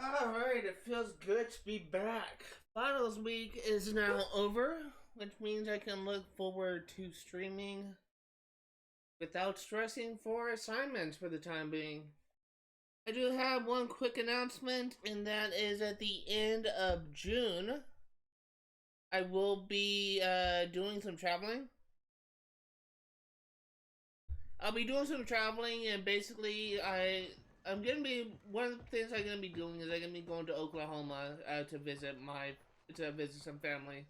Alright, it feels good to be back. Finals week is now over, which means I can look forward to streaming without stressing for assignments for the time being. I do have one quick announcement, and that is at the end of June, I will be doing some traveling. I'll be doing some traveling, and basically, I'm gonna be one of the things I'm gonna be doing is I'm gonna be going to Oklahoma to visit some family.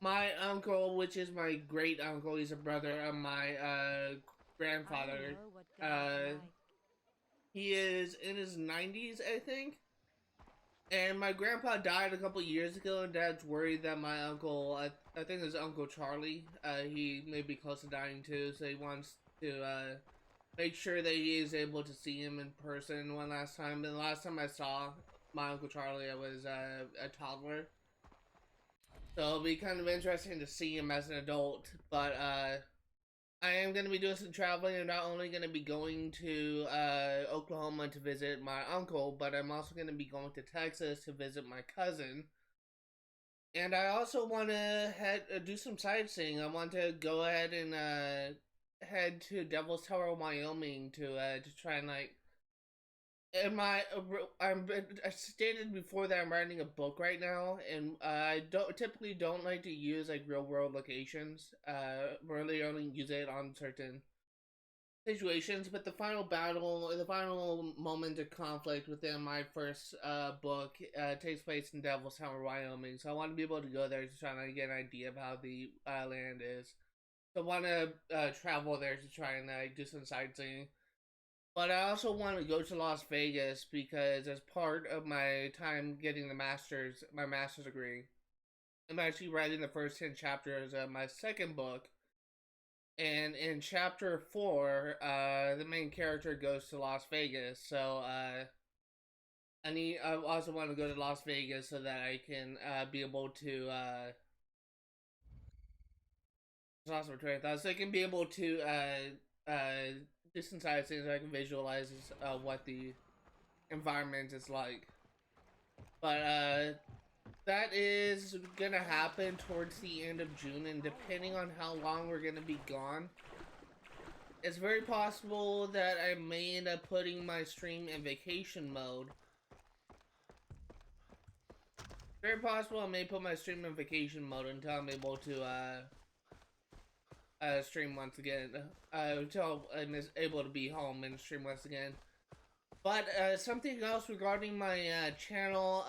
My uncle, which is my great uncle, he's a brother of my grandfather. Uh, he is in his 90s, I think. And my grandpa died a couple years ago, and Dad's worried that my uncle, I think it's Uncle Charlie, he may be close to dying too, so he wants to make sure that he is able to see him in person one last time. And the last time I saw my Uncle Charlie, I was a toddler. So it'll be kind of interesting to see him as an adult. But I am going to be doing some traveling. I'm not only going to be going to Oklahoma to visit my uncle, but I'm also going to be going to Texas to visit my cousin. And I also want to do some sightseeing. I want to go ahead and head to Devil's Tower, Wyoming to try and I stated before that I'm writing a book right now, and I typically don't like to use like real world locations. Really only use it on certain situations. But the final battle, the final moment of conflict within my first book takes place in Devil's Tower, Wyoming. So I want to be able to go there to try and get an idea of how the land is. So I want to travel there to try and do some sightseeing. But I also want to go to Las Vegas because as part of my time getting my master's degree, I'm actually writing the first 10 chapters of my second book. And in chapter 4, the main character goes to Las Vegas. So I also want to go to Las Vegas so that I can be able to lost my train of thought. So I can be able to distance things so I can visualize what the environment is like. But that is gonna happen towards the end of June, and depending on how long we're gonna be gone, it's very possible that I may end up putting my stream in vacation mode. Very possible I may put my stream in vacation mode until I'm able to stream once again, until I'm able to be home and stream once again. But something else regarding my channel,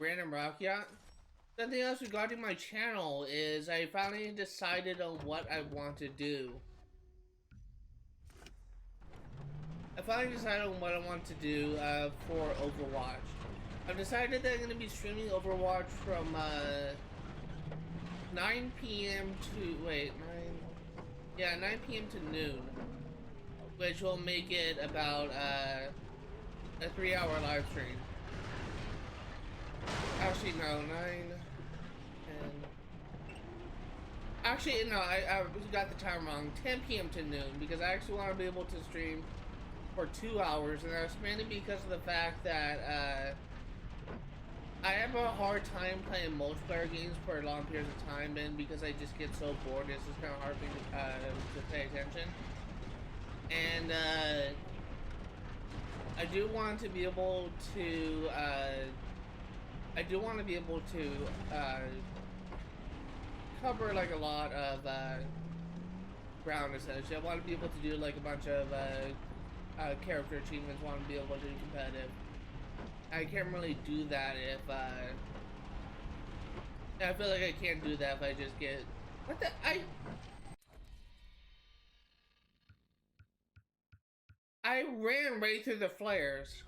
Random Rakyat. Something else regarding my channel is I finally decided on what I want to do. I finally decided on what I want to do for Overwatch. I've decided that I'm going to be streaming Overwatch from 9 p.m. to 9 p.m. to noon, which will make it about a 3-hour live stream. Actually, no, 9, 10. Actually, no, I got the time wrong. 10 p.m. to noon, because I actually want to be able to stream for 2 hours, and that's mainly because of the fact that I have a hard time playing multiplayer games for long periods of time, and because I just get so bored, it's just kind of hard for me to pay attention. And I do want to be able to cover like a lot of ground essentially. I want to be able to do like a bunch of character achievements. Want to be able to do competitive. I can't really do that if I feel like I can't do that if I just get I ran right through the flares.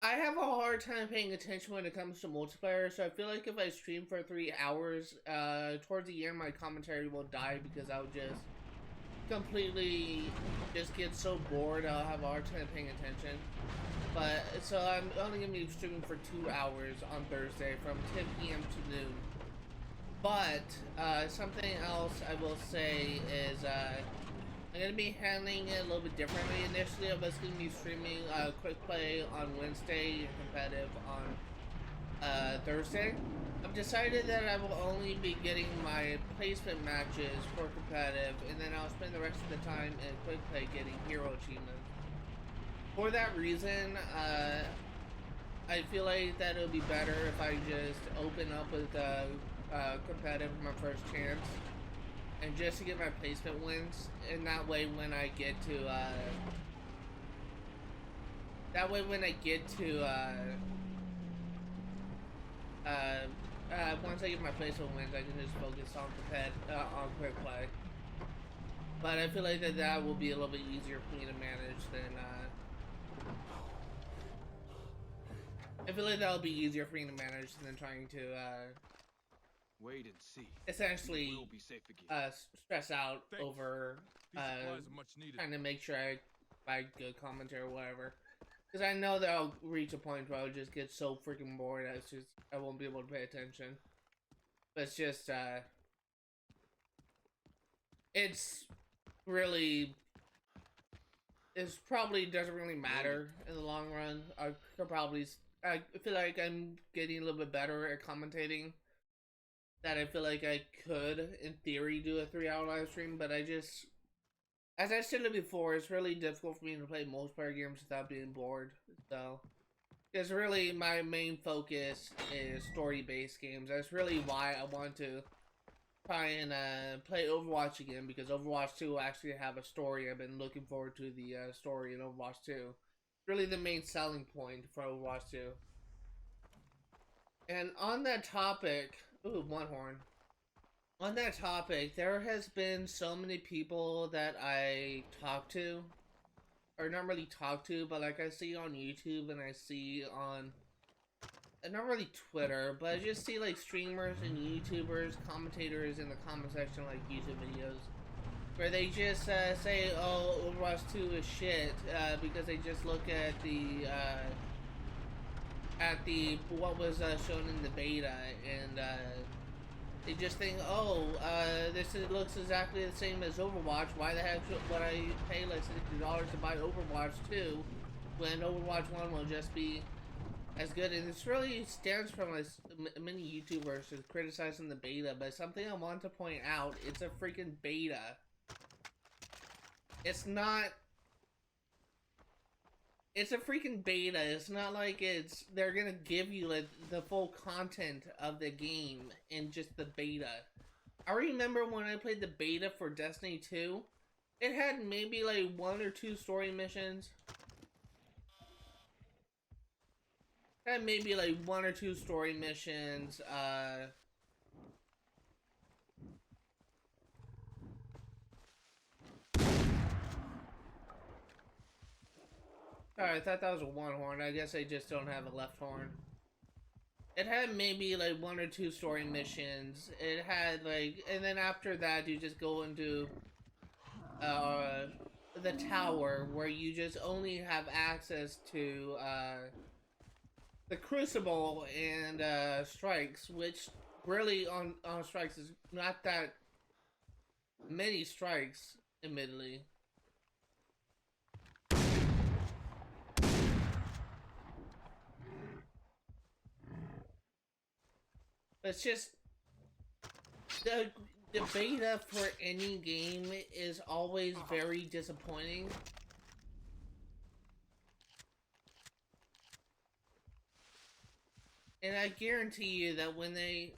I have a hard time paying attention when it comes to multiplayer, so I feel like if I stream for 3 hours, towards the end my commentary will die because I'll just completely just get so bored I'll have a hard time paying attention. But so I'm only gonna be streaming for 2 hours on Thursday from 10 p.m. to noon. But something else I will say is I'm gonna be handling it a little bit differently. Initially, I was gonna be streaming quick play on Wednesday and competitive on Thursday. I've decided that I will only be getting my placement matches for competitive, and then I'll spend the rest of the time in quick play getting hero achievements. For that reason, I feel like that it would be better if I just open up with competitive for my first chance, and just to get my placement wins, and that way when I get to once I get my placement wins, I can just focus on on quick play. But I feel like that will be a little bit easier for me to manage than I feel like that'll be easier for me to manage than trying to wait and see. Essentially stress out over trying to make sure I buy good commentary or whatever. Because I know that I'll reach a point where I'll just get so freaking bored I won't be able to pay attention. But it's just it's probably doesn't really matter in the long run. I feel like I'm getting a little bit better at commentating. That I feel like I could, in theory, do a 3-hour live stream, but as I said before, it's really difficult for me to play multiplayer games without being bored. So, because really my main focus is story-based games. That's really why I want to try and play Overwatch again, because Overwatch 2 will actually have a story. I've been looking forward to the story in Overwatch 2. Really the main selling point for Overwatch 2. And on that topic, ooh, one horn. On that topic, there has been so many people that I talk to, or not really talk to, but like I see on YouTube and I see on, not really Twitter, but I just see like streamers and YouTubers, commentators in the comment section like YouTube videos, where they just say, oh, Overwatch 2 is shit, because they just look at what was shown in the beta, and they just think, oh, looks exactly the same as Overwatch. Why the heck would I pay like $60 to buy Overwatch 2 when Overwatch 1 will just be as good? And this really stems from many YouTubers who criticizing the beta, but something I want to point out, it's a freaking beta. It's a freaking beta. It's not like they're gonna give you like the full content of the game in just the beta. I remember when I played the beta for Destiny 2, it had maybe like 1 or 2 story missions. It had maybe like 1 or 2 story missions. Alright, I thought that was a one horn. I guess I just don't have a left horn. It had maybe like 1 or 2 story missions. It had like, and then after that you just go into the tower where you just only have access to the Crucible and strikes, which really on strikes is not that many strikes, admittedly. It's just the beta for any game is always very disappointing. And I guarantee you that when they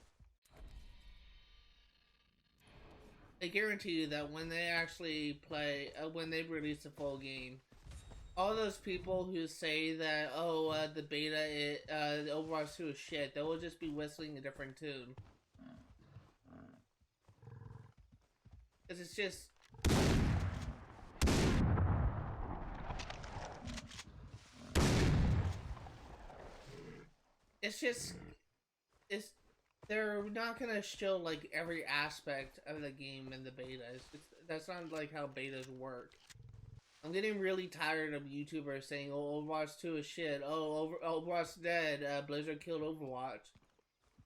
actually play, when they release a full game, all those people who say that, oh, the beta, the Overwatch 2 is shit, they will just be whistling a different tune. Because it's just... they're not gonna show, like, every aspect of the game in the beta. That's not, like, how betas work. I'm getting really tired of YouTubers saying, oh, Overwatch 2 is shit. Oh, Overwatch dead. Blizzard killed Overwatch.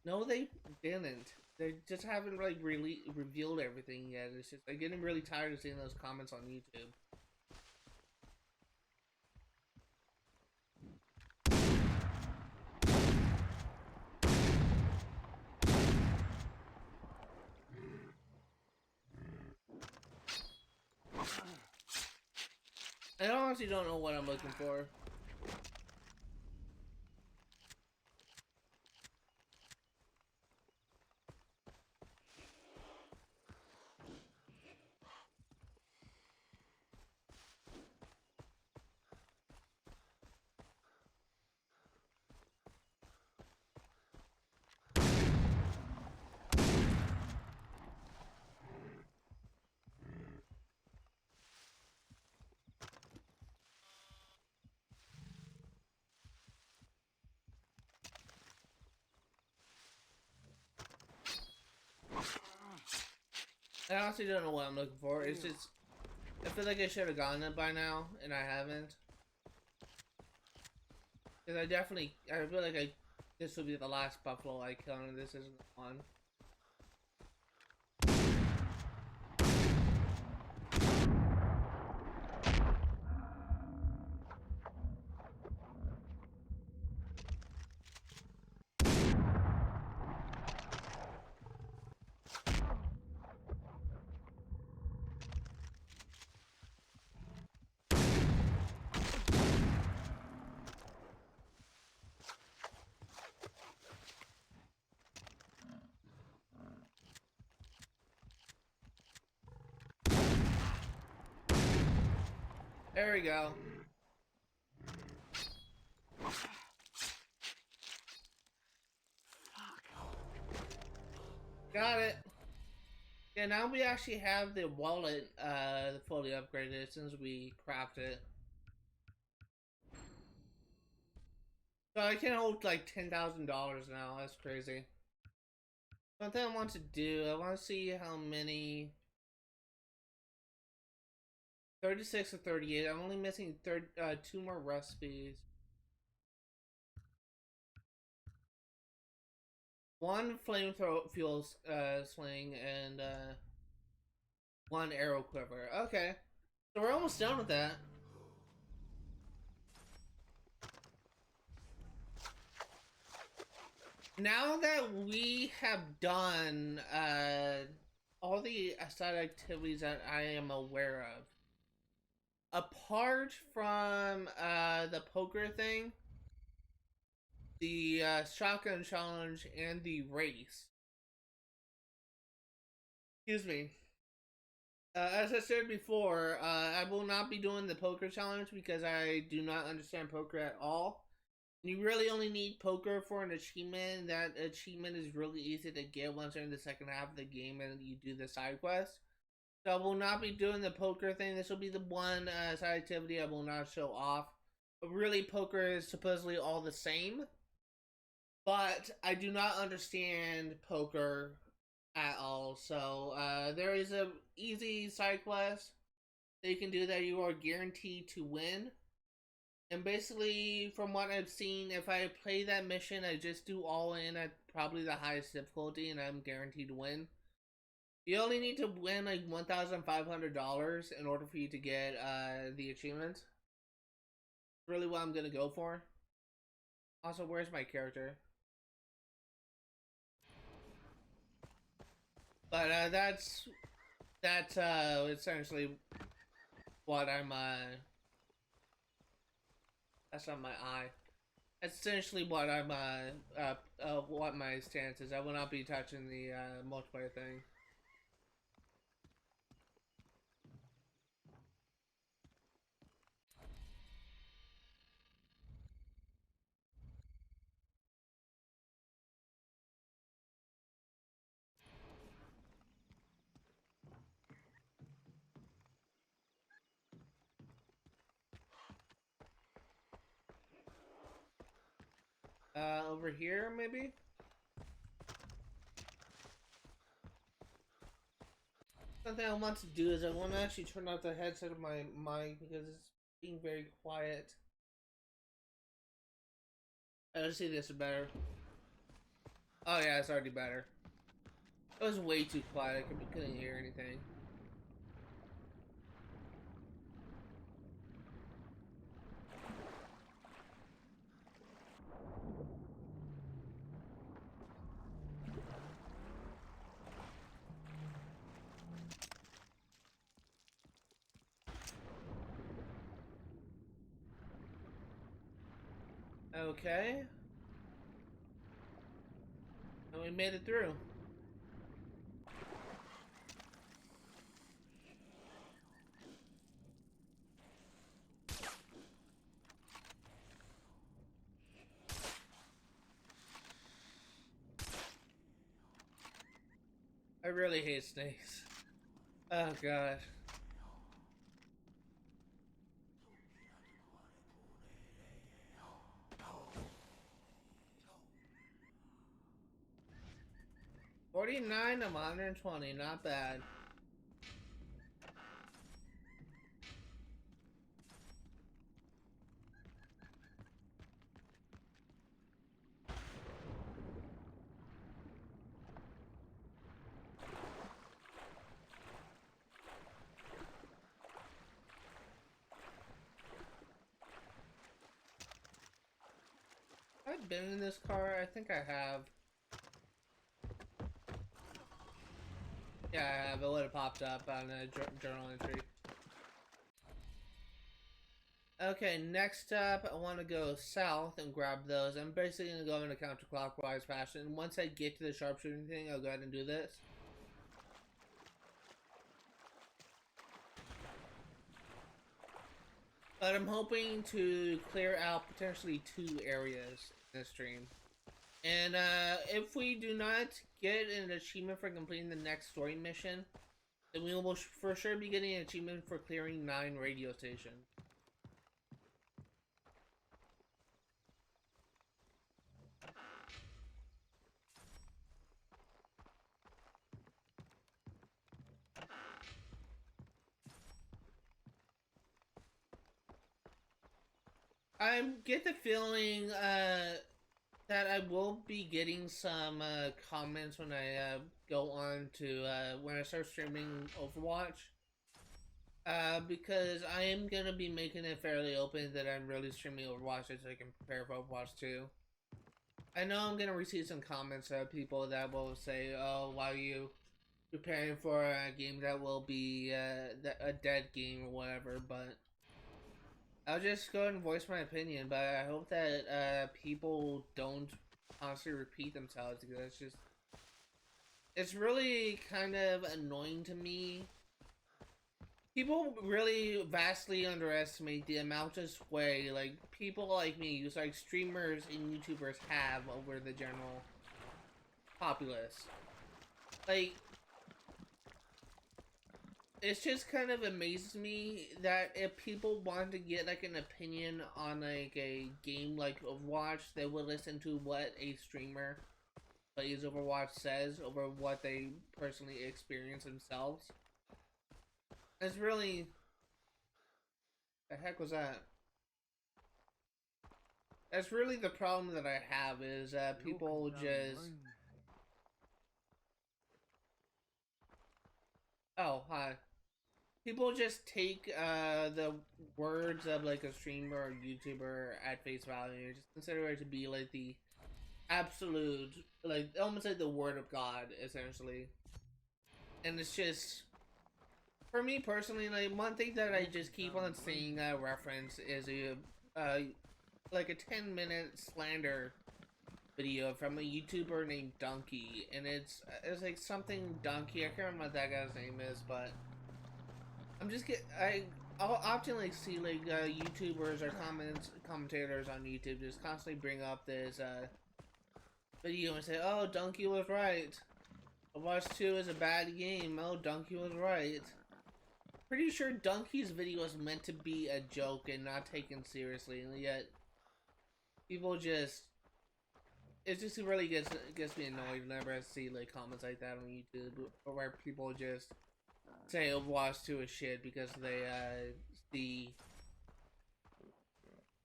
No, they didn't. They just haven't like really revealed everything yet. It's just I'm getting really tired of seeing those comments on YouTube. I honestly don't know what I'm looking for. I honestly don't know what I'm looking for. It's just, I feel like I should have gotten it by now, and I haven't. Because I feel like this will be the last buffalo I kill, and this isn't the one. There we go. Got it. Yeah, now we actually have the wallet fully upgraded since we crafted it. So I can hold like $10,000 now. That's crazy. One thing I want to do, I want to see how many. 36 or 38. I'm only missing 2 more recipes. 1 flamethrower fuel sling and 1 arrow quiver. Okay, so we're almost done with that. Now that we have done all the side activities that I am aware of, apart from the poker thing, the shotgun challenge, and the race. Excuse me. As I said before, I will not be doing the poker challenge because I do not understand poker at all. You really only need poker for an achievement. That achievement is really easy to get once you're in the second half of the game and you do the side quest. So I will not be doing the poker thing. This will be the one side activity I will not show off. But really, poker is supposedly all the same. But I do not understand poker at all. So there is a easy side quest that you can do that you are guaranteed to win. And basically, from what I've seen, if I play that mission, I just do all in at probably the highest difficulty, and I'm guaranteed to win. You only need to win like $1,500 in order for you to get the achievement. Really, what I'm gonna go for. Also, where's my character? But that's essentially what I'm that's not my eye. That's essentially what I'm what my stance is. I will not be touching the multiplayer thing. Over here, maybe? Something I want to do is I want to actually turn off the headset of my mic because it's being very quiet. Let's see this is better. Oh yeah, it's already better. It was way too quiet. I couldn't hear anything. Okay. And we made it through. I really hate snakes. Oh god. $49 of 120, not bad. I've been in this car. I think I have. Yeah, I have. It would have popped up on a journal entry. Okay, next up, I want to go south and grab those. I'm basically going to go in a counterclockwise fashion. Once I get to the sharpshooting thing, I'll go ahead and do this. But I'm hoping to clear out potentially 2 areas in this stream. And if we do not get an achievement for completing the next story mission, then we will for sure be getting an achievement for clearing 9 radio stations. I get the feeling that I will be getting some comments when I go on to when I start streaming Overwatch. Because I am gonna be making it fairly open that I'm really streaming Overwatch so I can prepare for Overwatch 2. I know I'm gonna receive some comments of people that will say, "Oh, why are you preparing for a game that will be a dead game or whatever?" But I'll just go ahead and voice my opinion. But I hope that people don't constantly repeat themselves, because it's really kind of annoying to me. People really vastly underestimate the amount of sway, like, people like me, like streamers and YouTubers, have over the general populace. Like, it's just kind of amazes me that if people want to get, like, an opinion on, like, a game like Overwatch, they would listen to what a streamer plays Overwatch says over what they personally experience themselves. It's really... The heck was that? That's really the problem that I have, is people just... Oh, hi. People just take the words of, like, a streamer or YouTuber at face value and just consider it to be, like, the absolute, like, almost like the word of God, essentially. And it's just... For me personally, like, one thing that I just keep on seeing reference is like a 10-minute slander video from a YouTuber named Donkey, and it's like something Donkey. I can't remember what that guy's name is, but I'll often, like, see, like, YouTubers or commentators on YouTube just constantly bring up this video and say, "Oh, Donkey was right. Overwatch 2 is a bad game. Oh, Donkey was right." Pretty sure Donkey's video was meant to be a joke and not taken seriously, and yet people just... It just really gets me annoyed whenever I see, like, comments like that on YouTube, or where people just say Overwatch 2 is shit because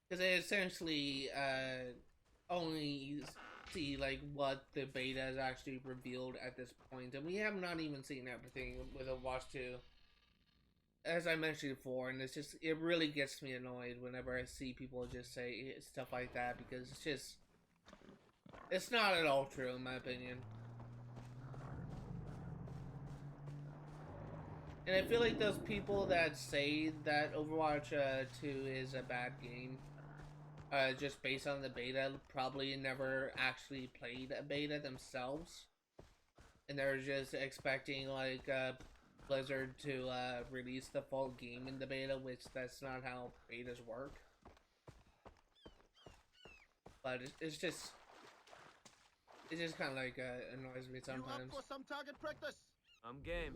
they essentially only see like what the beta has actually revealed at this point, and we have not even seen everything with Overwatch 2. As I mentioned before, and it really gets me annoyed whenever I see people just say stuff like that, because it's not at all true in my opinion. And I feel like those people that say that Overwatch 2 is a bad game, just based on the beta, probably never actually played a beta themselves. And they're just expecting, like, Blizzard to release the full game in the beta, which that's not how betas work. But it's just kind of like annoys me sometimes. You up for some target practice? I'm game.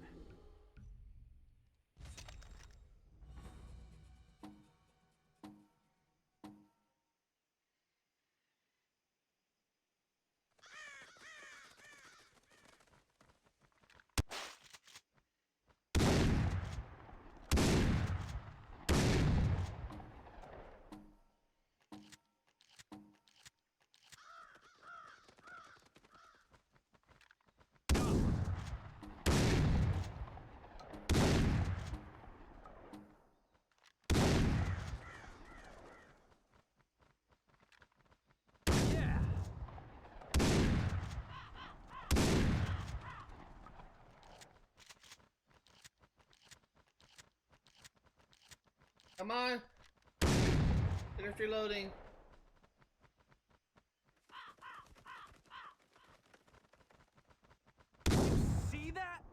Come on! Finish reloading. See that?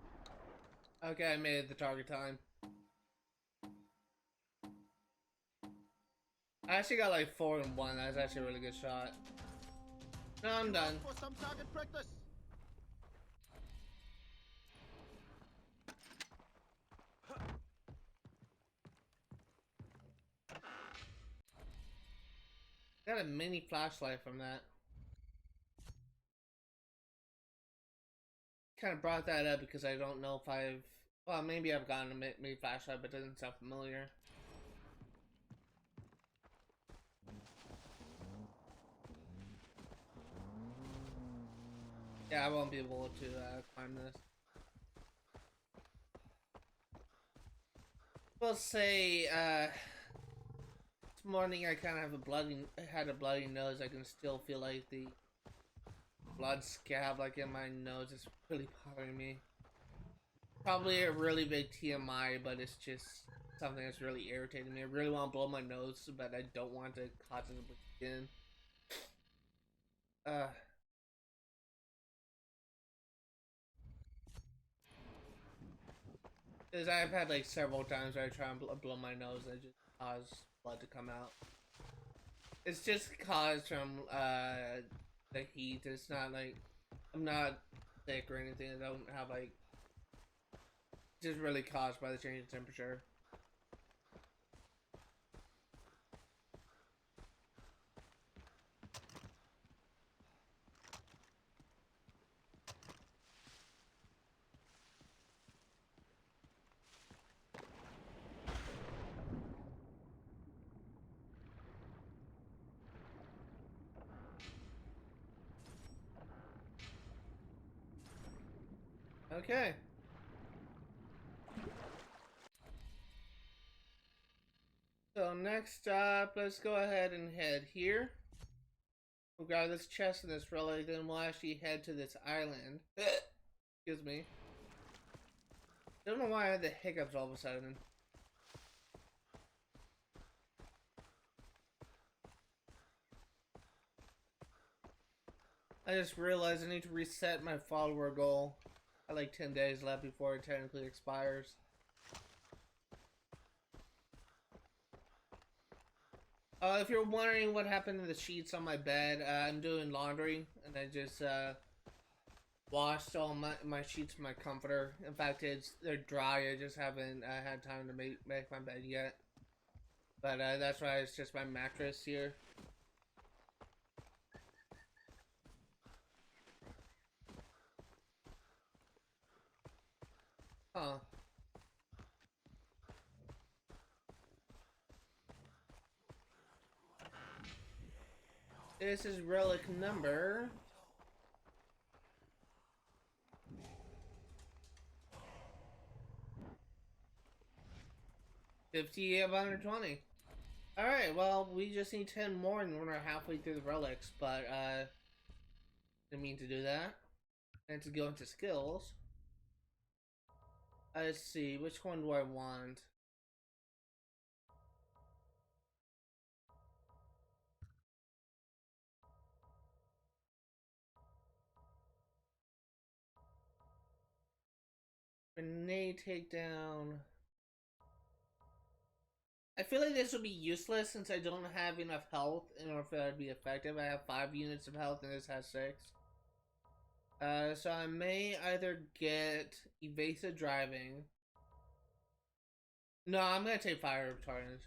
Okay, I made it the target time. I actually got like 4 in 1. That's actually a really good shot. No, I'm done. For some target practice? Got a mini flashlight from that. Kind of brought that up because I don't know if well, maybe I've gotten a mini flashlight, but it doesn't sound familiar. Yeah, I won't be able to climb this. We'll say, this morning I kind of had a bloody nose. I can still feel like the blood scab like in my nose. It's really bothering me. Probably a really big TMI, but it's just something that's really irritating me. I really want to blow my nose, but I don't want to cause it again. Because I've had like several times where I try and blow my nose and it just cause blood to come out. It's just caused from the heat. It's not like I'm not sick or anything. I don't have like just really caused by the change in temperature. Okay. So next up, let's go ahead and head here. We'll grab this chest and this relic, then we'll actually head to this island. Excuse me. Don't know why I had the hiccups all of a sudden. I just realized I need to reset my follower goal. I have like 10 days left before it technically expires. If you're wondering what happened to the sheets on my bed, I'm doing laundry, and I just washed all my sheets from my comforter. In fact, they're dry. I just haven't had time to make my bed yet. But that's why it's just my mattress here. Huh. This is relic number 50 of 120. Alright, well, we just need 10 more and we're halfway through the relics, but, didn't mean to do that. And to go into skills. Let's see, which one do I want? Grenade takedown. I feel like this would be useless since I don't have enough health in order for that to be effective. I have 5 units of health and this has 6. So I may either get evasive driving. No, I'm gonna take fire retardant.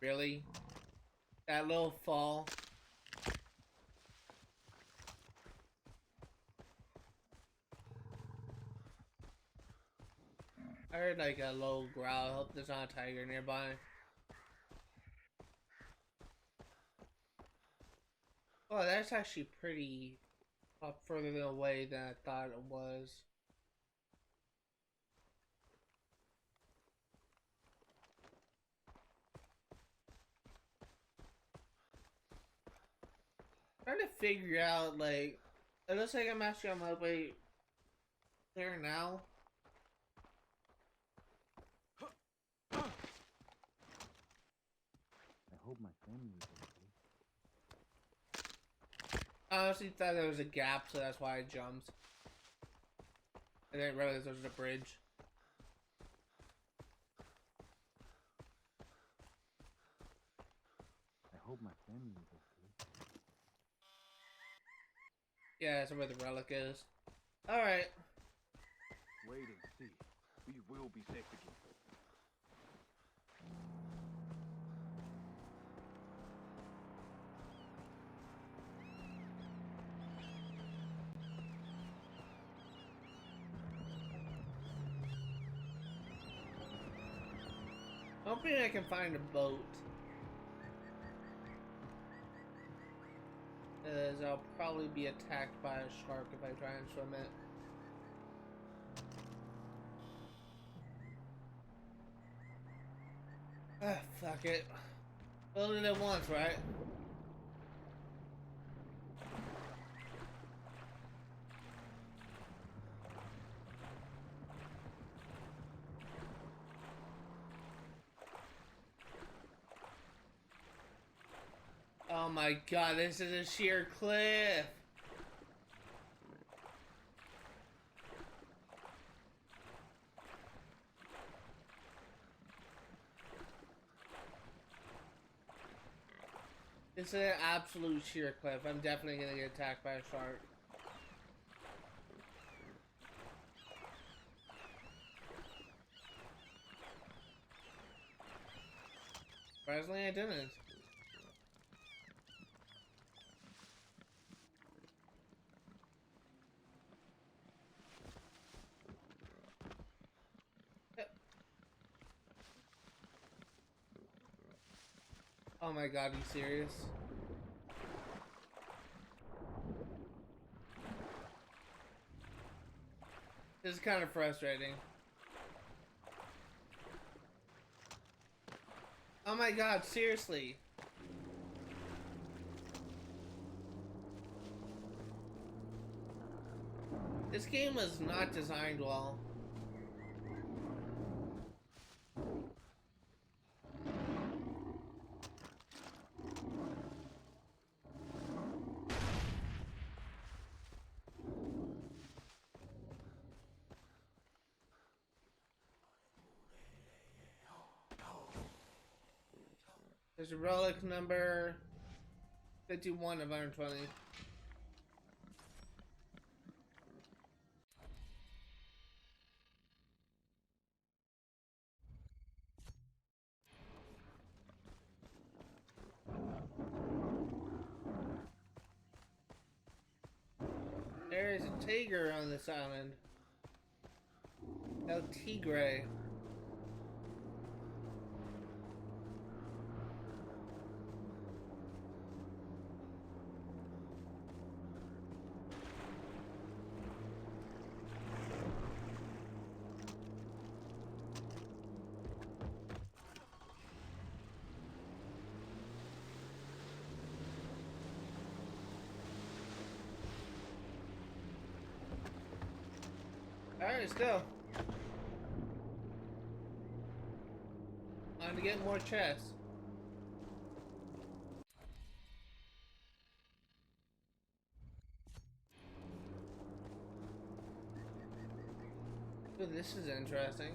Really? That little fall. I heard like a low growl. I hope there's not a tiger nearby. Oh, that's actually pretty up further away than I thought it was. Trying to figure out, like, it looks like I'm actually on my way there now. I hope my family is okay. I honestly thought there was a gap, so that's why I jumped. I didn't realize there was a bridge. I hope my family is okay. Yeah, that's where the relic is. Alright. Wait and see. We will be safe again. Hoping I can find a boat. As I'll probably be attacked by a shark if I try and swim it. Ah, fuck it. Build it at once, right? Oh my god, this is a sheer cliff! This is an absolute sheer cliff. I'm definitely gonna get attacked by a shark. Surprisingly, I didn't. Oh my god, are you serious? This is kind of frustrating. Oh my god, seriously. This game was not designed well. There's a relic number 51 of 120. There is a tiger on this island. El Tigre. Alright, let's go. Time to get more chests. Ooh, this is interesting.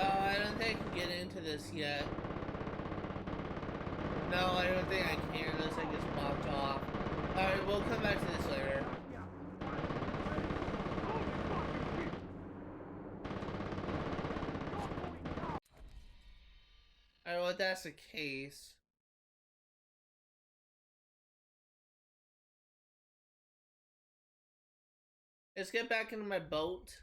I don't think I can get into this yet. No, I don't think I can unless I get blocked off. Alright, we'll come back to this later. Alright, well, if that's the case. Let's get back into my boat.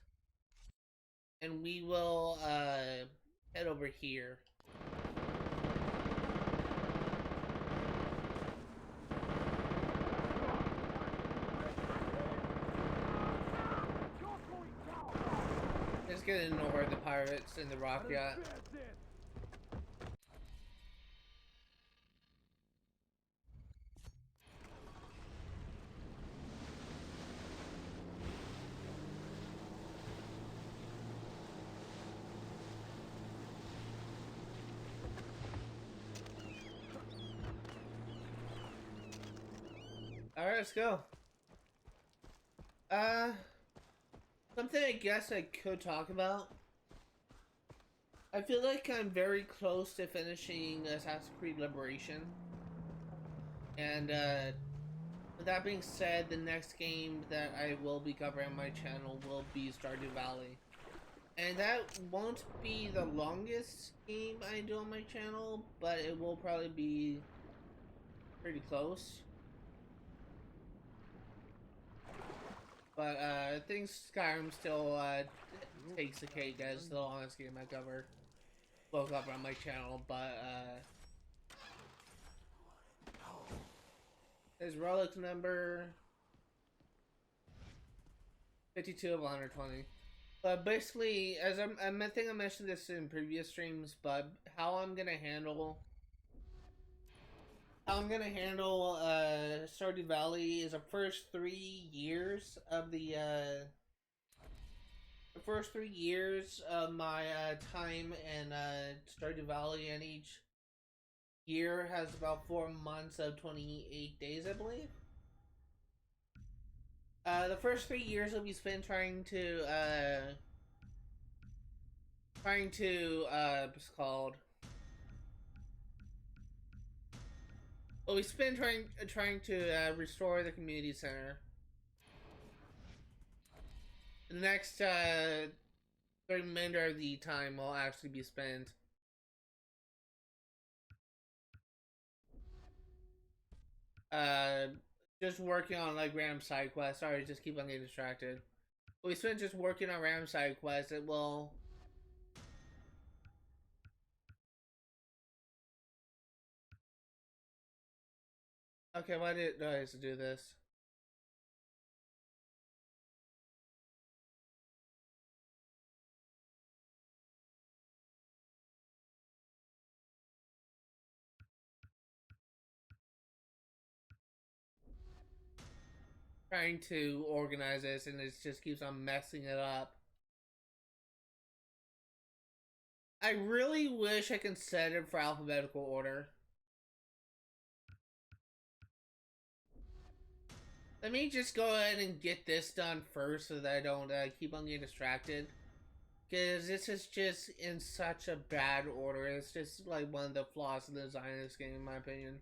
And we will, head over here. Let's get ignore the pirates and the Rakyat. Alright, let's go. Something I guess I could talk about. I feel like I'm very close to finishing Assassin's Creed Liberation. And, with that being said, the next game that I will be covering on my channel will be Stardew Valley. And that won't be the longest game I do on my channel, but it will probably be pretty close. But I think Skyrim still takes the cake as the longest game I will cover on my channel, but his Relic number 52 of 120. But basically, as I think I mentioned this in previous streams, but how I'm gonna handle Stardew Valley is the first 3 years of my time in Stardew Valley, and each year has about 4 months of 28 days, I believe. The first 3 years will be spent trying to what's it called? Well, we spent trying to restore the community center. The next the remainder of the time will actually be spent just working on like random side quests. Sorry, just keep on getting distracted. But we spent just working on random side quests. It will. Okay, why did I have to do this? Trying to organize this and it just keeps on messing it up. I really wish I could set it for alphabetical order. Let me just go ahead and get this done first so that I don't keep on getting distracted. Because this is just in such a bad order. It's just like one of the flaws in the design of this game, in my opinion.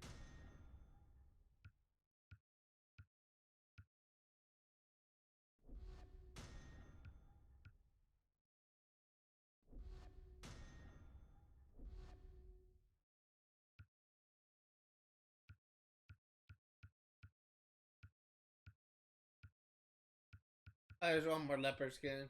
Oh, there's one more leopard skin.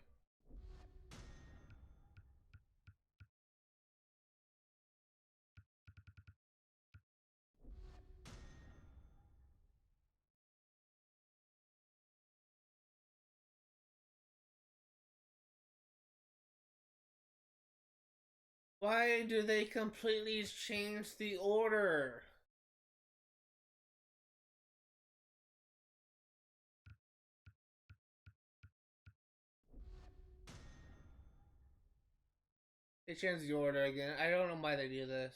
Why do they completely change the order? They changed the order again. I don't know why they do this.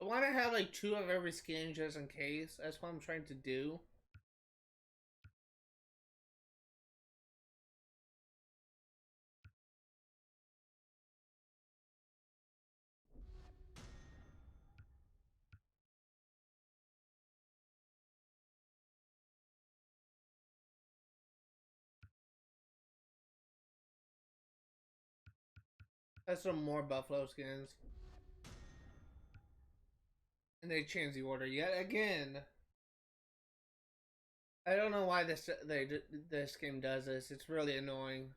I want to have like 2 of every skin just in case. That's what I'm trying to do. That's some more buffalo skins. And they changed the order yet again. I don't know why this game does this. It's really annoying.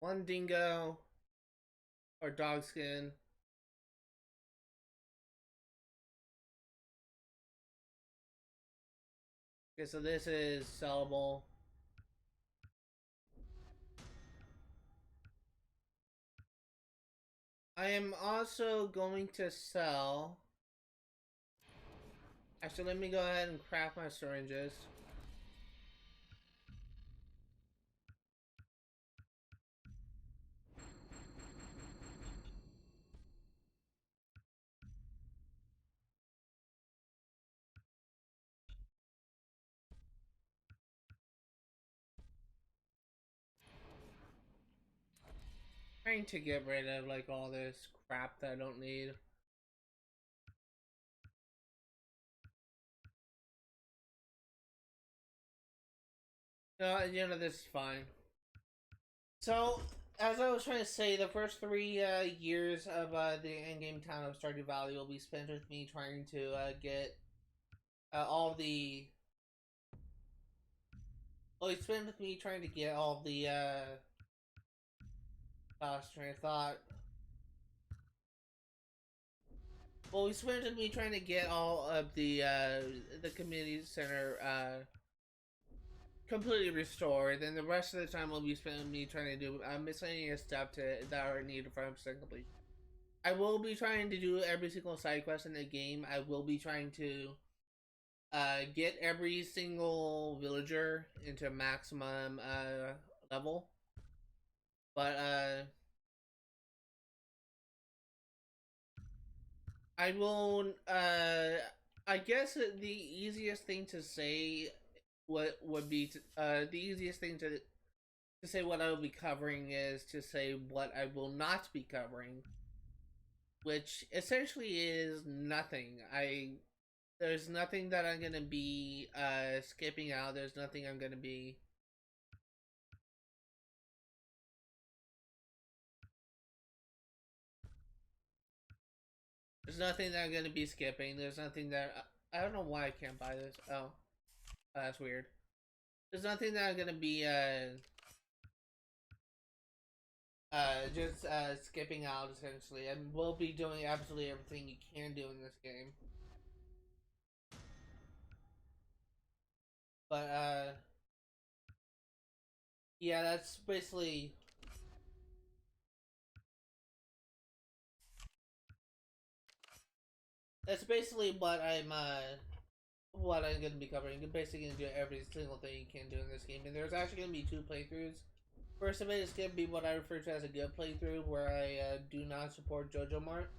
One dingo or dog skin. Okay, so this is sellable. I am also going to sell. Actually, let me go ahead and craft my syringes. Trying to get rid of like all this crap that I don't need. No, this is fine. So, as I was trying to say, the first 3 years of the endgame town of Stardew Valley will be spent with me trying to get all the. Well, it's spent with me trying to get all the. Lost train of thought. Well, we spent with me trying to get all of the community center completely restored. Then the rest of the time will be spent with me trying to do miscellaneous stuff that are needed for 100% complete. I will be trying to do every single side quest in the game. I will be trying to get every single villager into maximum level. But I will I guess the easiest thing to say what would be the easiest thing to say what I will be covering is to say what I will not be covering, which essentially is nothing. There's nothing that I'm gonna be skipping out. There's nothing I'm gonna be. There's nothing that I'm gonna be skipping. There's nothing that I don't know why I can't buy this. Oh, that's weird. There's nothing that I'm gonna be just skipping out essentially, and we'll be doing absolutely everything you can do in this game. But yeah, that's basically what I'm gonna be covering. You're basically gonna do every single thing you can do in this game, and there's actually gonna be 2 playthroughs. First of it is gonna be what I refer to as a good playthrough, where I do not support JoJo Mart.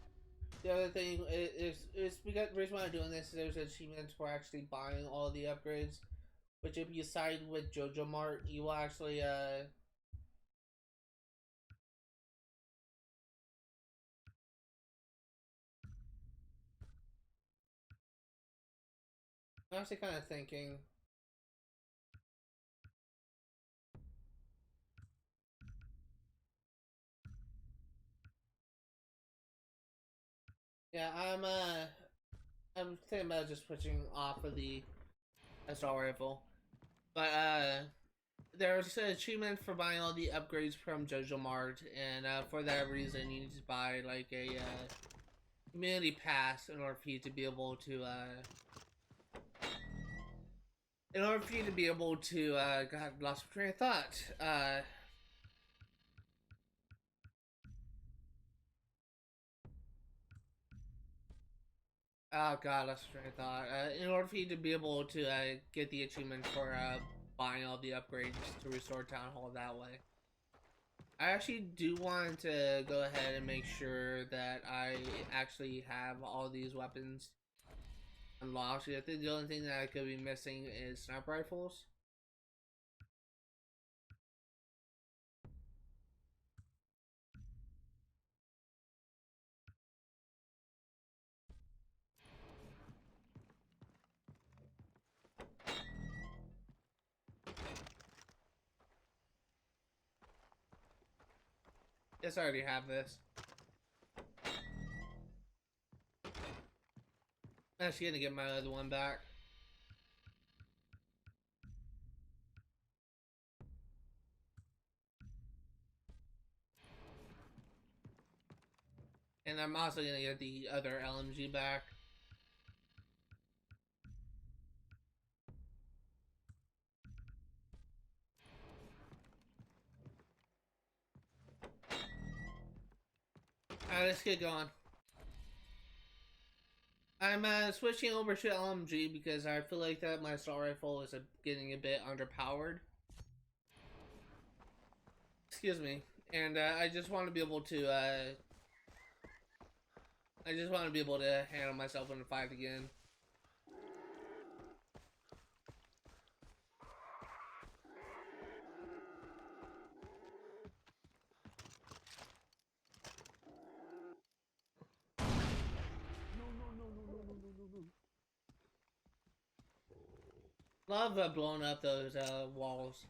The other thing is because the reason why I'm doing this is there's achievements for actually buying all the upgrades, which if you side with JoJo Mart, you will actually I'm actually kind of thinking. Yeah, I'm thinking about just switching off of the assault rifle. But there's an achievement for buying all the upgrades from Jojo Mart, and for that reason, you need to buy like a community pass in order for you to be able to God, lost my train of thought. Oh god, lost my train of thought. In order for you to be able to get the achievement for buying all the upgrades to restore Town Hall that way. I actually do want to go ahead and make sure that I actually have all these weapons unlocked. I think the only thing that I could be missing is sniper rifles. Yes, I already have this. I'm actually gonna get my other one back. And I'm also gonna get the other LMG back. Alright, let's get going. I'm switching over to LMG because I feel like that my assault rifle is getting a bit underpowered. Excuse me. And I just want to be able to handle myself in the fight again. Love blowing up those walls.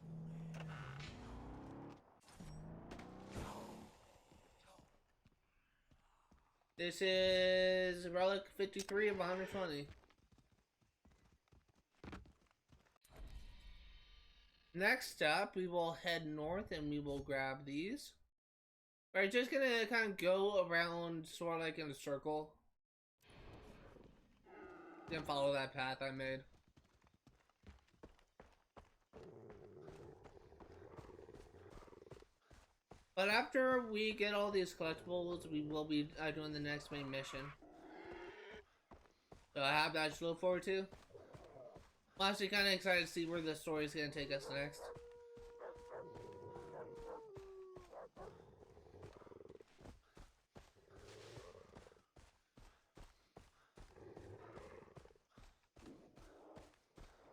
This is Relic 53 of 120. Next up, we will head north and we will grab these. We're just gonna kind of go around sort of like in a circle. Then follow that path I made. But after we get all these collectibles, we will be doing the next main mission. So I have that to look forward to. I'm actually kind of excited to see where the story is going to take us next.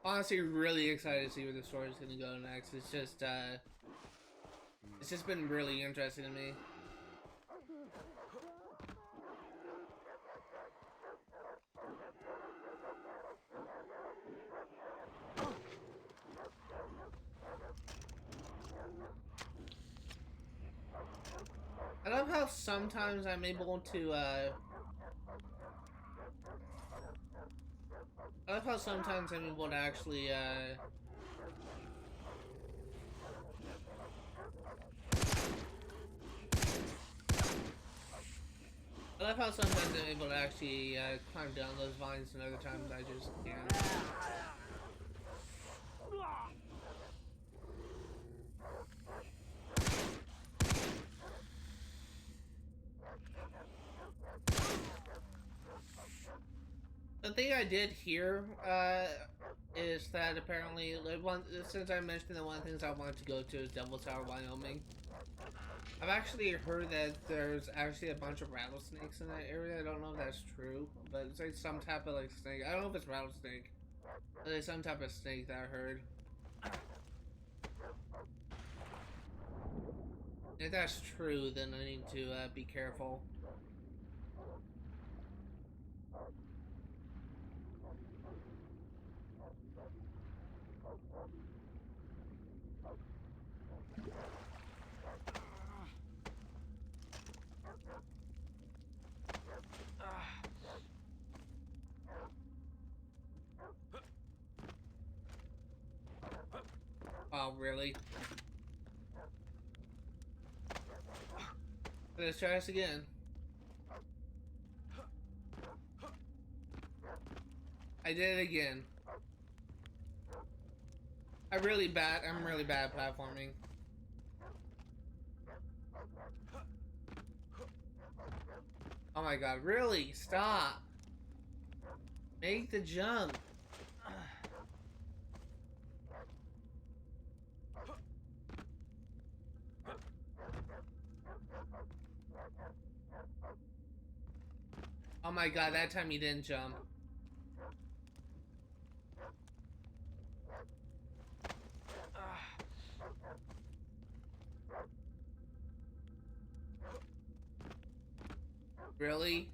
Honestly, really excited to see where the story is going to go next. It's just been really interesting to me. I love how sometimes I'm able to I love how sometimes I'm able to actually I love how sometimes I'm able to actually climb down those vines and other times I just can't. The thing I did hear is that apparently, like, since I mentioned that one of the things I wanted to go to is Devil Tower, Wyoming, I've actually heard that there's actually a bunch of rattlesnakes in that area. I don't know if that's true, but it's like some type of like snake. I don't know if it's rattlesnake, but it's some type of snake that I heard. If that's true, then I need to be careful. really? Let's try this again. I did it again. I'm really bad at platforming. Oh my god, really? Stop. Make the jump. Oh my god, that time he didn't jump. Really?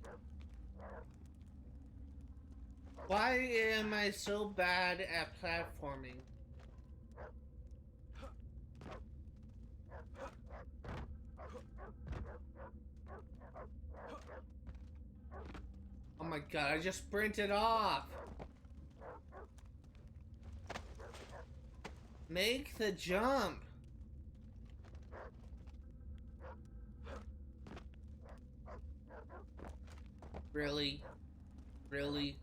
Why am I so bad at platforming? Oh my god, I just sprinted off! Make the jump! Really? Really?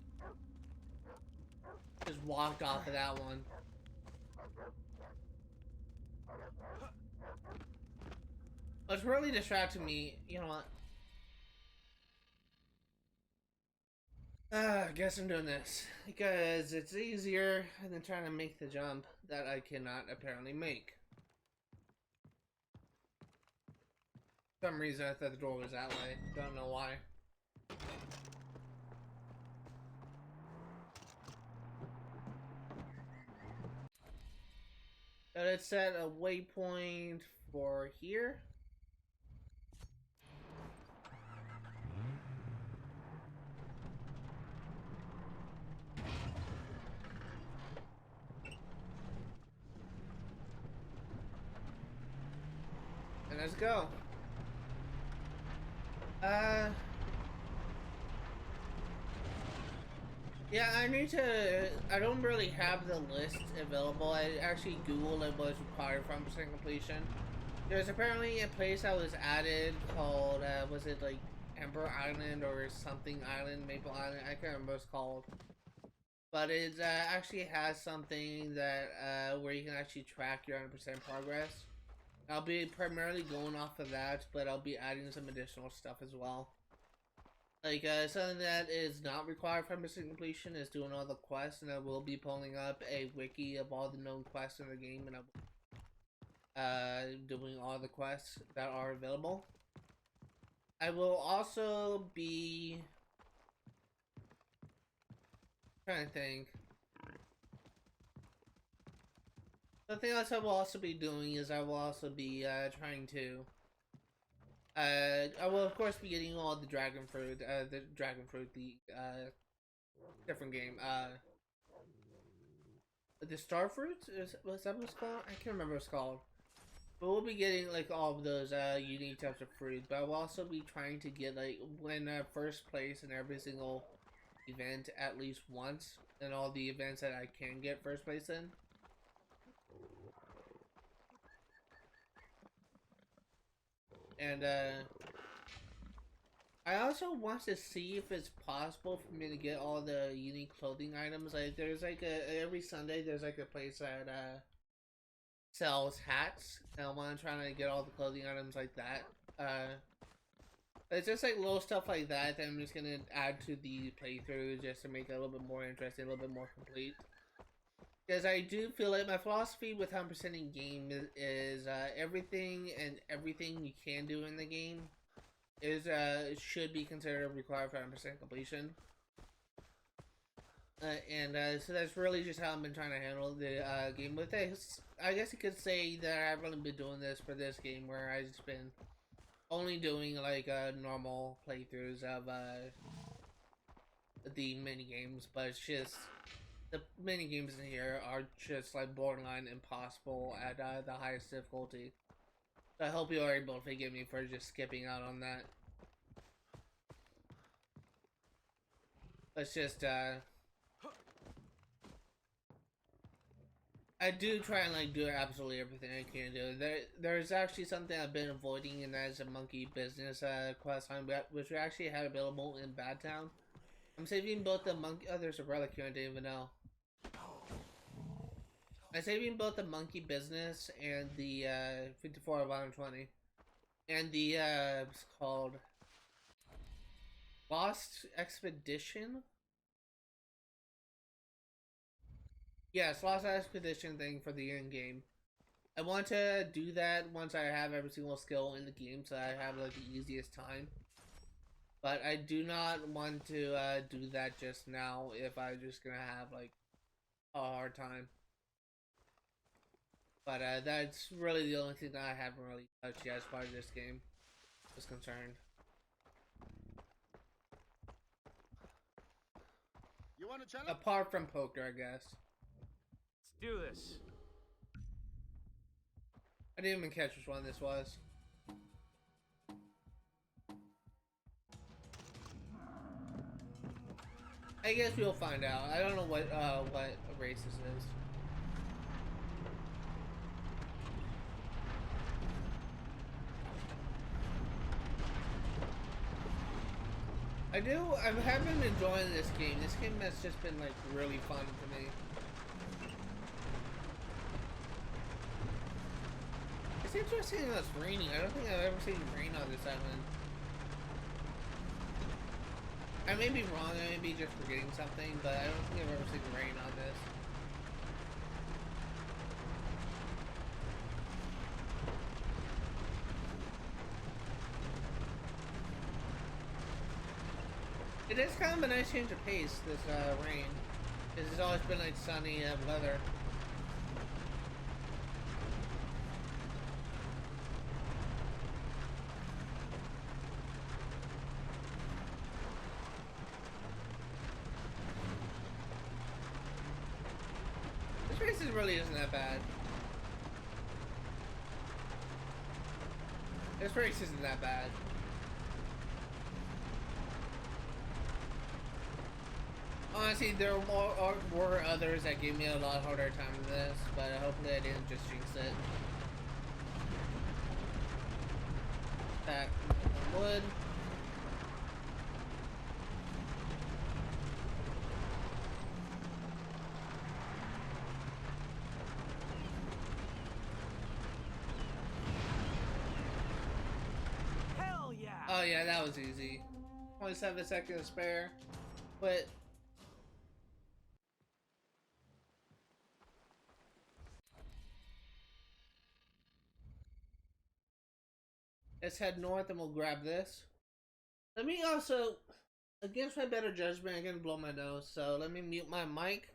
Just walked off of that one. What's really distracting me, you know what? I guess I'm doing this because it's easier than trying to make the jump that I cannot apparently make. For some reason I thought the door was that way. Don't know why. So let's set a waypoint for here. And let's go. Yeah, I don't really have the list available. I actually Googled it was required from percent completion. There's apparently a place that was added called, was it like Ember Island or something Island, Maple Island? I can't remember what it's called. But it actually has something that, where you can actually track your 100% progress. I'll be primarily going off of that, but I'll be adding some additional stuff as well. Like, something that is not required for 100% completion is doing all the quests, and I will be pulling up a wiki of all the known quests in the game, and I'll doing all the quests that are available. I will also be trying to think. Something else I will also be doing is I will also be trying to I will of course be getting all the dragon fruit, the different game, the star fruit, was that what it's called? I can't remember what it's called. But we'll be getting like all of those unique types of fruit, but I will also be trying to get like win first place in every single event at least once, and all the events that I can get first place in. And I also want to see if it's possible for me to get all the unique clothing items. Like there's like every Sunday there's like a place that sells hats, and I want to try to get all the clothing items like that. It's just like little stuff like that that I'm just gonna add to the playthrough just to make it a little bit more interesting, a little bit more complete. Because I do feel like my philosophy with 100%ing game is everything you can do in the game is should be considered required for 100% completion. So that's really just how I've been trying to handle the game with this. I guess you could say that I've only been doing this for this game, where I've just been only doing like normal playthroughs of the mini games, but it's just the mini games in here are just like borderline impossible at the highest difficulty. So I hope you are able to forgive me for just skipping out on that. Let's just I do try and like do absolutely everything I can do. There's actually something I've been avoiding, and that is a monkey business quest line, which we actually have available in Badtown. I'm saving both the monkey. Oh, there's a relic here I didn't even know. I'm saving both the monkey business and the 54 of 120, and the what's it called Lost Expedition. Yes, Lost Expedition thing for the end game. I want to do that once I have every single skill in the game, so I have like the easiest time. But I do not want to do that just now if I'm just gonna have like a hard time. But that's really the only thing that I haven't really touched yet as far as this game is concerned. You want a challenge? Apart from poker, I guess. Let's do this. I didn't even catch which one this was. I guess we'll find out. I don't know what race this is. I have been enjoying this game. This game has just been like really fun to me. It's interesting that it's raining. I don't think I've ever seen rain on this island. I may be wrong, I may be just forgetting something, but I don't think I've ever seen rain on this. It is kind of a nice change of pace, this rain. Because it's always been like sunny weather. This race really isn't that bad. This race isn't that bad. Honestly, there were others that gave me a lot harder time than this, but hopefully I didn't just jinx it. Back wood. Hell yeah! Oh yeah, that was easy. 27 seconds to spare. But let's head north and we'll grab this. Let me also, against my better judgment, I'm gonna blow my nose, so let me mute my mic.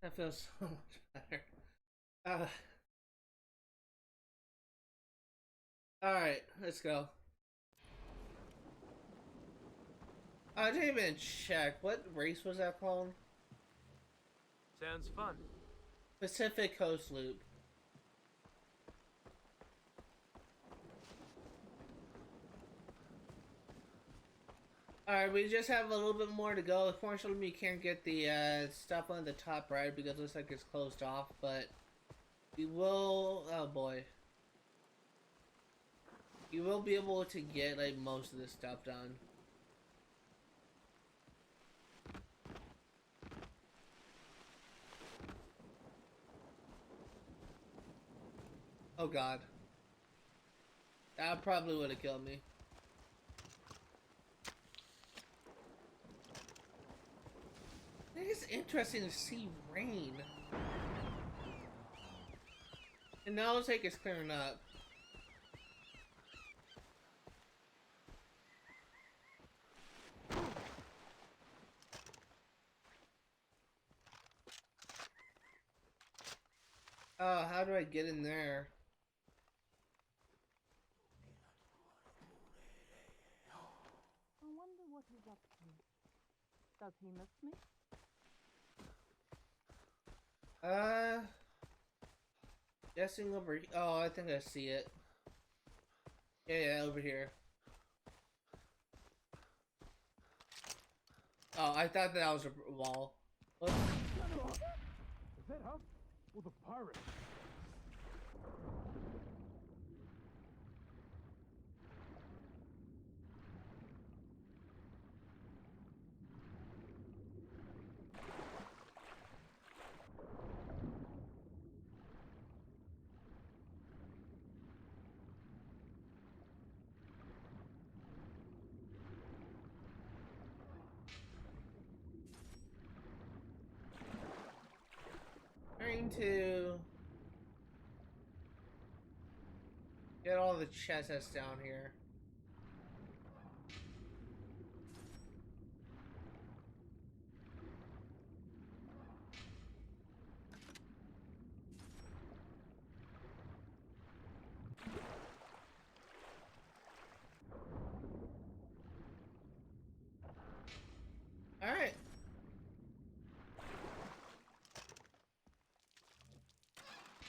That feels so much better. Alright, let's go. I didn't even check. What race was that called? Sounds fun. Pacific Coast Loop. Alright, we just have a little bit more to go. Unfortunately, we can't get the stuff on the top right because it looks like it's closed off, but we will... Oh boy. You will be able to get like most of this stuff done. Oh god. That probably would have killed me. It is interesting to see rain. And now it looks like it's clearing up. how do I get in there? I wonder what he's up to. Does he miss me? Guessing over. Oh, I think I see it. Yeah, over here. Oh, I thought that was a wall. What? Is that us? Or the pirate? Trying to get all the chests that's down here. All right.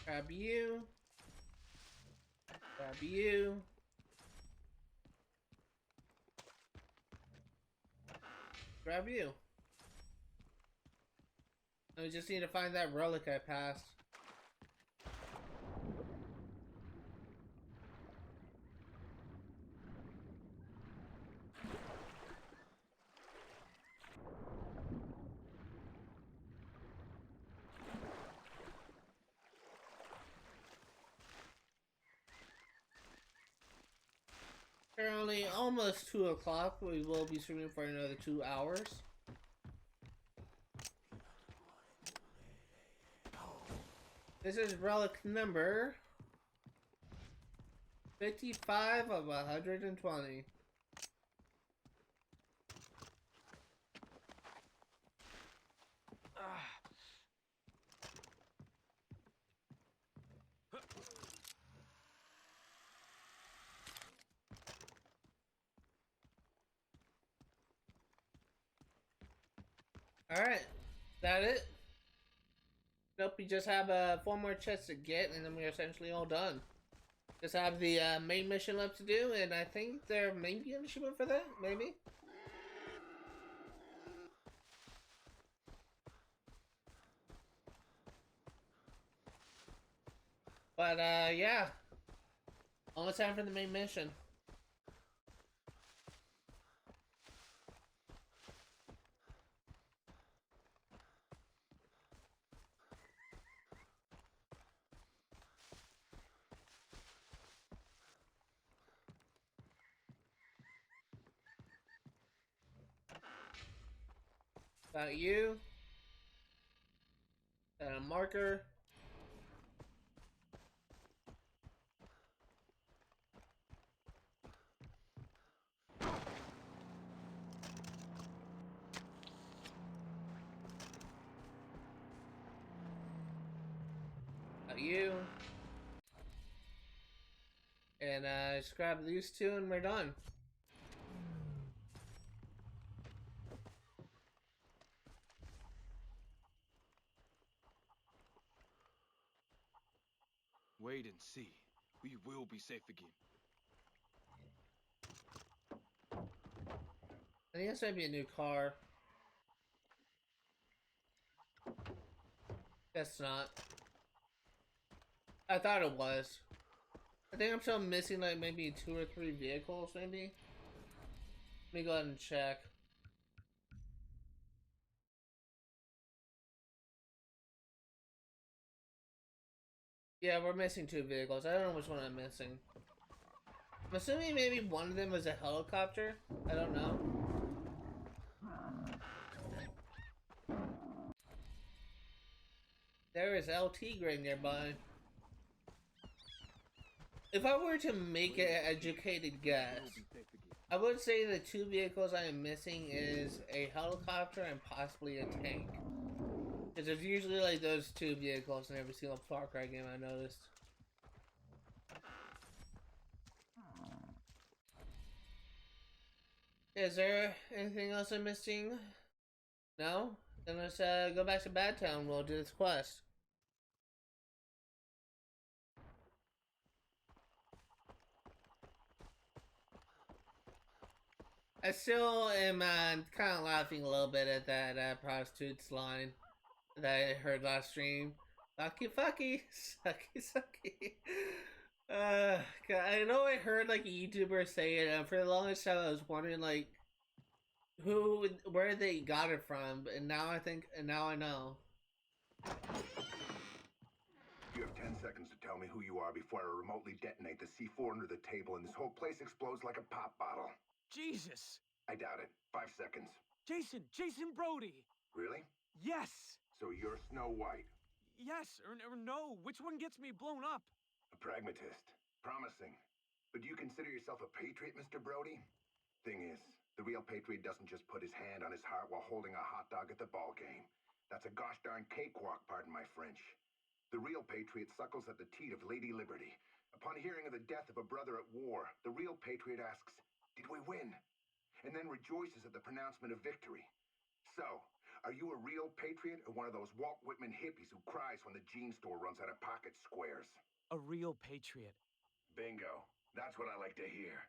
Grab you. Grab you. Grab you. I just need to find that relic I passed. Currently almost 2 o'clock. We will be streaming for another 2 hours. This is relic number 55 of 120. Alright, that it? Nope, we just have 4 more chests to get, and then we're essentially all done. Just have the main mission left to do, and I think there may be an achievement for that, maybe? But, yeah. Almost time for the main mission. Got you. Got a marker. Got you. And just grab these 2 and we're done. Wait and see. We will be safe again. I think this might be a new car. That's not. I thought it was. I think I'm still missing like maybe 2 or 3 vehicles, maybe. Let me go ahead and check. Yeah, we're missing 2 vehicles. I don't know which one I'm missing. I'm assuming maybe one of them was a helicopter. I don't know. There is LT Gray nearby. If I were to make an educated guess, I would say the 2 vehicles I am missing is a helicopter and possibly a tank. Because there's usually like those two vehicles in every single Far Cry game I noticed. Is there anything else I'm missing? No? Then let's go back to Bad Town. We'll do this quest. I still am kind of laughing a little bit at that prostitute's line that I heard last stream. Fucky fucky, sucky sucky. I know I heard like a YouTuber say it, and for the longest time I was wondering like where they got it from, and now I know. You have 10 seconds to tell me who you are before I remotely detonate the C4 under the table and this whole place explodes like a pop bottle. Jesus! I doubt it. 5 seconds. Jason Brody! Really? Yes! So you're Snow White. Yes, or no. Which one gets me blown up? A pragmatist. Promising. But do you consider yourself a patriot, Mr. Brody? Thing is, the real patriot doesn't just put his hand on his heart while holding a hot dog at the ball game. That's a gosh darn cakewalk, pardon my French. The real patriot suckles at the teat of Lady Liberty. Upon hearing of the death of a brother at war, the real patriot asks, "Did we win?" And then rejoices at the pronouncement of victory. So, are you a real patriot or one of those Walt Whitman hippies who cries when the jean store runs out of pocket squares? A real patriot. Bingo. That's what I like to hear.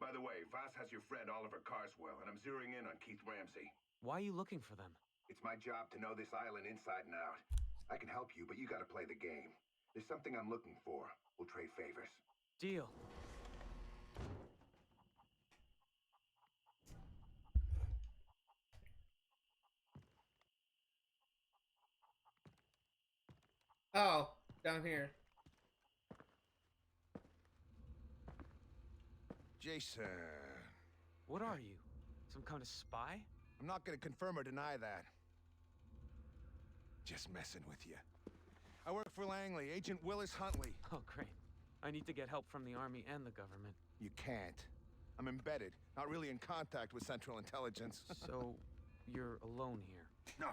By the way, Voss has your friend Oliver Carswell, and I'm zeroing in on Keith Ramsey. Why are you looking for them? It's my job to know this island inside and out. I can help you, but you gotta play the game. There's something I'm looking for. We'll trade favors. Deal. Oh, down here. Jason. What are you? Some kind of spy? I'm not gonna confirm or deny that. Just messing with you. I work for Langley, Agent Willis Huntley. Oh, great. I need to get help from the army and the government. You can't. I'm embedded, not really in contact with Central Intelligence. So, you're alone here? No.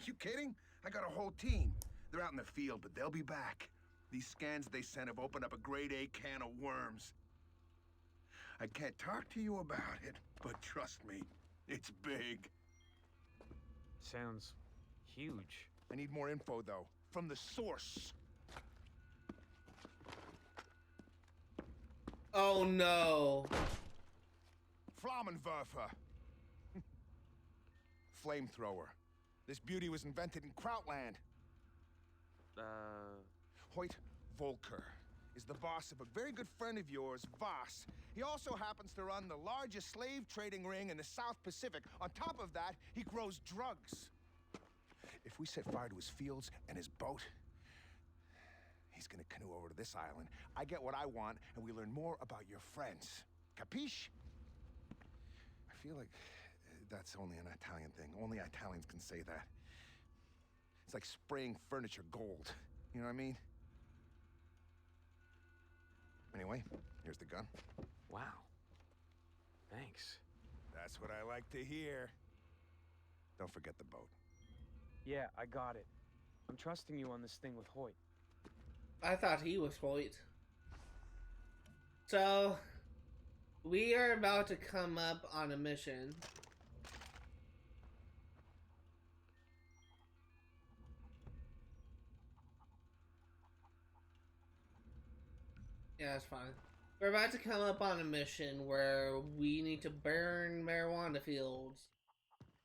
You kidding? I got a whole team. They're out in the field, but they'll be back. These scans they sent have opened up a grade A can of worms. I can't talk to you about it, but trust me, it's big. Sounds huge. I need more info, though, from the source. Oh no. Flammenwerfer. Flamethrower. This beauty was invented in Krautland. Hoyt Volker is the boss of a very good friend of yours, Voss. He also happens to run the largest slave trading ring in the South Pacific. On top of that, he grows drugs. If we set fire to his fields and his boat, he's gonna canoe over to this island. I get what I want, and we learn more about your friends. Capiche? I feel like that's only an Italian thing. Only Italians can say that. It's like spraying furniture gold. You know what I mean? Anyway, here's the gun. Wow. Thanks. That's what I like to hear. Don't forget the boat. Yeah, I got it. I'm trusting you on this thing with Hoyt. I thought he was Hoyt. So, we are about to come up on a mission. Yeah, that's fine. We're about to come up on a mission where we need to burn marijuana fields.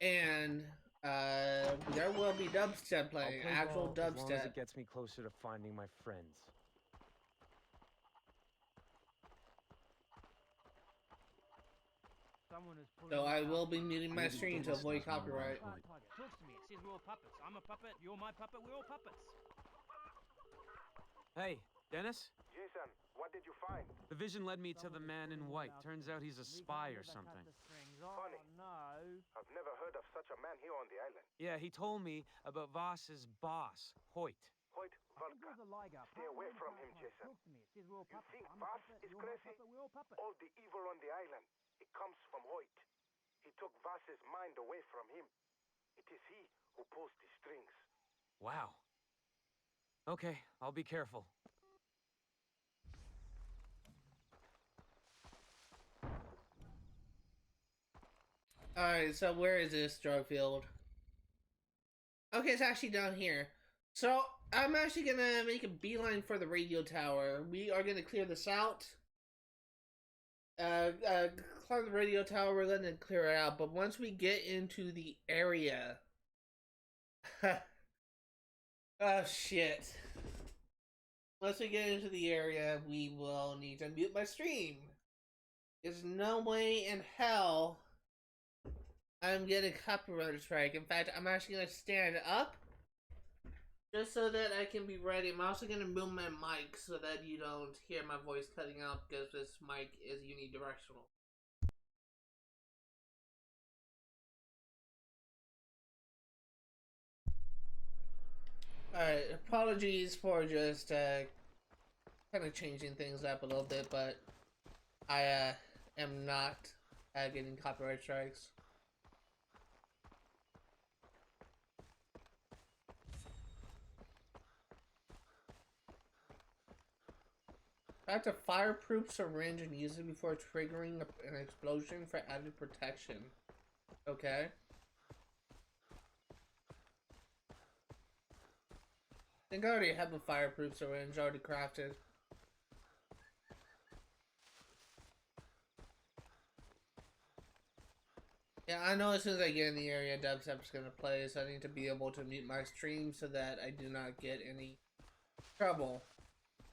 And, there will be dubstep playing, I'll play actual ball as long as dubstep. it gets me closer to finding my friends. So I will be muting my stream to avoid copyright. Talk to me. It says we're all puppets. I'm a puppet. You're my puppet. We're all puppets. Hey, Dennis? Jason, what did you find? The vision led me to the man in white. Turns out he's a spy or something. Funny. No. I've never heard of such a man here on the island. Yeah, he told me about Voss's boss, Hoyt. Hoyt Volker. Stay away from him, Jason. Talk to me. It says we're all You puppets. think I'm a Voss puppet. is You're my crazy? puppet. We're all puppets. All the evil on the island, it comes from Hoyt. He took Voss's mind away from him. It is he who pulls the strings. Wow. Okay, I'll be careful. Alright, so where is this drug field? Okay, it's actually down here. So, I'm actually gonna make a beeline for the radio tower. We are gonna clear this out. Climb the radio tower, we're gonna clear it out. But once we get into the area... oh, shit. Once we get into the area, we will need to mute my stream. There's no way in hell I'm getting copyright strike. In fact, I'm actually gonna stand up just so that I can be ready. I'm also gonna move my mic so that you don't hear my voice cutting out because this mic is unidirectional. Alright, apologies for just kind of changing things up a little bit, but I am not getting copyright strikes. I have to fireproof syringe and use it before triggering an explosion for added protection. Okay. I think I already have a fireproof syringe already crafted. Yeah, I know as soon as I get in the area, dubstep's gonna play, so I need to be able to mute my stream so that I do not get any trouble.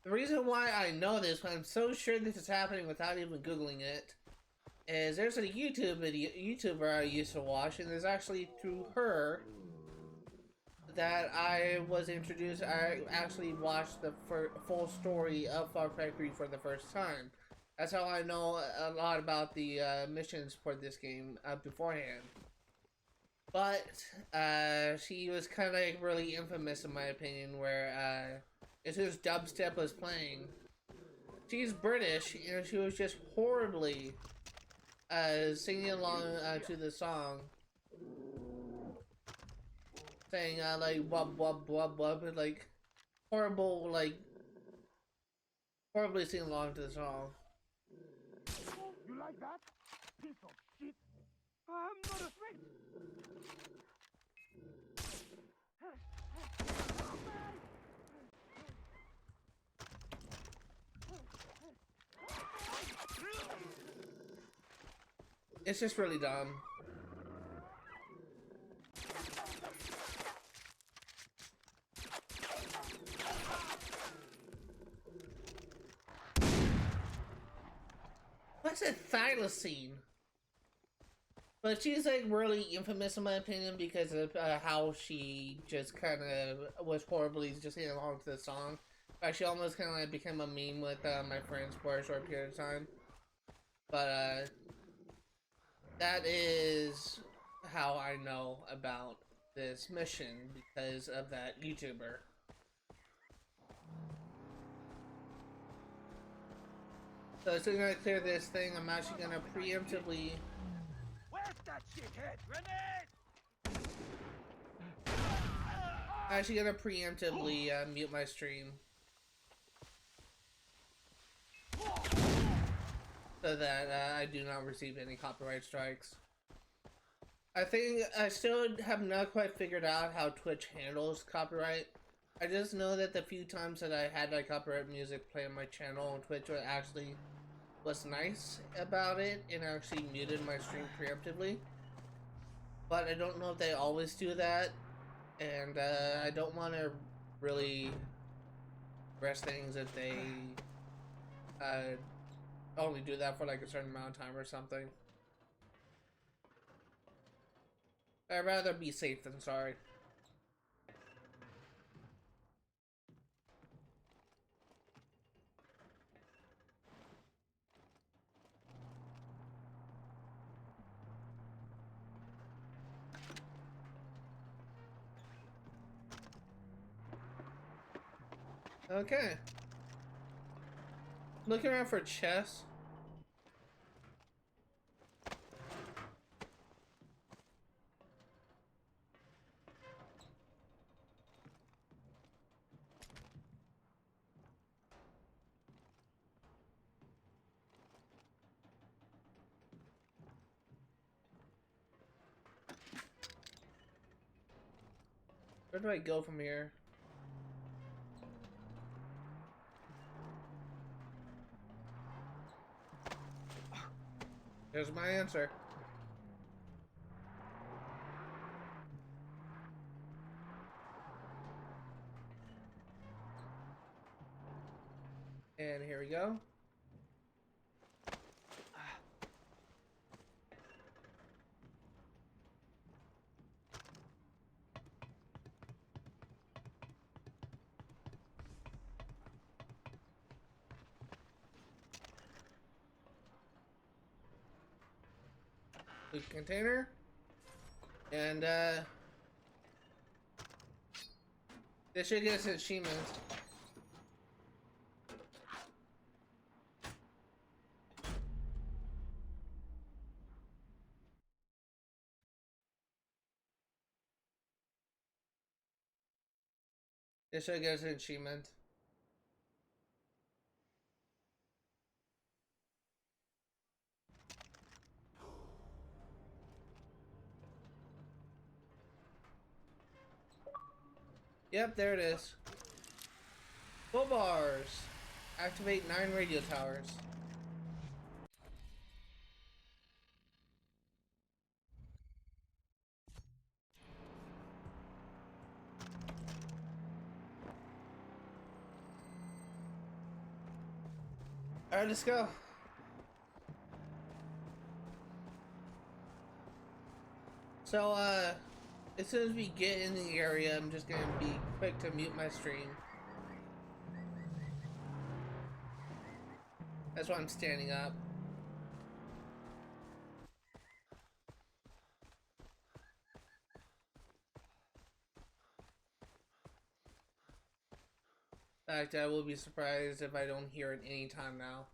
The reason why I know this, but I'm so sure this is happening without even Googling it, is there's a YouTuber I used to watch, and there's actually through her that I was introduced. I actually watched the full story of Far Cry 3 for the first time. That's how I know a lot about the missions for this game beforehand. But she was kind of like really infamous in my opinion, where as soon as dubstep was playing, she's British and she was just horribly singing along to the song, saying like wub wub wub wub, like horrible, like horribly singing along to the song. You like that? Piece of shit. I'm not afraid. It's just really dumb. What's a thylacine? But she's like really infamous in my opinion because of how she just kind of was horribly just singing along to the song. She almost kind of like became a meme with my friends for a short period of time. But that is how I know about this mission, because of that YouTuber. So as soon as I clear this thing, I'm actually gonna preemptively... Where's that shithead? Grenade! I'm actually gonna preemptively mute my stream. So that I do not receive any copyright strikes. I think I still have not quite figured out how Twitch handles copyright. I just know that the few times that I had like copyright music play on my channel on Twitch actually was nice about it and actually muted my stream preemptively. But I don't know if they always do that, and I don't want to really rest things if they only do that for like a certain amount of time or something. I'd rather be safe than sorry. Okay. Looking around for chests. Where do I go from here? There's my answer. And here we go. Loot container. And this should get us achievement. This should get us an achievement. Yep, there it is. Full bars. Activate 9 radio towers. Alright, let's go. So, as soon as we get in the area, I'm just gonna be quick to mute my stream. That's why I'm standing up. In fact, I will be surprised if I don't hear it any time now.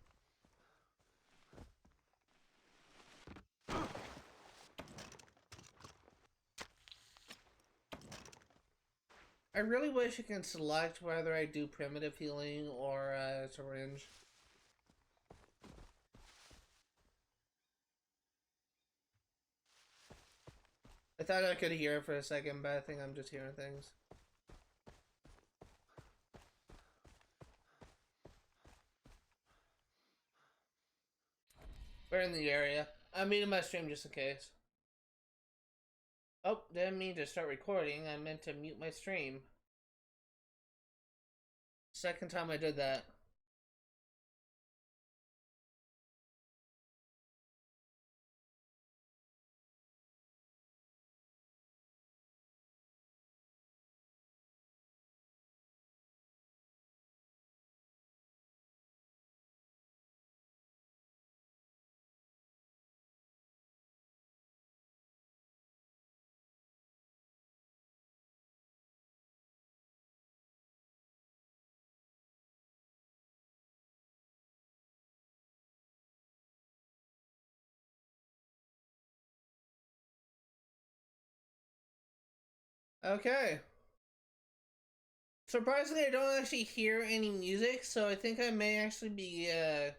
I really wish I can select whether I do primitive healing or syringe. I thought I could hear it for a second, but I think I'm just hearing things. We're in the area. I'm muting my stream just in case. Oh, didn't mean to start recording. I meant to mute my stream. Second time I did that. Okay. Surprisingly, I don't actually hear any music, so I think I may actually be, I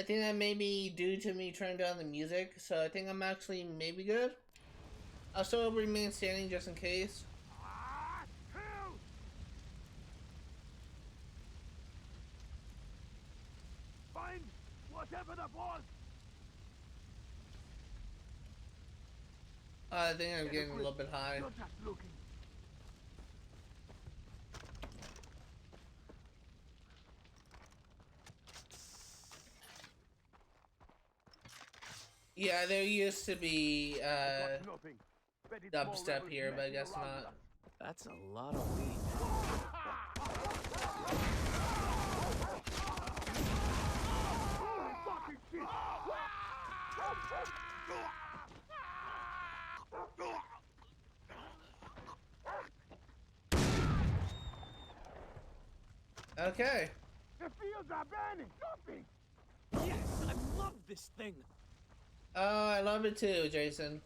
think that may be due to me turning down the music, so I think I'm actually maybe good. I'll still remain standing just in case. Kell! Find whatever that was! I think I'm getting a little bit high. You're just looking. Yeah, there used to be, Got nothing. Bet it's more dubstep rebels here, but I messing guess around not. with us. That's a lot of weed. Fucking shit! Okay. The fields are burning! Something! Yes, I love this thing. Oh, I love it too, Jason.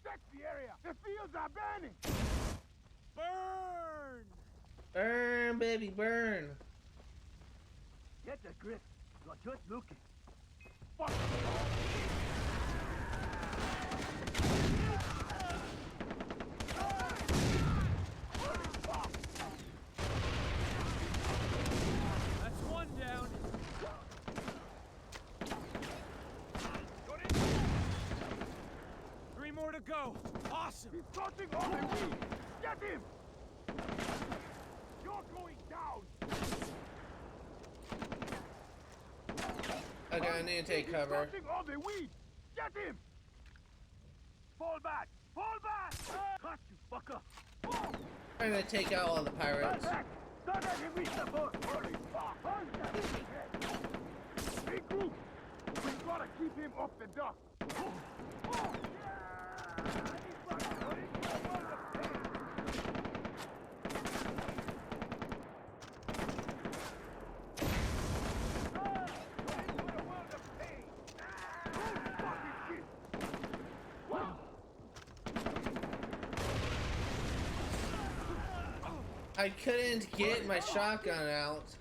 Check the area! The fields are burning! Burn! Burn, baby, burn. Get a grip. You're just looking. Fuck! He's crossing all the weed! Get him! You're going down! Okay, I need to take He's cover. crossing all the weed! Get him! Fall back! Fall back! Cut, you fucker! I'm gonna take out all the pirates. Regroup! We gotta keep him off the dock! I couldn't get my shotgun out.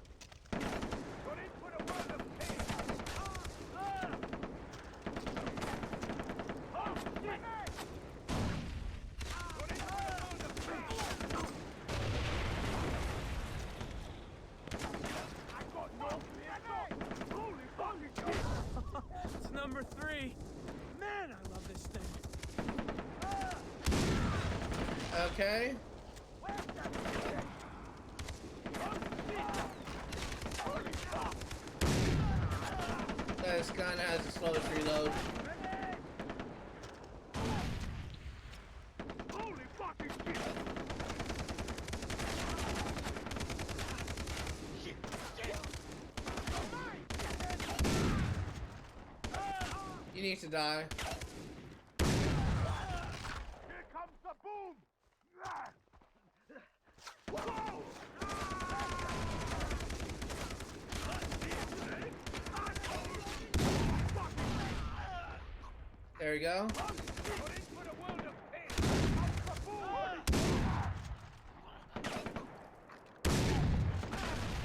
It's number 3. Man, I love this thing. Okay. This gun has the slowest reload. Holy fucking shit! You need to die. Here comes the boom! There we go.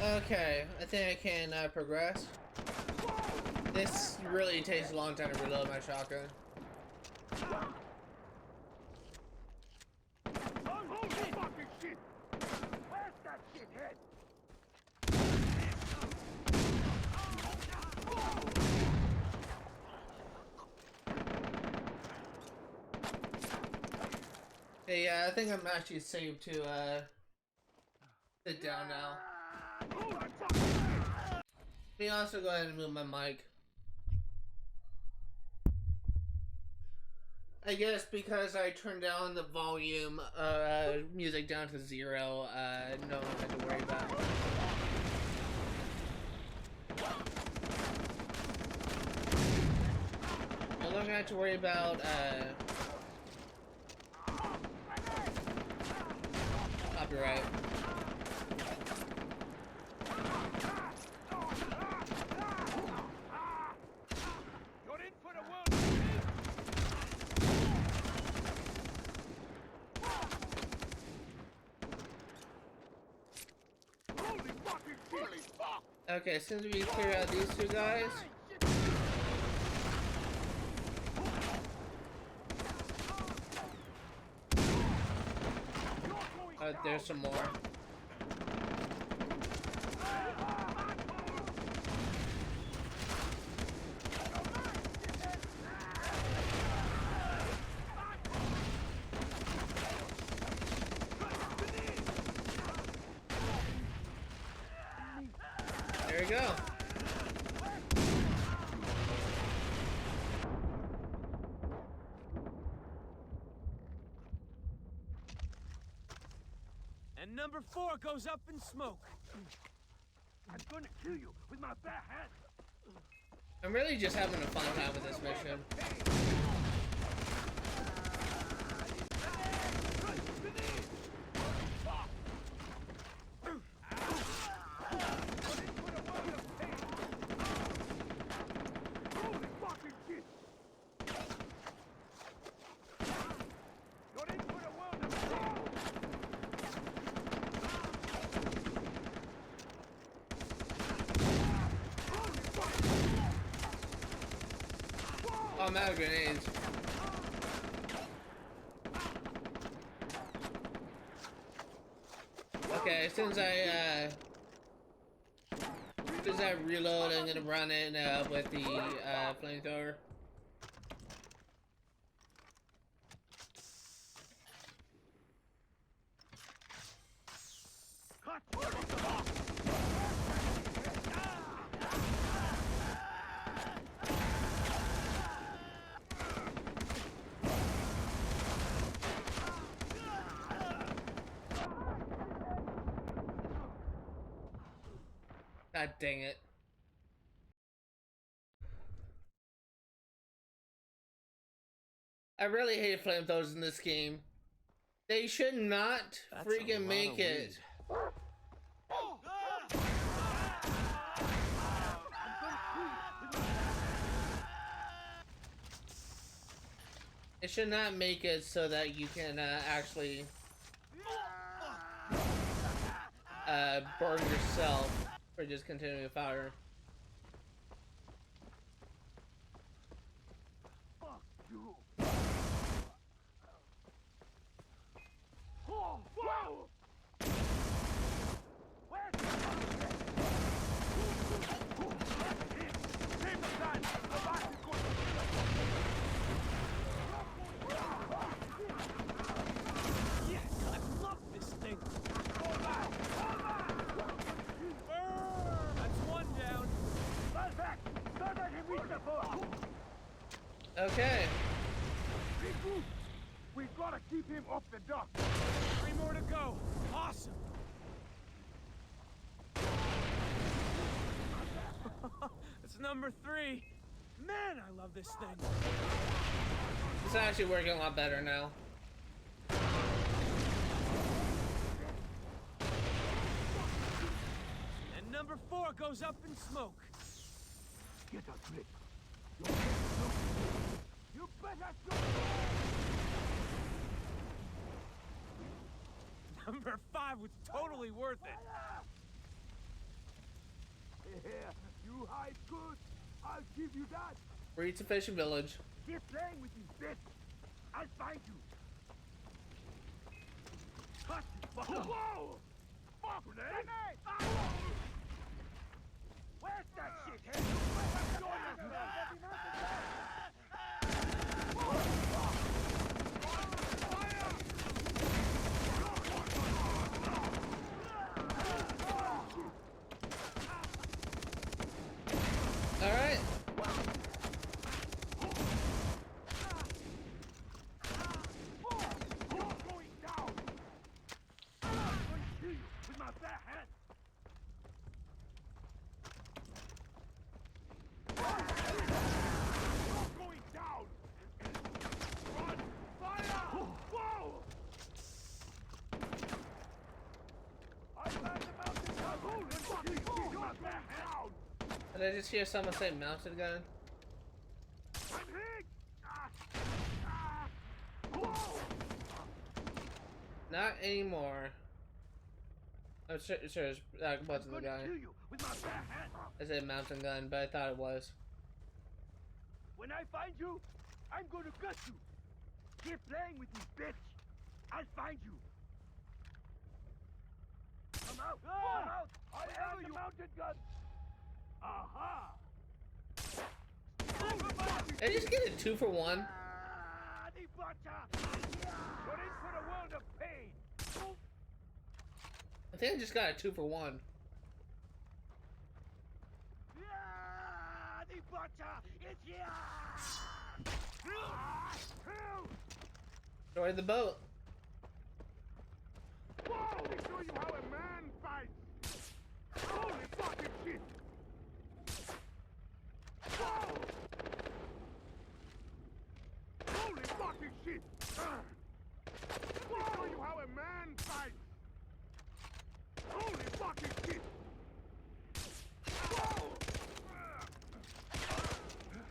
Okay, I think I can progress. This really takes a long time to reload my shotgun. Holy fucking shit! Where's that shithead? Hey, yeah, I think I'm actually safe to sit down now. Let me also go ahead and move my mic. I guess because I turned down the volume music down to 0, no one had to worry about it. No longer have to worry about copyright. You're in for the world! Holy fucking shit! Holy fuck! Okay, as soon as we clear out these two guys. There's some more. There we go. And number 4 goes up in smoke. I'm gonna kill you with my bare hands! I'm really just having a fun time with this mission. Oh, I'm out of grenades. Okay, as soon as I reload, I'm gonna run in with the flamethrower. God dang it. I really hate flamethrowers in this game. They should not freaking make it. It should not make it so that you can actually burn yourself for just continuing to fire. Fuck you. Oh, whoa! Where's the fucking Save the gun! The box is going to kill us! Yes, I love this thing. Hold back! Hold back! That's one down. Fall back! Don't let him reach the floor! Okay. Regroup! We gotta keep him off the dock! 3 more to go. Awesome. That's number 3. Man, I love this thing. It's actually working a lot better now. And number 4 goes up in smoke. Get a grip! You better shoot! Number 5 was totally worth it. Yeah, you hide good. I'll give you that. Reach the fishing village. Keep playing with these bits. I'll find you. Cut this fucker. Whoa! Fuck, grenade! Where's that shit, hey? You better join us, All right. You're going down. I'm going to kill you with my bare hands. You're going down. Run! Fire! Whoa! I found the mountain gun. Holy fucking shit! You're bare hands. Did I just hear someone say mounted gun? I'm hit! Whoa! Not anymore. I'm sure it wasn't the I'm guy. gonna kill you with my bare hands. I said mountain gun, but I thought it was. When I find you, I'm gonna gut you. Keep playing with me, bitch. I'll find you. Come out! Come out! I have the mountain gun. Aha! Did I just get a 2 for 1? The butcher! You're in for a world of pain. I think I just got a 2 for 1. The butcher is here! Destroy the boat. Whoa! Let me show you how a man fights! Holy fucking shit! Whoa! Holy fucking shit! Let me show you how a man fights! Holy fucking shit! Whoa!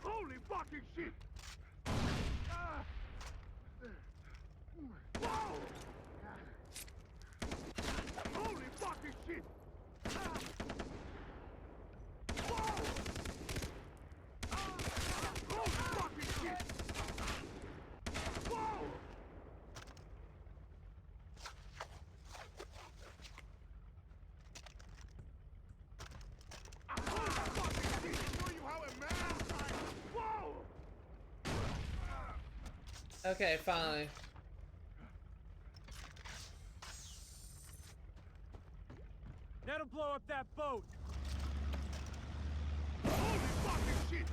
Holy fucking shit! Whoa! Holy fucking shit! Whoa! Holy fucking shit! Whoa! Holy fucking shit! Show you how a man fights! Whoa! Okay, finally. That'll blow up that boat. Holy fucking shit!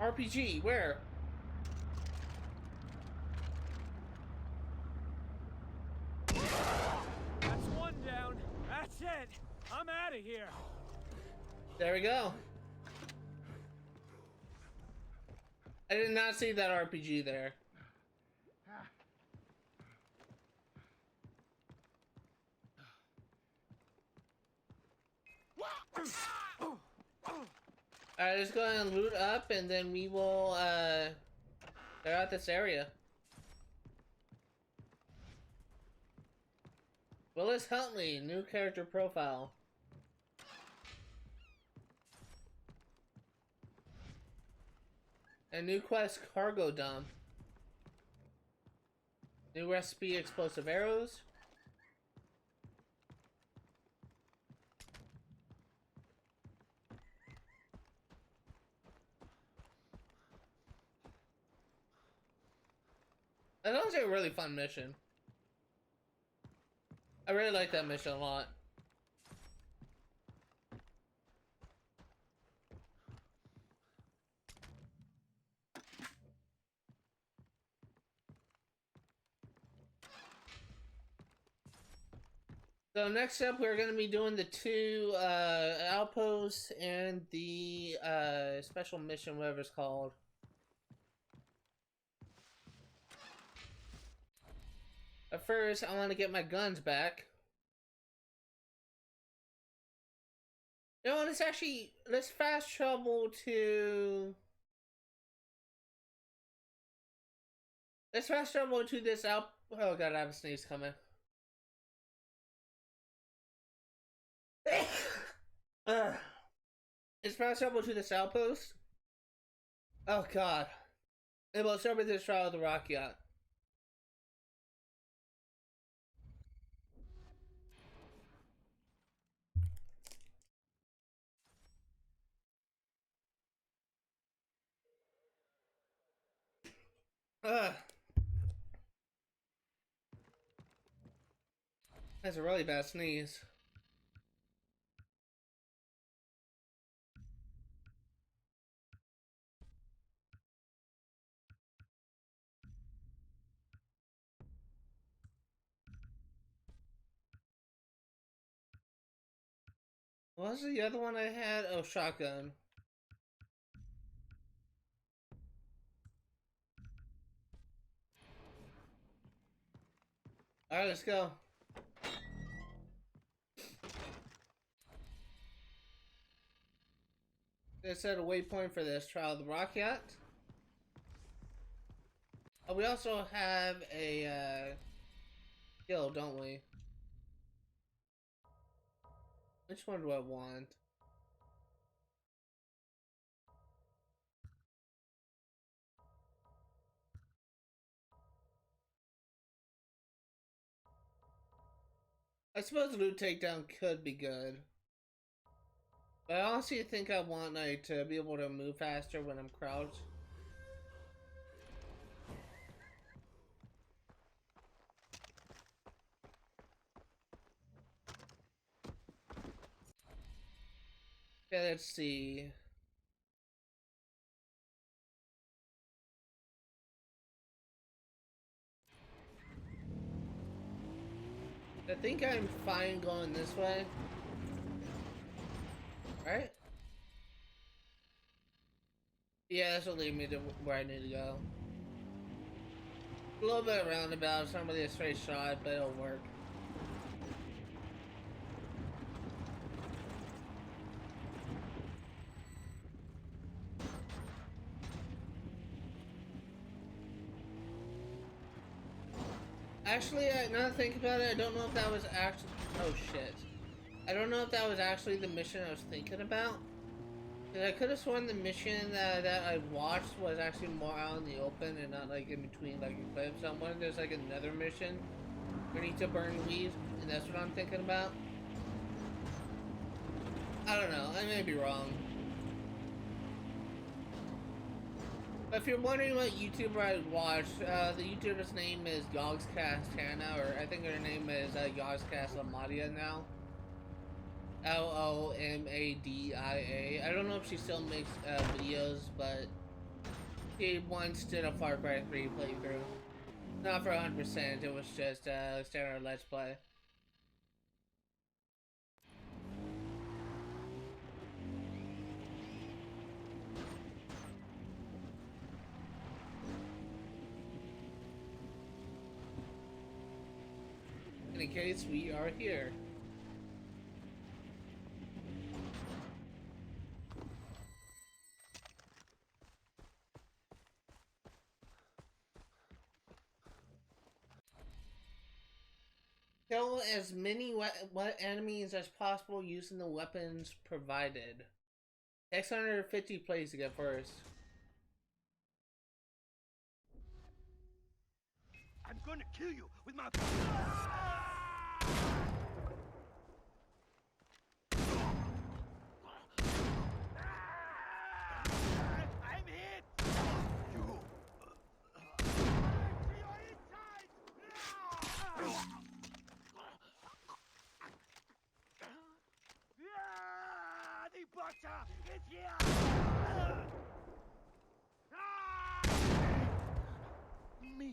RPG, where? I'm out of here. There we go. I did not see that RPG there. Alright, let's go ahead and loot up, and then we will clear out this area. Willis Huntley, new character profile. A new quest, cargo dump. New recipe, explosive arrows. That sounds like a really fun mission. I really like that mission a lot. So next up, we're going to be doing the 2 outposts and the special mission, whatever it's called. But first, I want to get my guns back. You know, let's fast travel to... Let's fast travel to this out... Oh god, I have a sneeze coming. Let's fast travel to this outpost. Oh god. And we'll start with this trial of the Rakyat. That's a really bad sneeze. What was the other one I had? Oh, shotgun. Alright, let's go. Let's set a waypoint for this trial of the Rakyat. Oh, we also have a Kell, don't we? Which one do I want? I suppose loot takedown could be good. But I honestly think I want like to be able to move faster when I'm crouched. Okay, let's see. I think I'm fine going this way. Right? Yeah, this will lead me to where I need to go. A little bit roundabout, it's not really a straight shot, but it'll work. Actually, now that I think about it, I don't know if that was actually... Oh, shit. I don't know if that was actually the mission I was thinking about. Because I could have sworn the mission that I watched was actually more out in the open and not, like, in between, like, a cliff somewhere. There's, like, another mission where you need to burn weed, and that's what I'm thinking about. I don't know. I may be wrong. If you're wondering what YouTuber I watch, the YouTuber's name is Yogscast Hannah, or I think her name is Yogscast Lamadia now. Lomadia. I don't know if she still makes videos, but she once did a Far Cry 3 playthrough. Not for 100%, it was just standard Let's Play. In case we are here. Kill as many enemies as possible using the weapons provided. 650 plays to get first. I'm gonna kill you with my... I'm hit! You... The butcher is here! Me.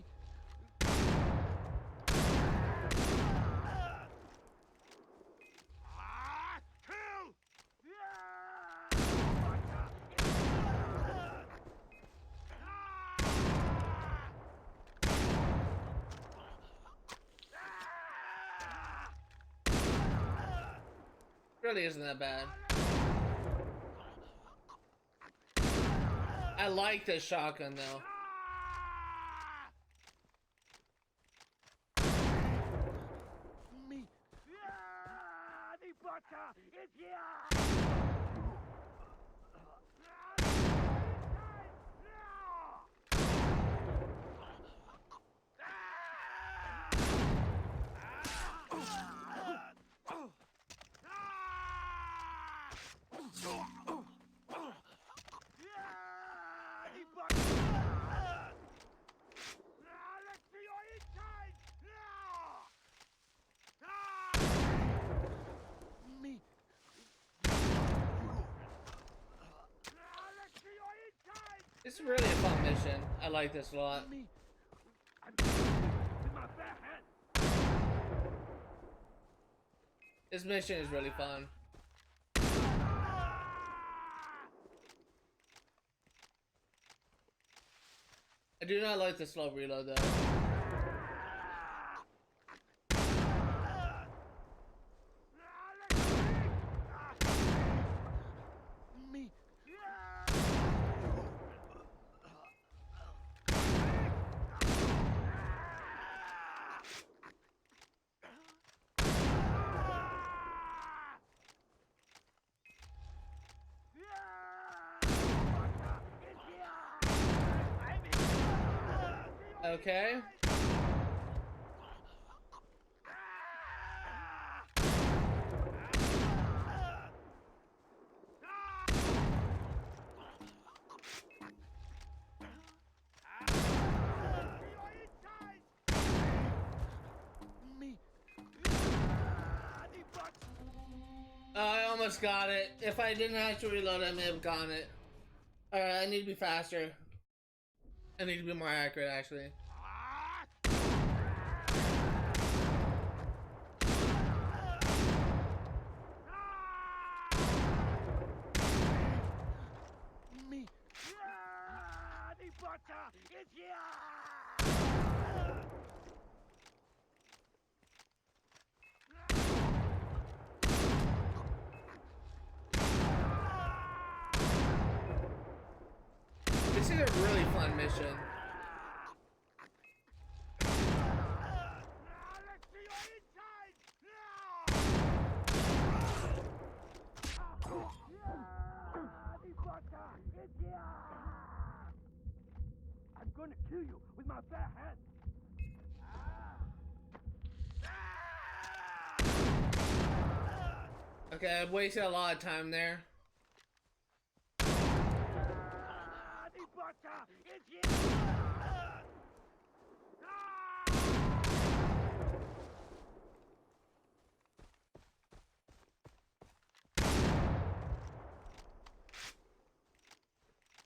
Kill! Really isn't that bad. I like this shotgun though. Me. The butcher is here! It's really a fun mission. I like this a lot. I'm with my bare hand. This mission is really fun. I do not like the slow reload though. Me. Okay. Me. I almost got it. If I didn't actually reload, I may have gotten it. Alright, I need to be faster. I need to be more accurate, actually. Me. The butcher is here! This is a really fun mission. I'm gonna kill you with my bare hand. Okay, I've wasted a lot of time there. The butcher is here.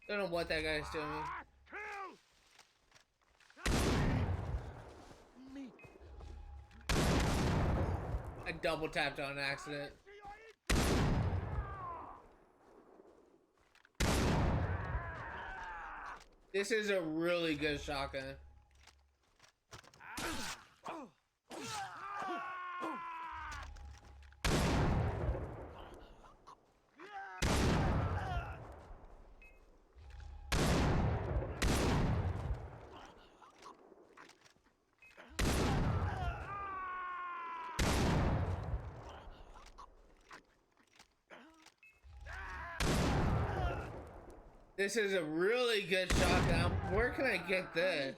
Don't know what that guy's doing. Me. I double tapped on accident. This is a really good shotgun. This is a really good shotgun. Where can I get this?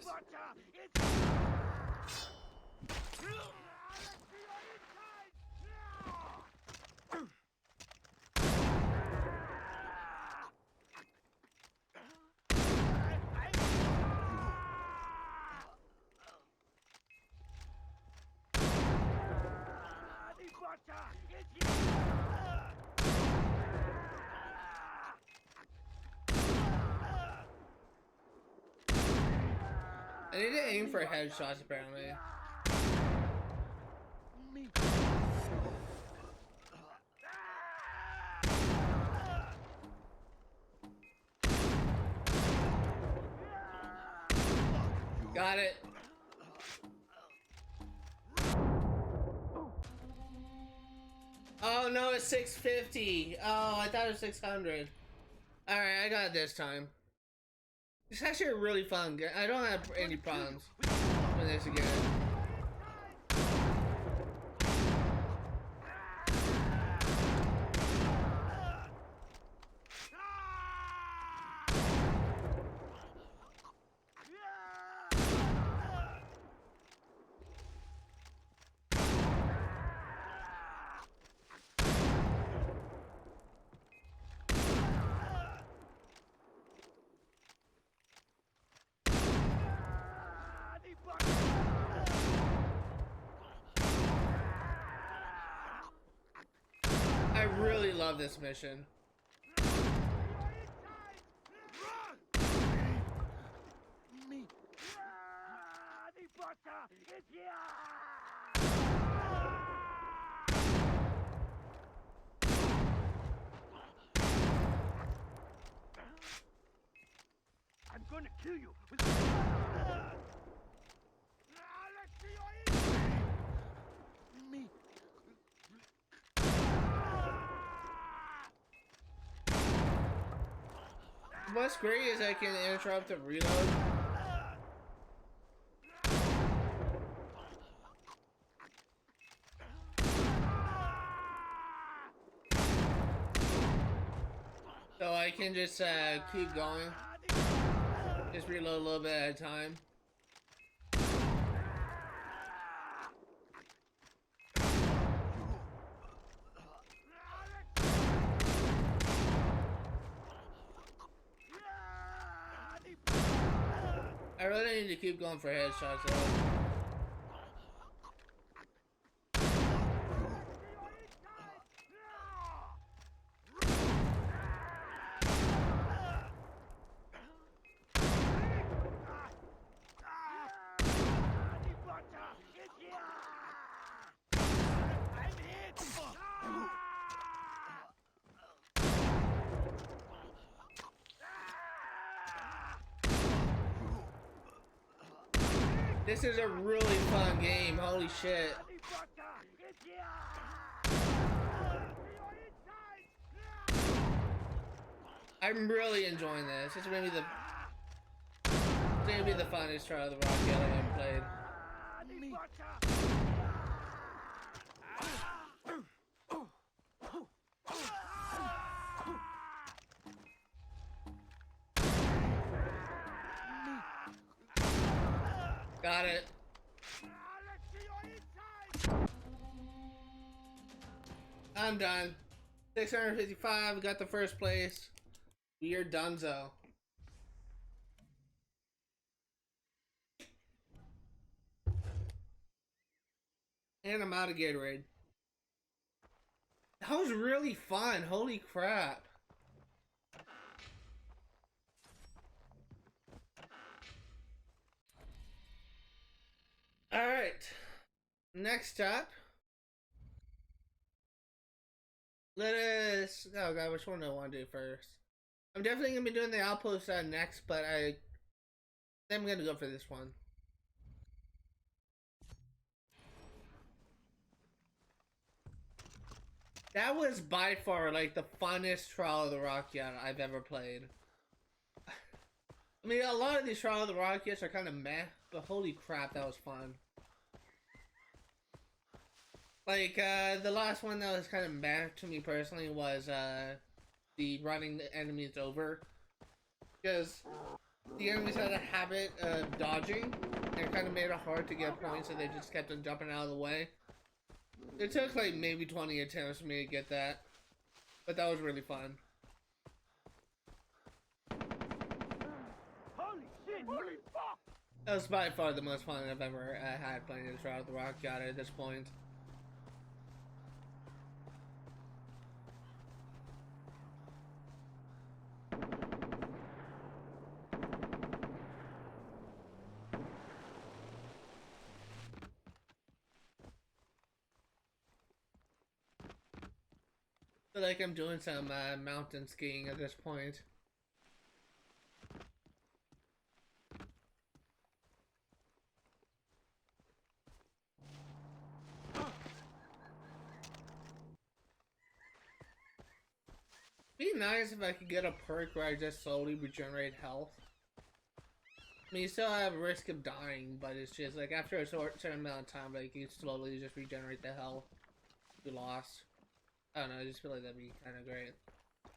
I need to aim for headshots apparently. Got it. Oh no, it's 650. Oh, I thought it was 600. Alright, I got it this time. It's actually a really fun game. I don't have any problems with this again. I really love this mission. I'm gonna kill you with me. What's great is I can interrupt the reload. So I can just keep going. Just reload a little bit at a time. I really need to keep going for headshots though. This is a really fun game, holy shit. I'm really enjoying this. It's gonna be the funnest trial of the Rakyat I've ever played. Got it. I'm done. 655, got the first place. We are donezo. And I'm out of Gatorade. That was really fun. Holy crap. Alright. Next up. Let us... Oh god, which one do I want to do first? I'm definitely going to be doing the Outpost next, but I'm going to go for this one. That was by far like the funnest Trial of the Rakyat I've ever played. I mean, a lot of these Trial of the Rakyats are kind of meh, but holy crap, that was fun. Like, the last one that was kind of meh to me personally was, the running the enemies over. Because the enemies had a habit of dodging, and it kind of made it hard to get points, so they just kept on jumping out of the way. It took like maybe 20 attempts for me to get that, but that was really fun. Holy shit! Holy fuck! That was by far the most fun I've ever had playing this route of the Rakyat at this point. I feel like I'm doing some mountain skiing at this point. Be nice if I could get a perk where I just slowly regenerate health. I mean, you still have a risk of dying, but it's just like after a certain amount of time, like you slowly just regenerate the health you lost. I don't know, I just feel like that'd be kind of great.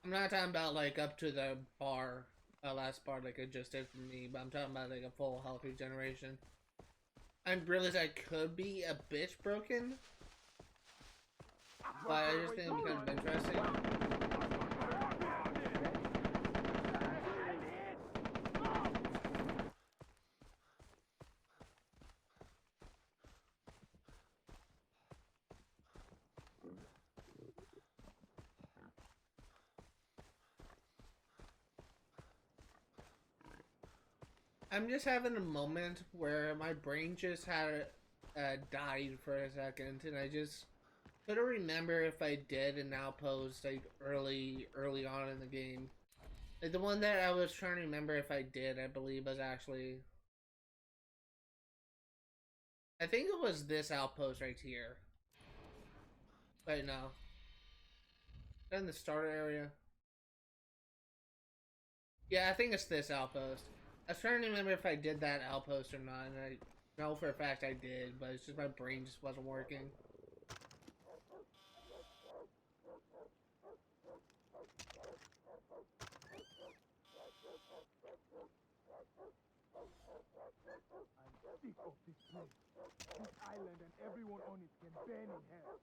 I'm not talking about like up to the bar, last bar like it just did for me, but I'm talking about like a full health regeneration. I realize I could be a bit broken, but I just think it'd be kind of interesting. I'm just having a moment where my brain just had died for a second, and I just couldn't remember if I did an outpost like early on in the game. Like the one that I was trying to remember if I did, I believe was actually, I think it was this outpost right here. Wait, no. In the starter area. Yeah, I think it's this outpost. I was trying to remember if I did that outpost or not, and I know for a fact I did, but it's just my brain just wasn't working. I'm sick of this place. This island and everyone on it can burn in hell.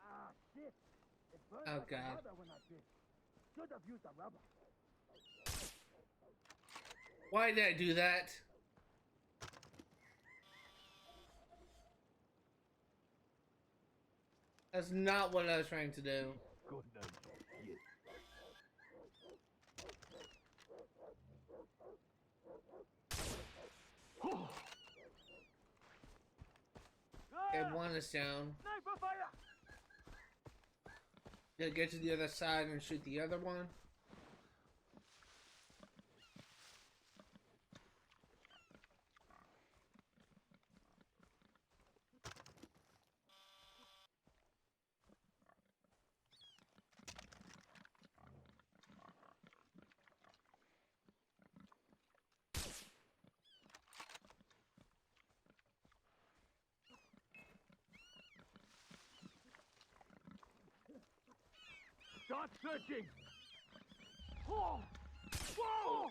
Ah, shit! It burned Oh, like a God. mother when I did. Should have used a rubber. Why did I do that? That's not what I was trying to do. Good night, yes. Okay, one is down. Sniper fire! Yeah, get to the other side and shoot the other one. Start searching! Oh! Whoa!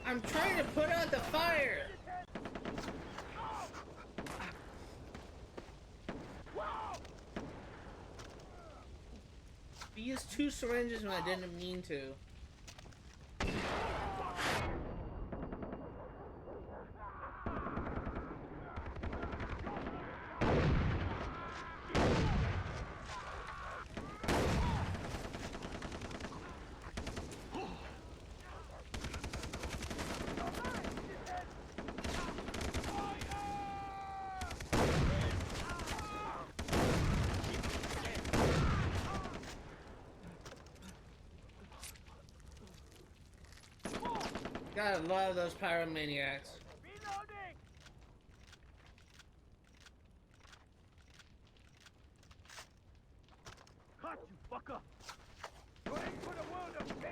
I'm trying to put out the fire! I used 2 syringes when I didn't mean to. Gotta love those pyromaniacs. Reloading! Caught you, fucker! You're in for the world of pain!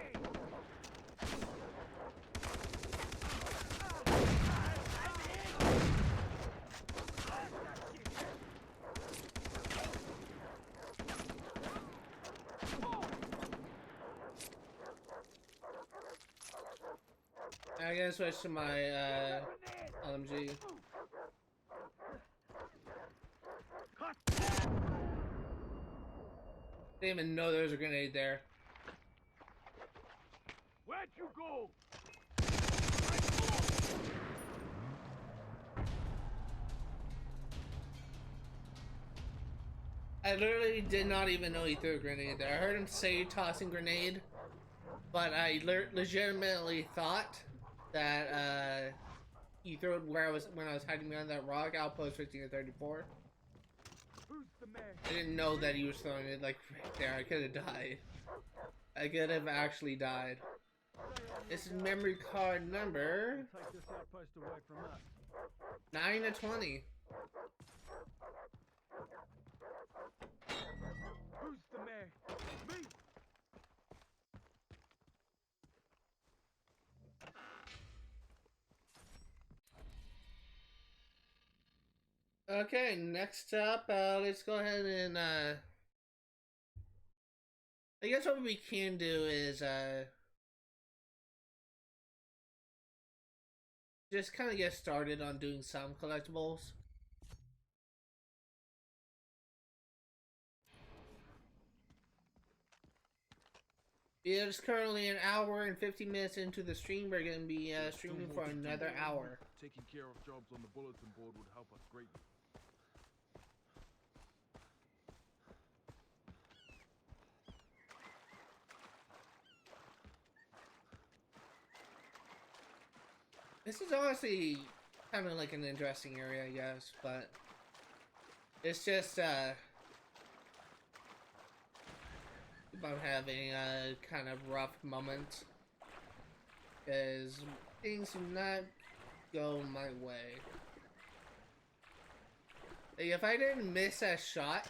I gotta switch to my LMG. Didn't even know there was a grenade there. Where'd you go? I literally did not even know he threw a grenade there. I heard him say tossing grenade, but I legitimately thought that he threw it where I was when I was hiding behind that rock outpost 15 or 34. Who's the man? I didn't know that he was throwing it like right there. I could have died. I could have actually died. This is memory card number Take this outpost away from us. 9 to 20. Who's the man? Me! Okay, next up, let's go ahead and I guess what we can do is just kind of get started on doing some collectibles. It's currently an hour and 50 minutes into the stream. We're going to be streaming for another hour. Taking care of jobs on the bulletin board would help us greatly. This is honestly kind of like an interesting area, I guess, but it's just I'm having a kind of rough moment because things do not go my way. Like, if I didn't miss that shot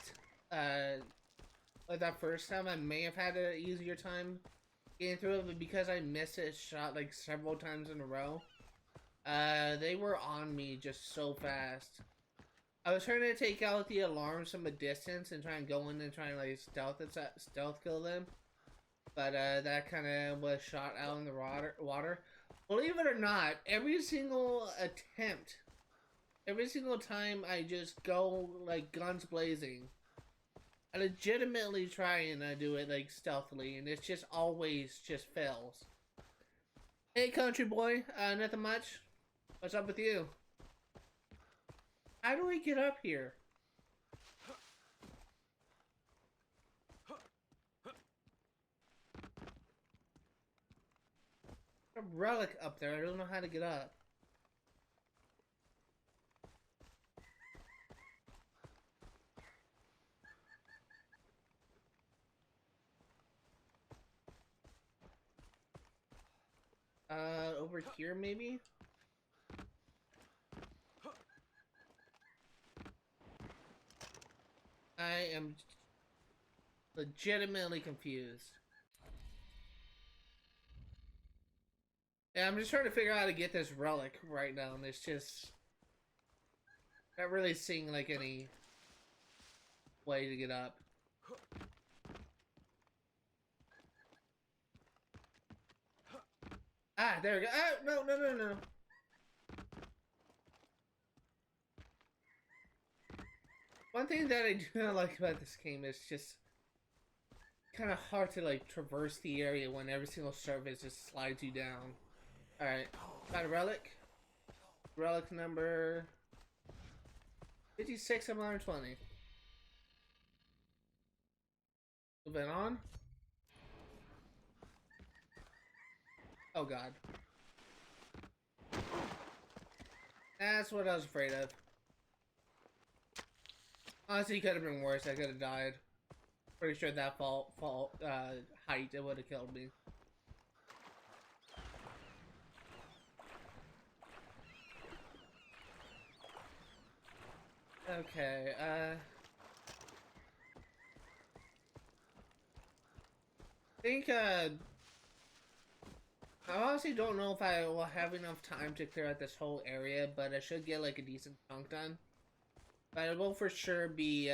like that first time, I may have had an easier time getting through it, but because I missed it shot like several times in a row, they were on me just so fast. I was trying to take out the alarms from a distance and try and go in and try and like stealth kill them, but that kind of was shot out in the water. Believe it or not, every single attempt, every single time I just go like guns blazing, I legitimately try and do it like stealthily, and it's just always just fails. Hey, country boy, nothing much. What's up with you? How do we get up here? A relic up there. I don't know how to get up. Over here maybe? I am legitimately confused. Yeah, I'm just trying to figure out how to get this relic right now, and it's just not really seeing like any way to get up. Ah, there we go. Ah, no. One thing that I do not like about this game is just kind of hard to like traverse the area when every single surface just slides you down. Alright, got a relic. Relic number 56 of 120. Moving on. Oh god. That's what I was afraid of. Honestly, it could have been worse. I could have died. Pretty sure that height, it would have killed me. Okay, I think, I honestly don't know if I will have enough time to clear out this whole area, but I should get, like, a decent chunk done. But I will for sure be,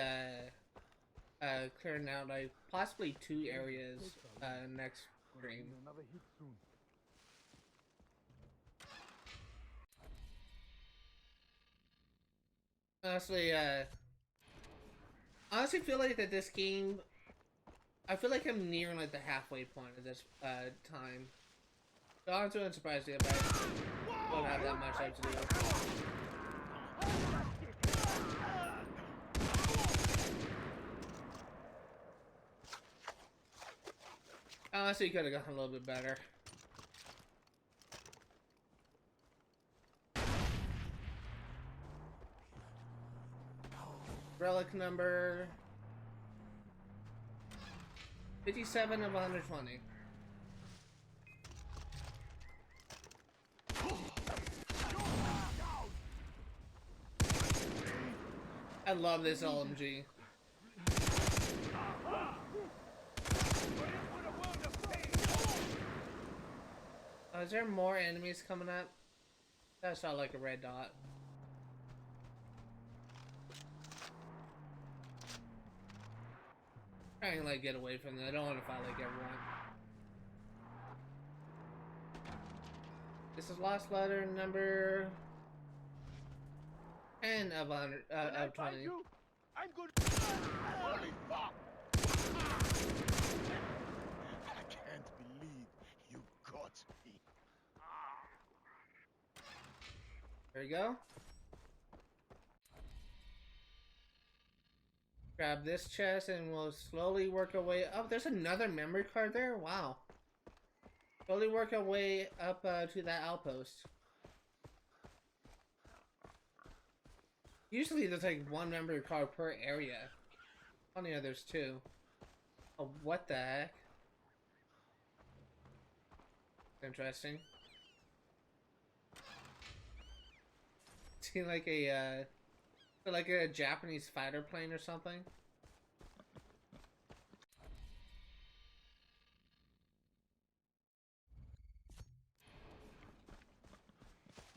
clearing out, like, possibly 2 areas, next stream. Another hit soon. Honestly feel like that this game, I feel like I'm nearing, like, the halfway point of this, time. So I'm too surprised if I don't have that much left to do. Honestly, could have gotten a little bit better. Relic number 57 of 120. I love this LMG. Is there more enemies coming up? That saw like a red dot. Trying to like get away from them. I don't want to fight like everyone. This is lost letter number 10 of 100 of 20. I'm good. Holy fuck! I can't believe you got me. There we go. Grab this chest and we'll slowly work our way up. There's another memory card there? Wow. Slowly work our way up to that outpost. Usually there's like 1 memory card per area. Funny how there's 2. Oh, what the heck? Interesting. Seems like a Japanese fighter plane or something.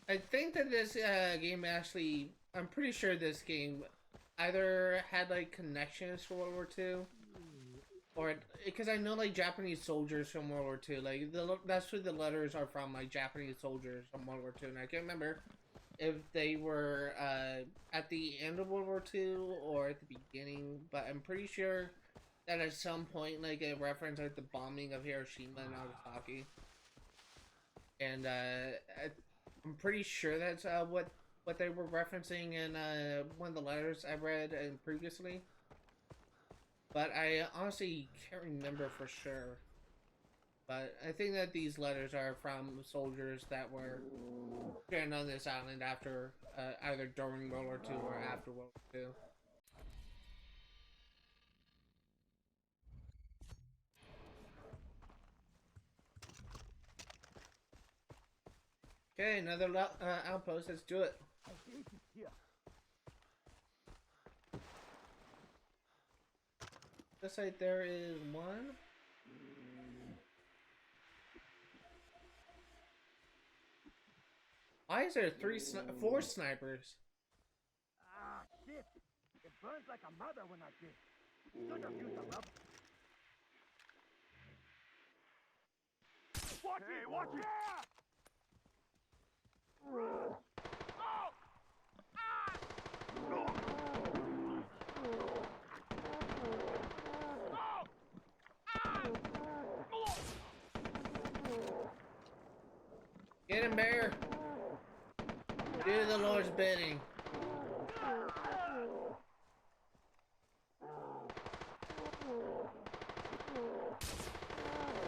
I think that this game actually, I'm pretty sure this game either had like connections to World War II, or because I know like Japanese soldiers from World War II, like that's where the letters are from, like Japanese soldiers from World War II, and I can't remember if they were at the end of World War II or at the beginning, but I'm pretty sure that at some point like a reference like the bombing of Hiroshima and Nagasaki, and I'm pretty sure that's what they were referencing in one of the letters I read previously, but I honestly can't remember for sure. But I think that these letters are from soldiers that were stranded on this island after either during World War II or after World War II. Okay, another outpost. Let's do it. I hate it here. Looks like there is 1. Why is there 4 snipers? Ah, shit. It burns like a mother when I did. Should have used a rubber. Watch it! Watch it! Oh! Ah! Oh! Get him, bear! Do the Lord's bidding.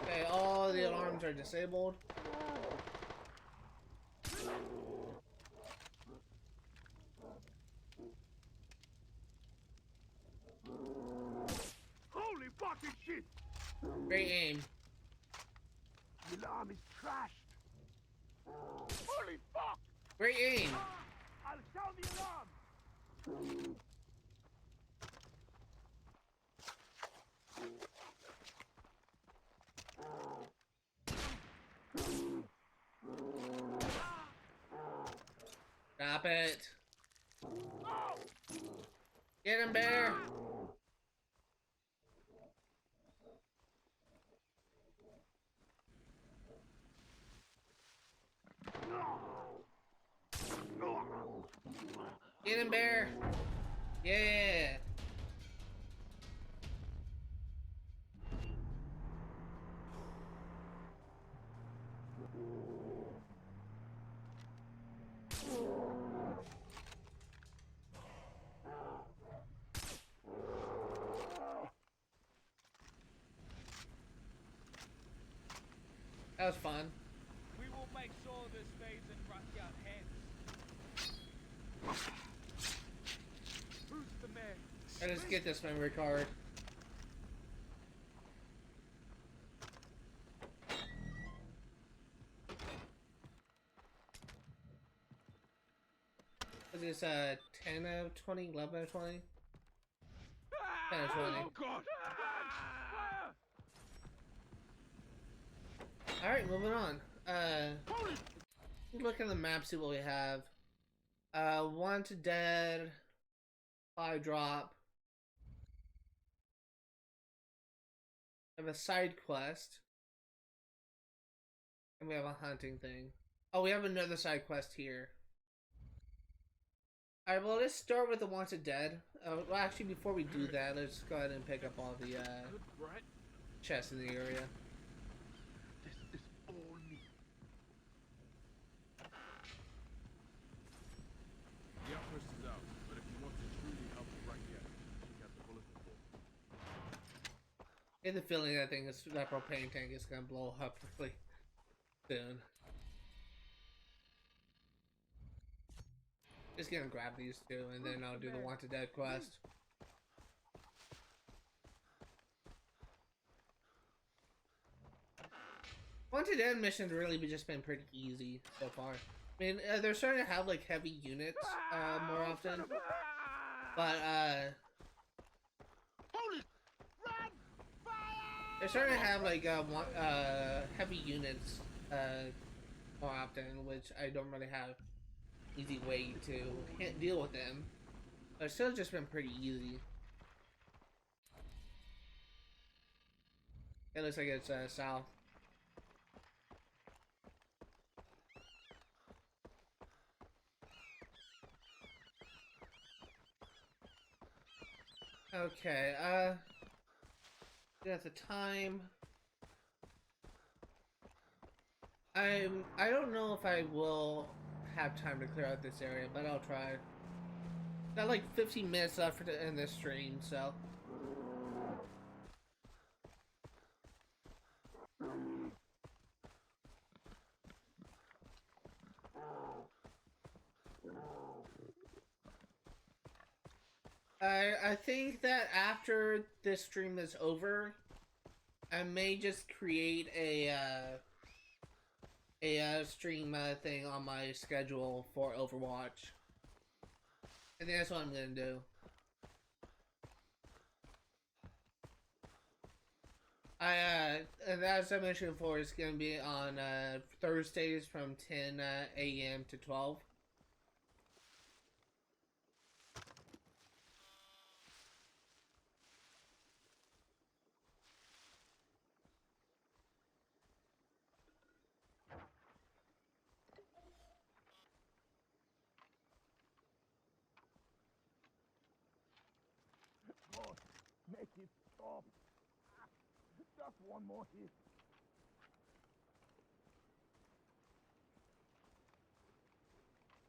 Okay, all the alarms are disabled. Holy fucking shit! Great aim. The alarm is trashed. Holy fuck! Great aim. I'll sound the alarm. Stop it. Get him, bear. Get him, bear. Yeah. That was fun. We will make sure this stays in Rakyat hands. Who's the man? I just get this memory card. Is this 10 of 20, 11 of 20? 10 of 20. Oh God! Alright, moving on. Look at the map, see what we have. Wanted Dead, 5 drop. We have a side quest. And we have a hunting thing. Oh, we have another side quest here. Alright, well, let's start with the Wanted Dead. Well, actually, before we do that, let's go ahead and pick up all the chests in the area. This is all me. The outpost is out, but if you want to truly help Rakyat, check out the bulletin board. I get the feeling that that propane tank is gonna blow up really soon. Just gonna grab these two and then I'll do the Wanted Dead quest. Wanted Dead missions really just been pretty easy so far. I mean, they're starting to have like heavy units more often, but they're starting to have like heavy units more often, which I don't really have easy way to deal with them. But it's still just been pretty easy. It looks like it's south. Okay, at the time, I don't know if I will have time to clear out this area, but I'll try. Got like 15 minutes left in this stream, so. I think that after this stream is over, I may just create a stream thing on my schedule for Overwatch. I think that's what I'm gonna do. And as I mentioned before, it's gonna be on Thursdays from 10 a.m. to 12. God, make it stop. Just one more hit.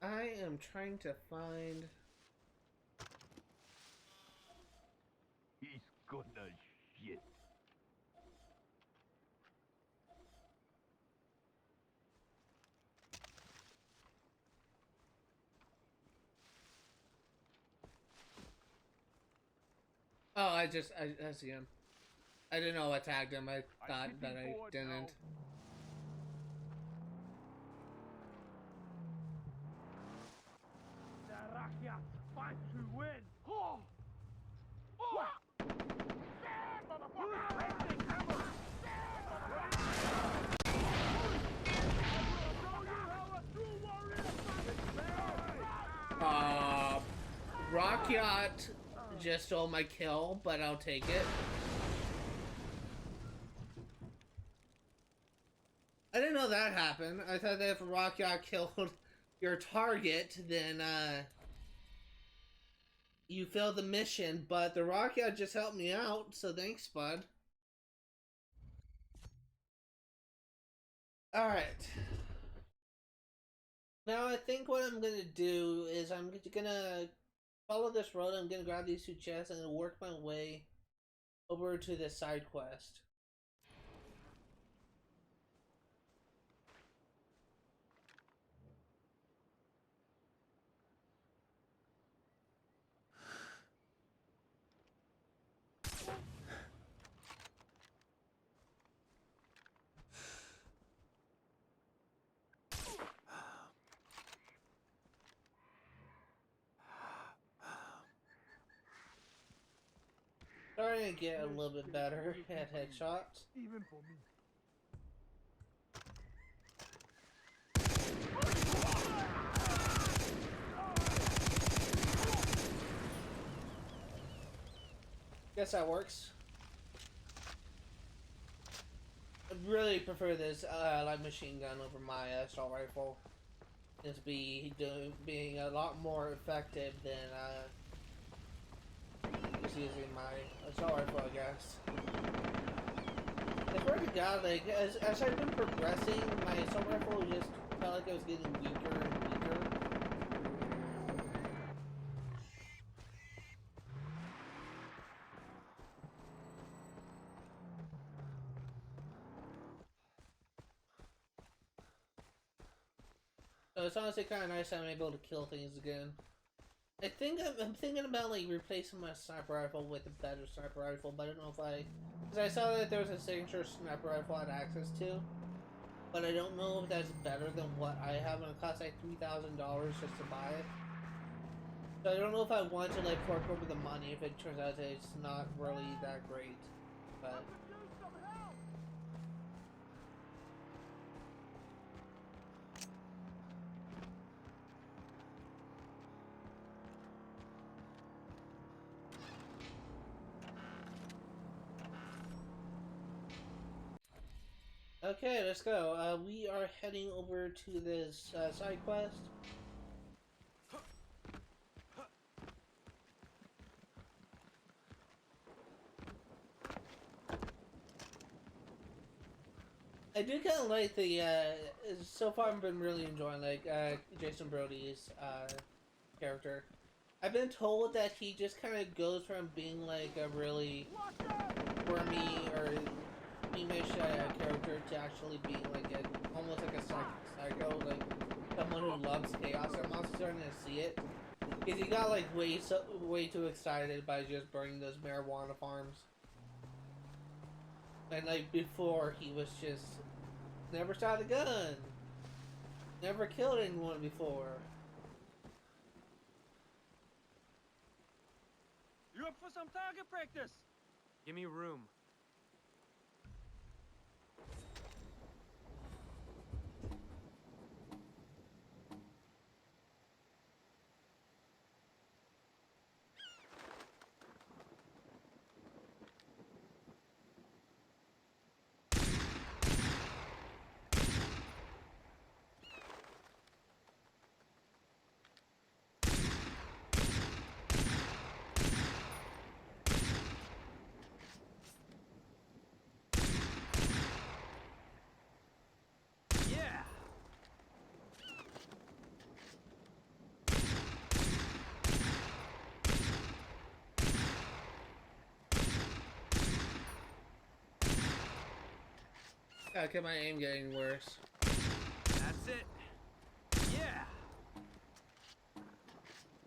I am trying to find. He's gonna shit. Oh, I see him. I didn't know I tagged him. I thought that I didn't. The Rakyat fight to win. Oh! Oh! Stand, motherfucker! Racing hammer! Stand, motherfucker! I will show you how a true warrior fights. Rakyat just stole my kill, but I'll take it. I didn't know that happened. I thought that if Rakyat killed your target, then you failed the mission, but the Rakyat just helped me out, so thanks, bud. Alright. Now I think what I'm gonna do is I'm gonna follow this road. I'm gonna grab these two chests and work my way over to the side quest. Starting to get a little bit better at headshots. Even for me. Guess that works. I really prefer this light machine gun over my assault rifle. It's being a lot more effective than just using my assault rifle, I guess. I swear to God, like as I've been progressing, my assault rifle just felt like I was getting weaker and weaker. So it's honestly kind of nice that I'm able to kill things again. I'm thinking about like replacing my sniper rifle with a better sniper rifle, but I don't know if because I saw that there was a signature sniper rifle I had access to, but I don't know if that's better than what I have, and it costs like $3,000 just to buy it. So I don't know if I want to like fork over the money if it turns out that it's not really that great, but. Okay, let's go. We are heading over to this side quest. I do kind of like the, so far I've been really enjoying, like, Jason Brody's, character. I've been told that he just kind of goes from being, like, a really wormy or squeamish character to actually being like almost like a psycho, like someone who loves chaos. I'm also starting to see it because he got like way too excited by just burning those marijuana farms, and like before he was just never shot a gun, never killed anyone before. You up for some target practice? Give me room. Okay, my aim getting worse. That's it. Yeah.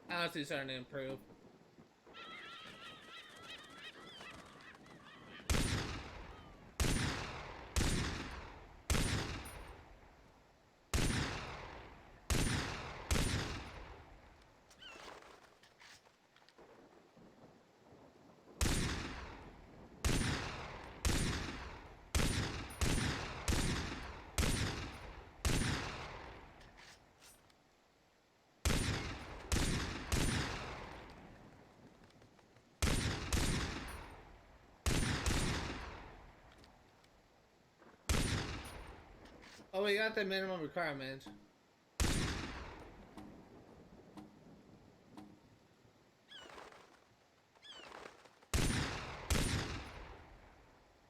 Honestly, starting to improve. we got the minimum requirement.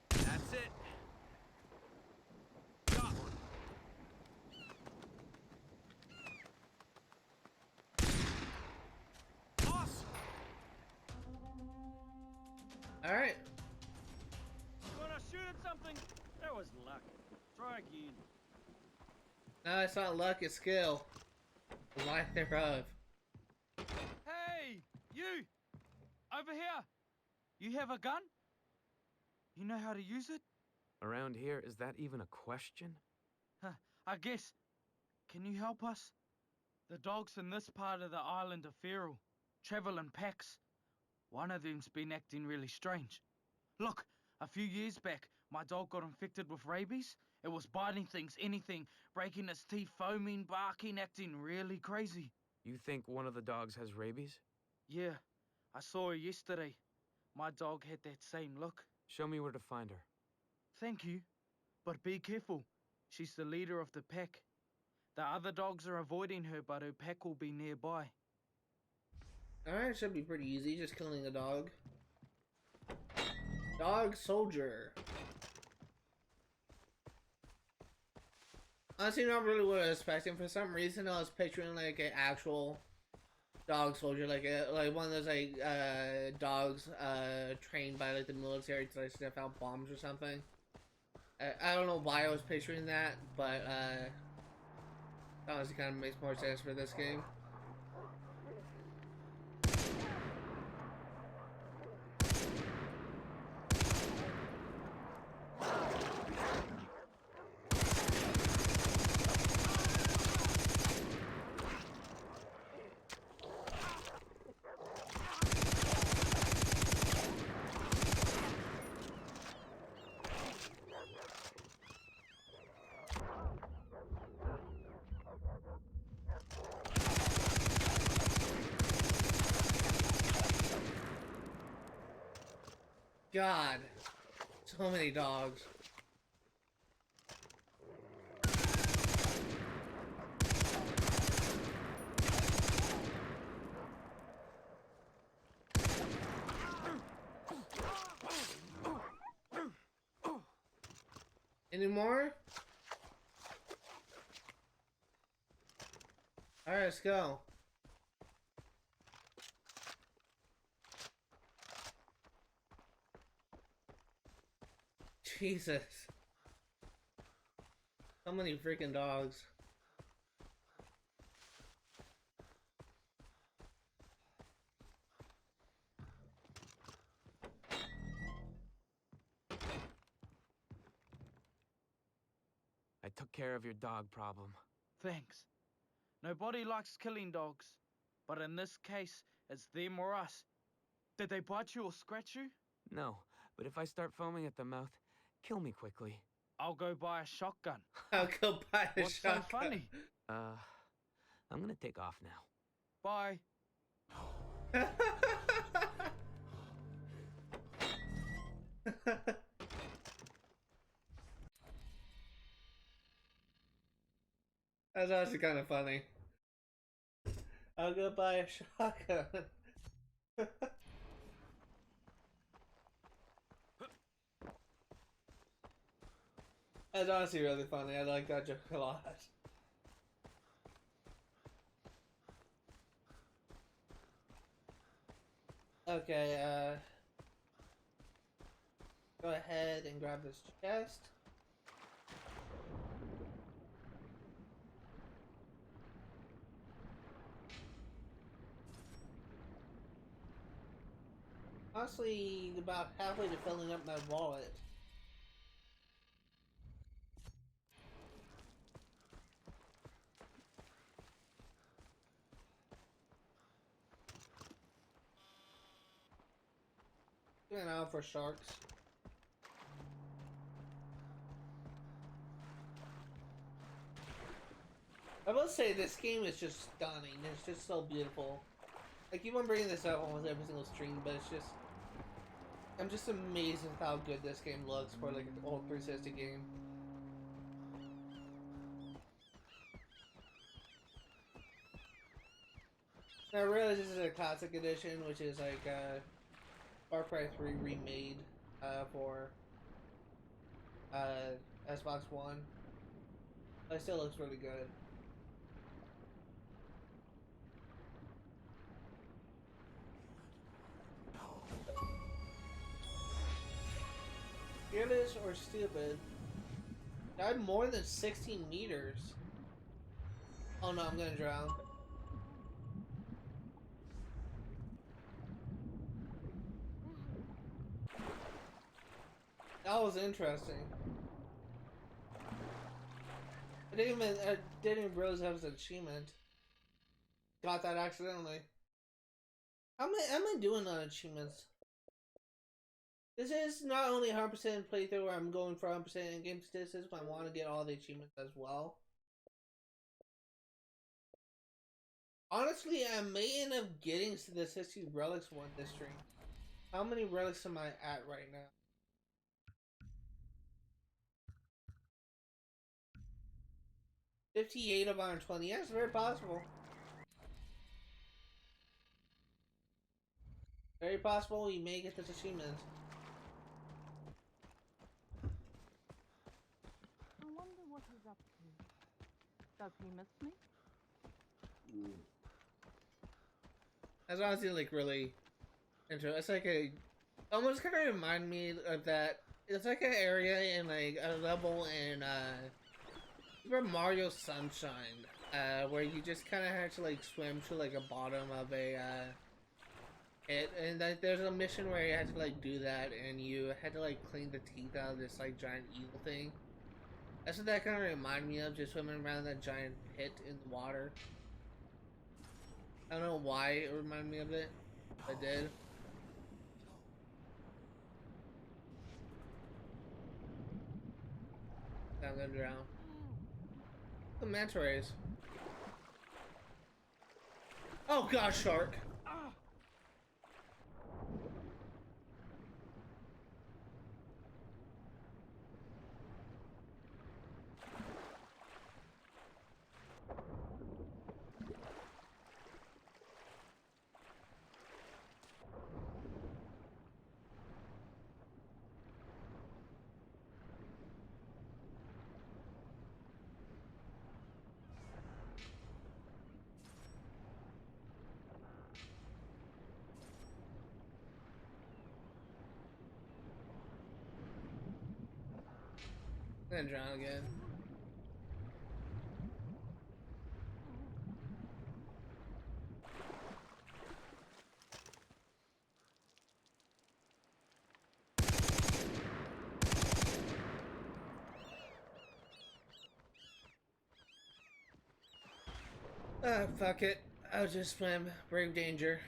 That's it. Got one. Awesome. All right. Gonna shoot at something? That was luck. Try again. No, it's not luck, it's skill. The lack thereof. Hey, you! Over here! You have a gun? You know how to use it? Around here, is that even a question? Huh, I guess. Can you help us? The dogs in this part of the island are feral. Travel in packs. One of them's been acting really strange. Look, a few years back, my dog got infected with rabies. It was biting things, anything, breaking its teeth, foaming, barking, acting really crazy. You think one of the dogs has rabies? Yeah, I saw her yesterday. My dog had that same look. Show me where to find her. Thank you, but be careful. She's the leader of the pack. The other dogs are avoiding her, but her pack will be nearby. Alright, should be pretty easy, just killing a dog. Dog soldier. Honestly, not really what I was expecting. For some reason, I was picturing like an actual dog soldier, like one of those like dogs trained by like the military to like sniff out bombs or something. I don't know why I was picturing that, but honestly, kind of makes more sense for this game. God, so many dogs. Any more? All right, let's go. Jesus. So many freaking dogs. I took care of your dog problem. Thanks. Nobody likes killing dogs, but in this case, it's them or us. Did they bite you or scratch you? No, but if I start foaming at the mouth, kill me quickly. I'll go buy a shotgun. I'll go buy a What's shotgun. so funny? I'm gonna take off now. Bye. That's actually kind of funny. I'll go buy a shotgun. That's honestly really funny. I like that joke a lot. Okay, go ahead and grab this chest. Honestly, about halfway to filling up my wallet. Going out for sharks. I will say this game is just stunning. It's just so beautiful. I keep on bringing this up almost every single stream, but it's just... I'm just amazed with how good this game looks for like an old 360 game. I realize this is a classic edition, which is like Far Cry 3 remade for Xbox One. But it still looks really good. Fearless or stupid? Died more than 16 meters. Oh no, I'm gonna drown. That was interesting. I didn't realize that was an achievement. Got that accidentally. How am I doing on achievements? This is not only 100% playthrough where I'm going for 100% in-game statistics, but I want to get all the achievements as well. Honestly, I may end up getting to the 60 relics one this stream. How many relics am I at right now? $58 of 120. Yes, very possible. Very possible we may get this achievement. I wonder what he's up to. Does he miss me? That's honestly like really interesting. It's like a almost kind of remind me of that. It's like an area in like a level in Super Mario Sunshine, where you just kind of have to like swim to like a bottom of a pit, and like there's a mission where you had to like do that, and you had to like clean the teeth out of this like giant evil thing. That's what that kind of reminded me of, just swimming around that giant pit in the water. I don't know why it reminded me of it, but it did. I'm gonna drown. The manta rays. Oh god, shark! I'm gonna drown again. Fuck it. I'll just swim. Brave danger.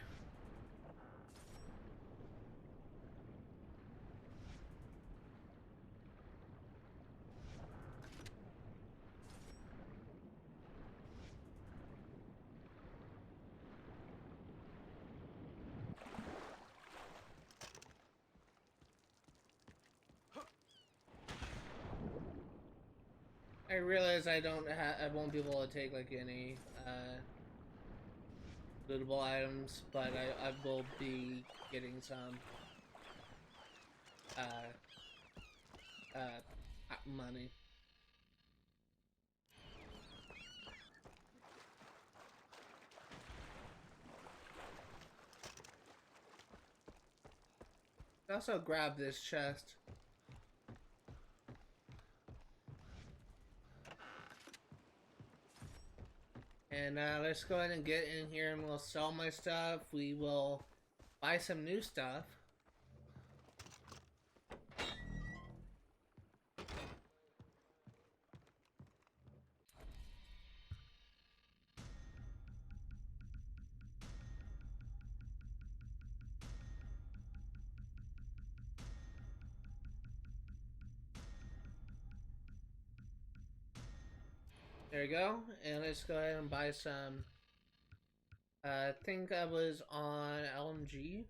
I realize I won't be able to take like any lootable items, but I will be getting some money. I also grab this chest. And let's go ahead and get in here and we'll sell my stuff. We will buy some new stuff. There you go, and let's go ahead and buy some. I think I was on LMG.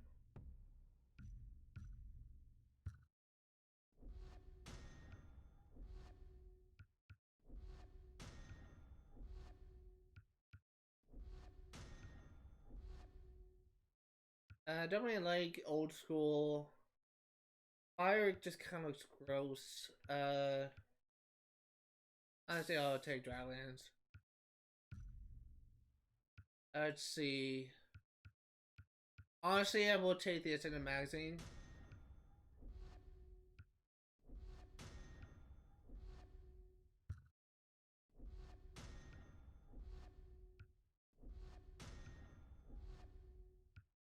I don't really like old school. Fire just kind of looks gross. Honestly, I'll take Drylands. Let's see. Honestly, I will take the Ascended Magazine.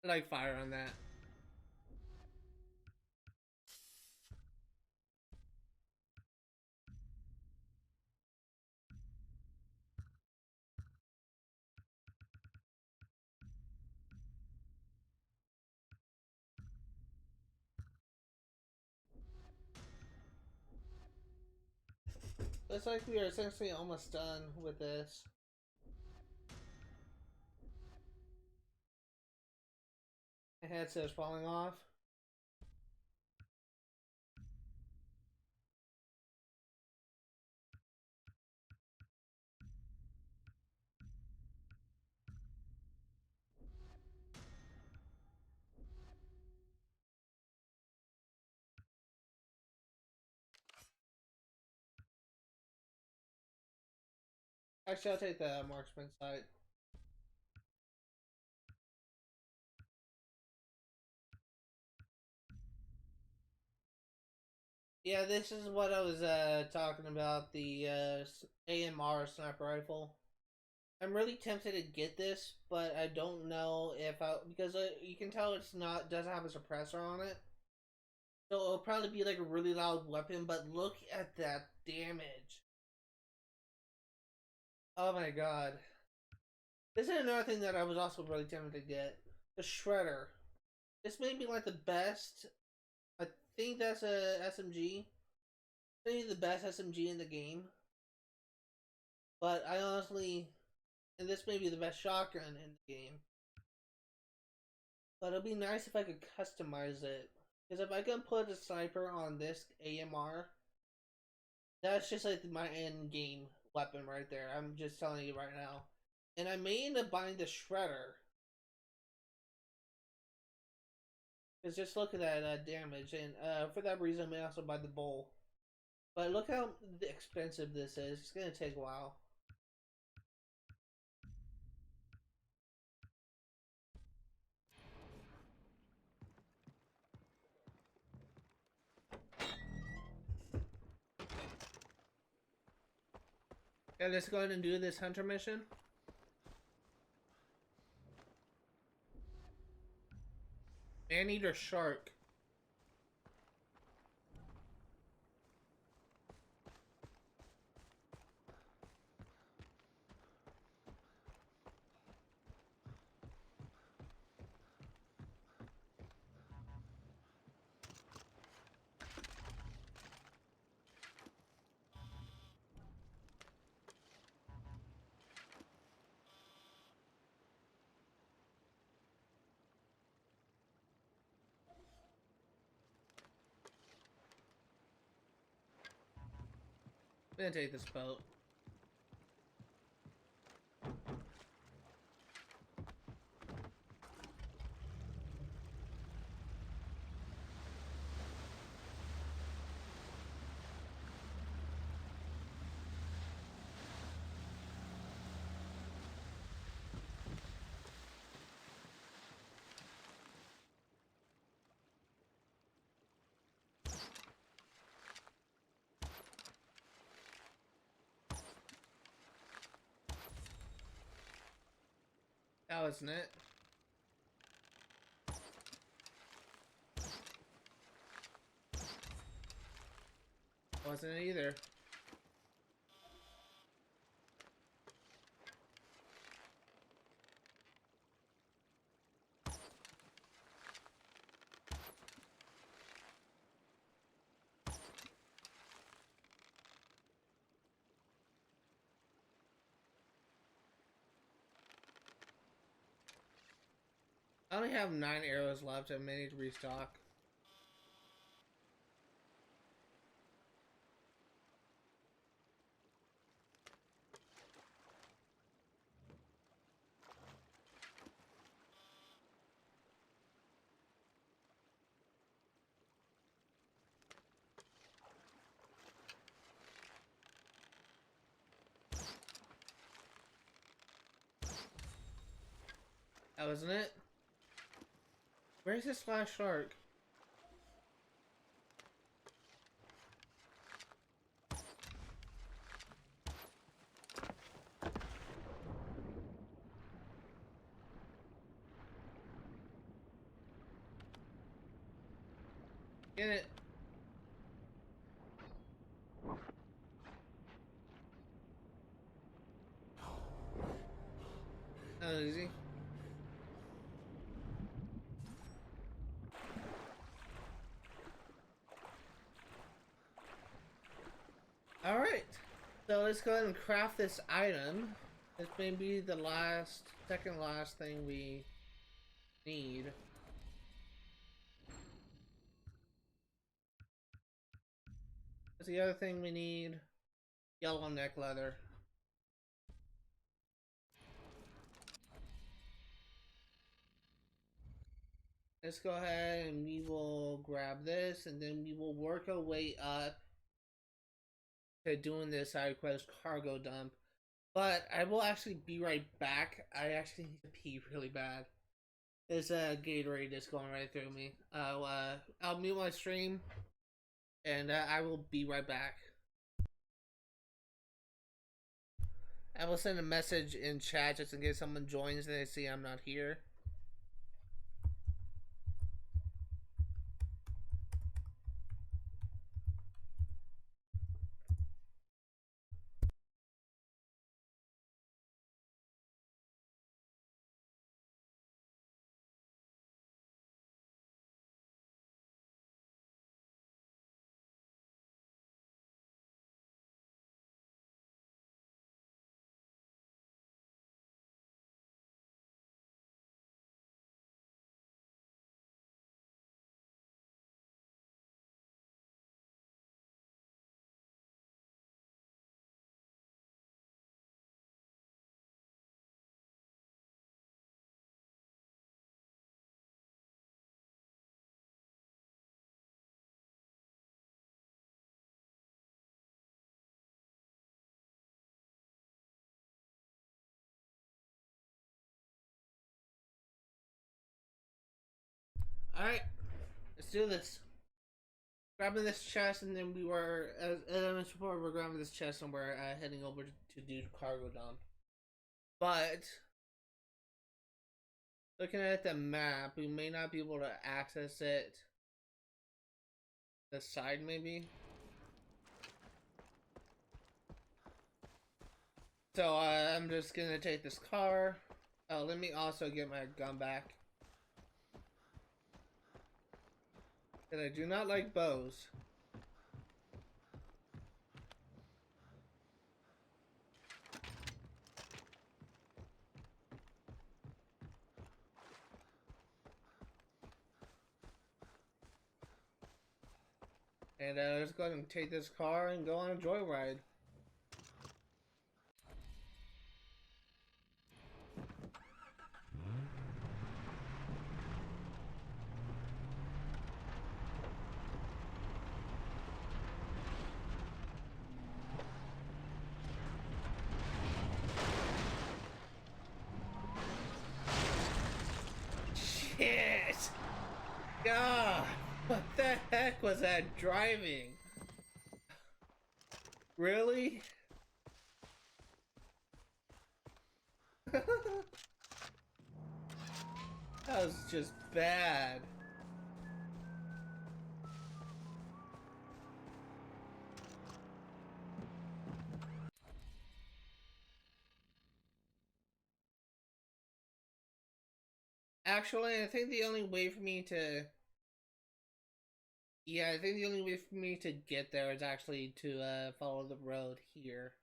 I like fire on that. Looks like we are essentially almost done with this. My headset's falling off. Actually, I'll take the marksman side. Yeah, this is what I was talking about, the AMR sniper rifle. I'm really tempted to get this, but I don't know if I, because you can tell it's not, doesn't have a suppressor on it. So it'll probably be like a really loud weapon, but look at that damage. Oh my god. This is another thing that I was also really tempted to get. The Shredder. This may be like the best, I think that's a SMG. Maybe the best SMG in the game. But I honestly, and this may be the best shotgun in the game. But it'd be nice if I could customize it. Because if I can put a sniper on this AMR, that's just like my end game weapon right there. I'm just telling you right now. And I may end up buying the Shredder. Because just look at that damage. And for that reason, I may also buy the bowl. But look how expensive this is. It's going to take a while. Yeah, let's go ahead and do this hunter mission. Maneater shark. I'm gonna take this boat. That wasn't it. Wasn't it either. I only have 9 arrows left. I may need to restock. that wasn't it. Where's this last shark? Get it. That was easy. Alright. So let's go ahead and craft this item. This may be the second last thing we need. What's the other thing we need? Yellow neck leather. Let's go ahead and we will grab this, and then we will work our way up to doing this side quest cargo dump. But I will actually be right back. I actually need to pee really bad. There's a Gatorade that's going right through me. I'll mute my stream, and I will be right back. I will send a message in chat just in case someone joins and they see I'm not here. Alright, let's do this. Grabbing this chest, and then as I mentioned before, we're grabbing this chest and we're heading over to do the cargo dump. But, looking at the map, we may not be able to access it. The side, maybe? So, I'm just gonna take this car. Oh, let me also get my gun back. And I do not like bows. And let's go ahead and take this car and go on a joyride. Shit! God! What the heck was that driving? Really? That was just bad. Actually, I think the only way for me to... Yeah, I think the only way for me to get there is actually to follow the road here.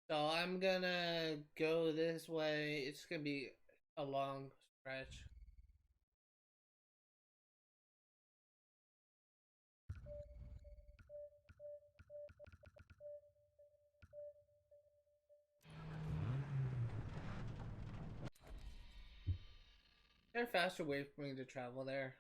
So I'm gonna go this way. It's gonna be a long stretch. Is there a faster way for me to travel there?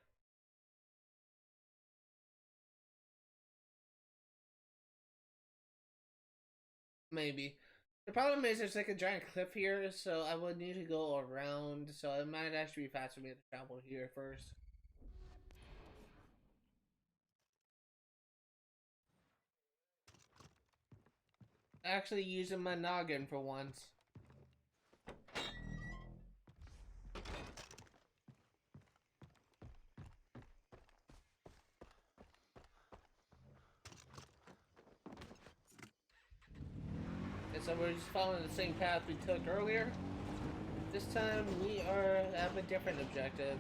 Maybe. The problem is there's like a giant cliff here, so I would need to go around, so it might actually be faster for me to travel here first. Actually using my noggin for once. So we're just following the same path we took earlier. This time we have a different objective.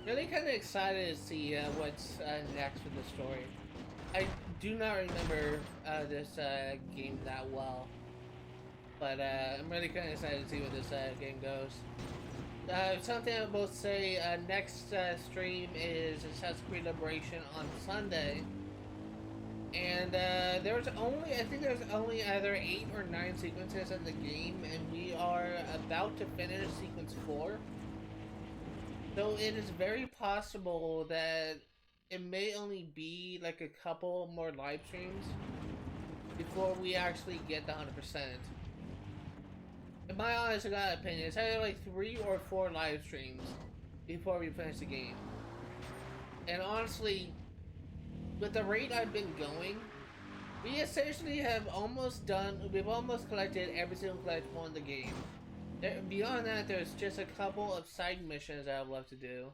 Really kind of excited to see what's next for the story. I do not remember this game that well. But I'm really kind of excited to see where this game goes. Something I will both say, next stream is Assassin's Creed Liberation on Sunday. And I think there's only either 8 or 9 sequences in the game, and we are about to finish sequence 4. So it is very possible that it may only be like a couple more live streams before we actually get the 100%. In my honest to God opinion, it's either like 3 or 4 live streams before we finish the game. And honestly, with the rate I've been going, we essentially have we've almost collected every single collectible in the game. Beyond that, there's just a couple of side missions I have left to do.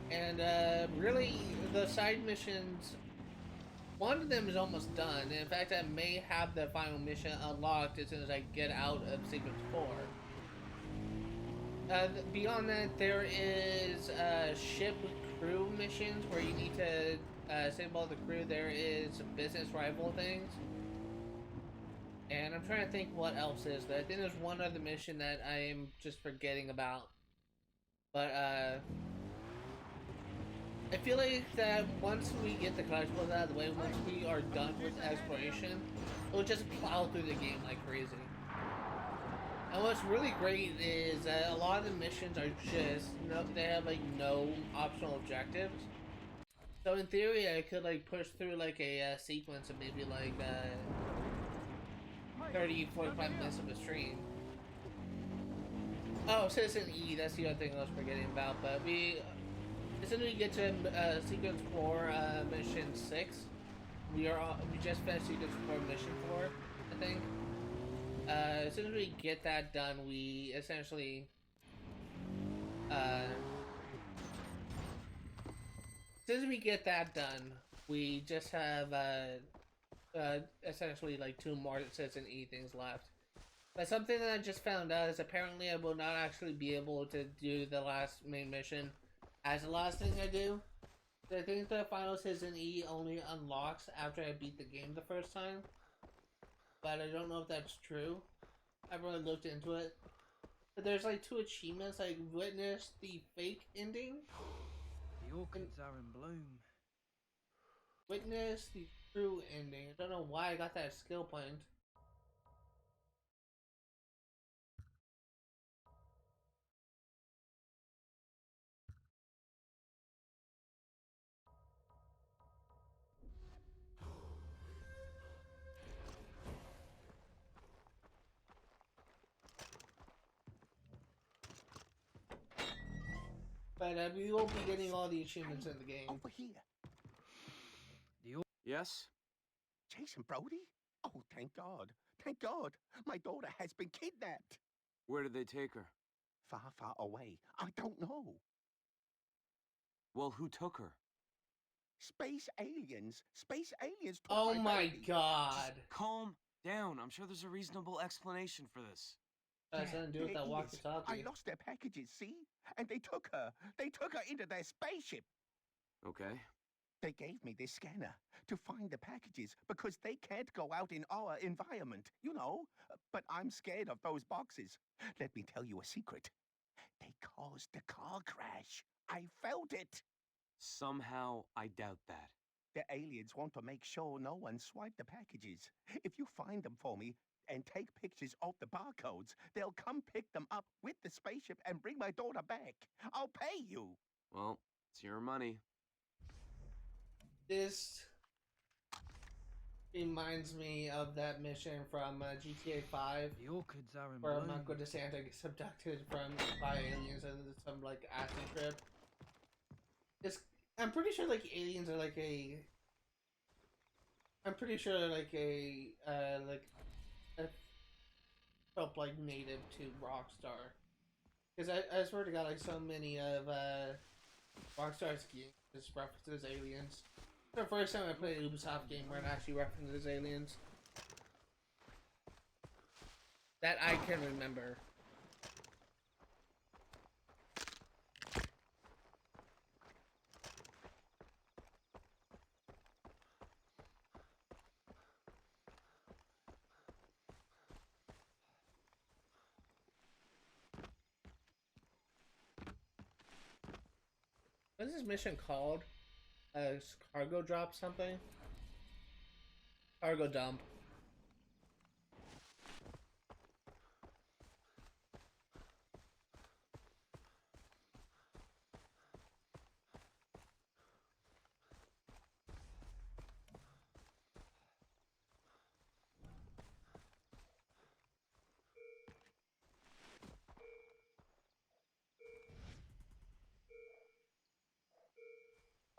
And really, the side missions, one of them is almost done. And in fact, I may have the final mission unlocked as soon as I get out of sequence 4. Beyond that, there is ship crew missions where you need to save all the crew. There is business rival things. And I'm trying to think what else is there. I think there's one other mission that I am just forgetting about. But I feel like that once we get the collectibles out of the way, once we are done with exploration, we'll just plow through the game like crazy. And what's really great is that a lot of the missions are just, they have like no optional objectives. So in theory, I could like push through like a sequence of maybe like 30-45 minutes of a stream. Oh, Citizen E, that's the other thing I was forgetting about, but as soon as we get to sequence 4, mission 6, we just finished sequence 4, mission 4, I think. As soon as we get that done, we essentially, we just have, essentially like 2 more Citizen E things left. But something that I just found out is apparently I will not actually be able to do the last main mission as the last thing I do. I think the final Citizen E only unlocks after I beat the game the first time. But I don't know if that's true. I haven't really looked into it. But there's like 2 achievements, like witness the fake ending. The orchids are in bloom. Witness the true ending. I don't know why I got that skill point. But we won't be getting all the achievements in the game. Over here. Yes? Jason Brody? Oh, thank God. Thank God. My daughter has been kidnapped. Where did they take her? Far, far away. I don't know. Well, who took her? Space aliens. Space aliens took Oh my baby. God. Just calm down. I'm sure there's a reasonable explanation for this. Has something to do with that walkie-talkie. I lost their packages, see? And they took her. They took her into their spaceship. Okay. They gave me this scanner to find the packages because they can't go out in our environment, you know. But I'm scared of those boxes. Let me tell you a secret. They caused the car crash. I felt it. Somehow, I doubt that. The aliens want to make sure no one swiped the packages. If you find them for me, and take pictures of the barcodes, they'll come pick them up with the spaceship and bring my daughter back. I'll pay you. Well, it's your money. This reminds me of that mission from GTA 5, The orchids are in where bloom. Marco DeSanta gets abducted by aliens and some like acid trip. I'm pretty sure like aliens are like a. I'm pretty sure like a felt like native to Rockstar, because I swear to God, like so many of Rockstar's games just references aliens. The first time I played an Ubisoft game where it actually references aliens that I can remember. What is this mission called? Cargo drop something? Cargo dump.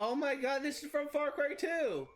Oh my God, this is from Far Cry 2!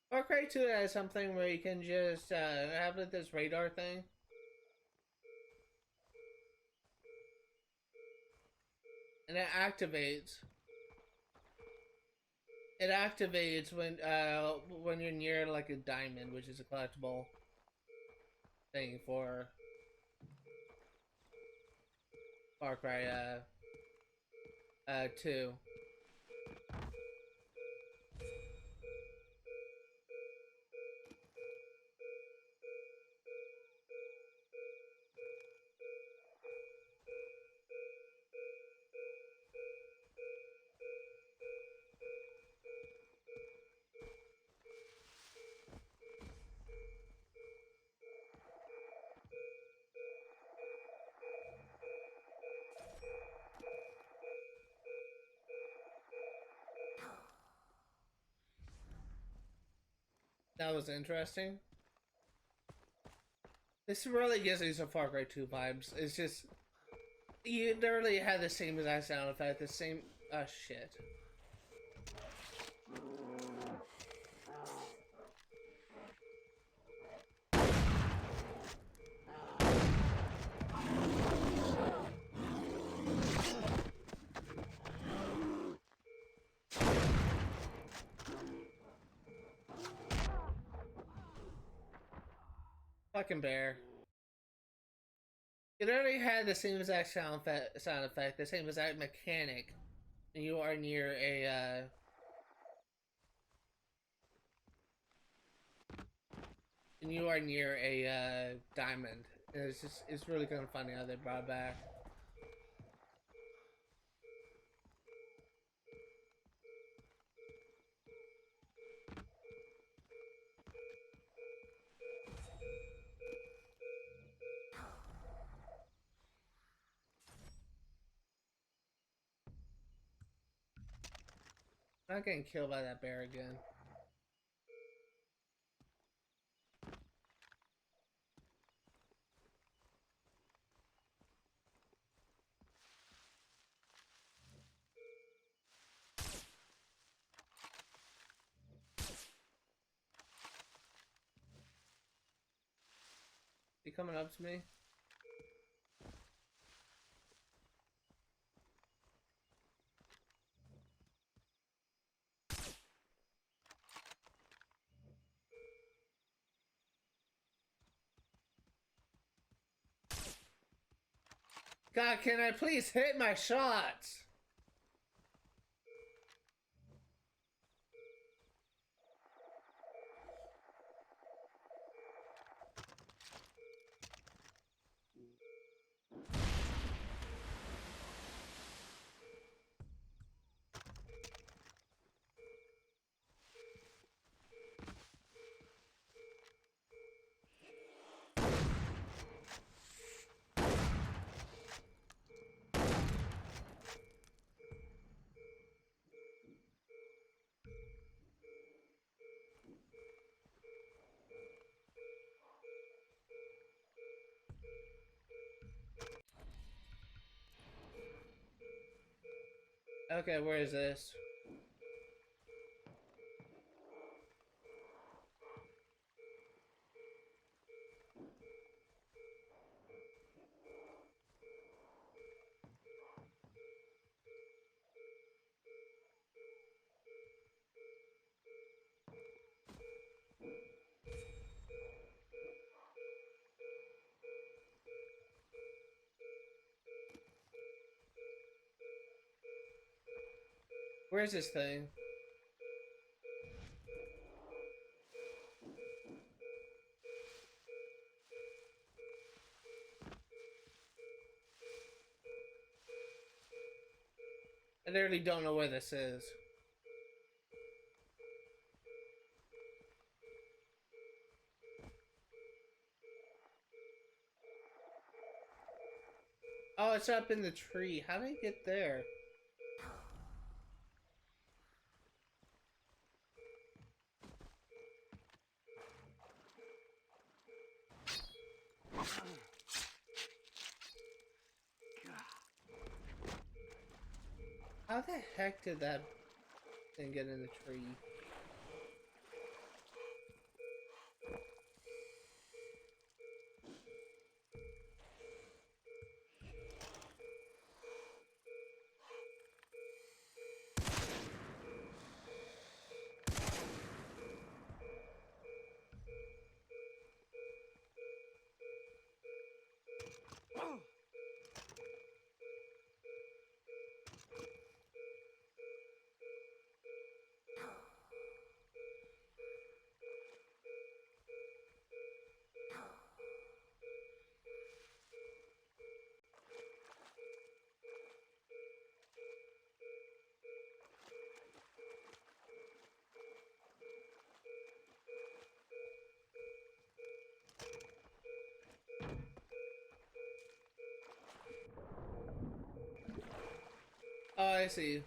Far Cry 2 has something where you can just have like this radar thing. And it activates. It activates when you're near like a diamond, which is a collectible thing for Far Cry 2. That was interesting. This really gives me some Far Cry 2 vibes. It's just, you literally had the same exact sound effect, the same, shit. Fucking bear. It already had the same exact sound effect, the same exact mechanic, and you are near a diamond. And it's really kind of funny how they brought it back. I'm not getting killed by that bear again. He coming up to me? God, can I please hit my shots? Okay, where is this? Where's this thing? I literally don't know where this is. Oh, it's up in the tree. How did I get there? How the heck did that thing get in the tree? Oh, I see.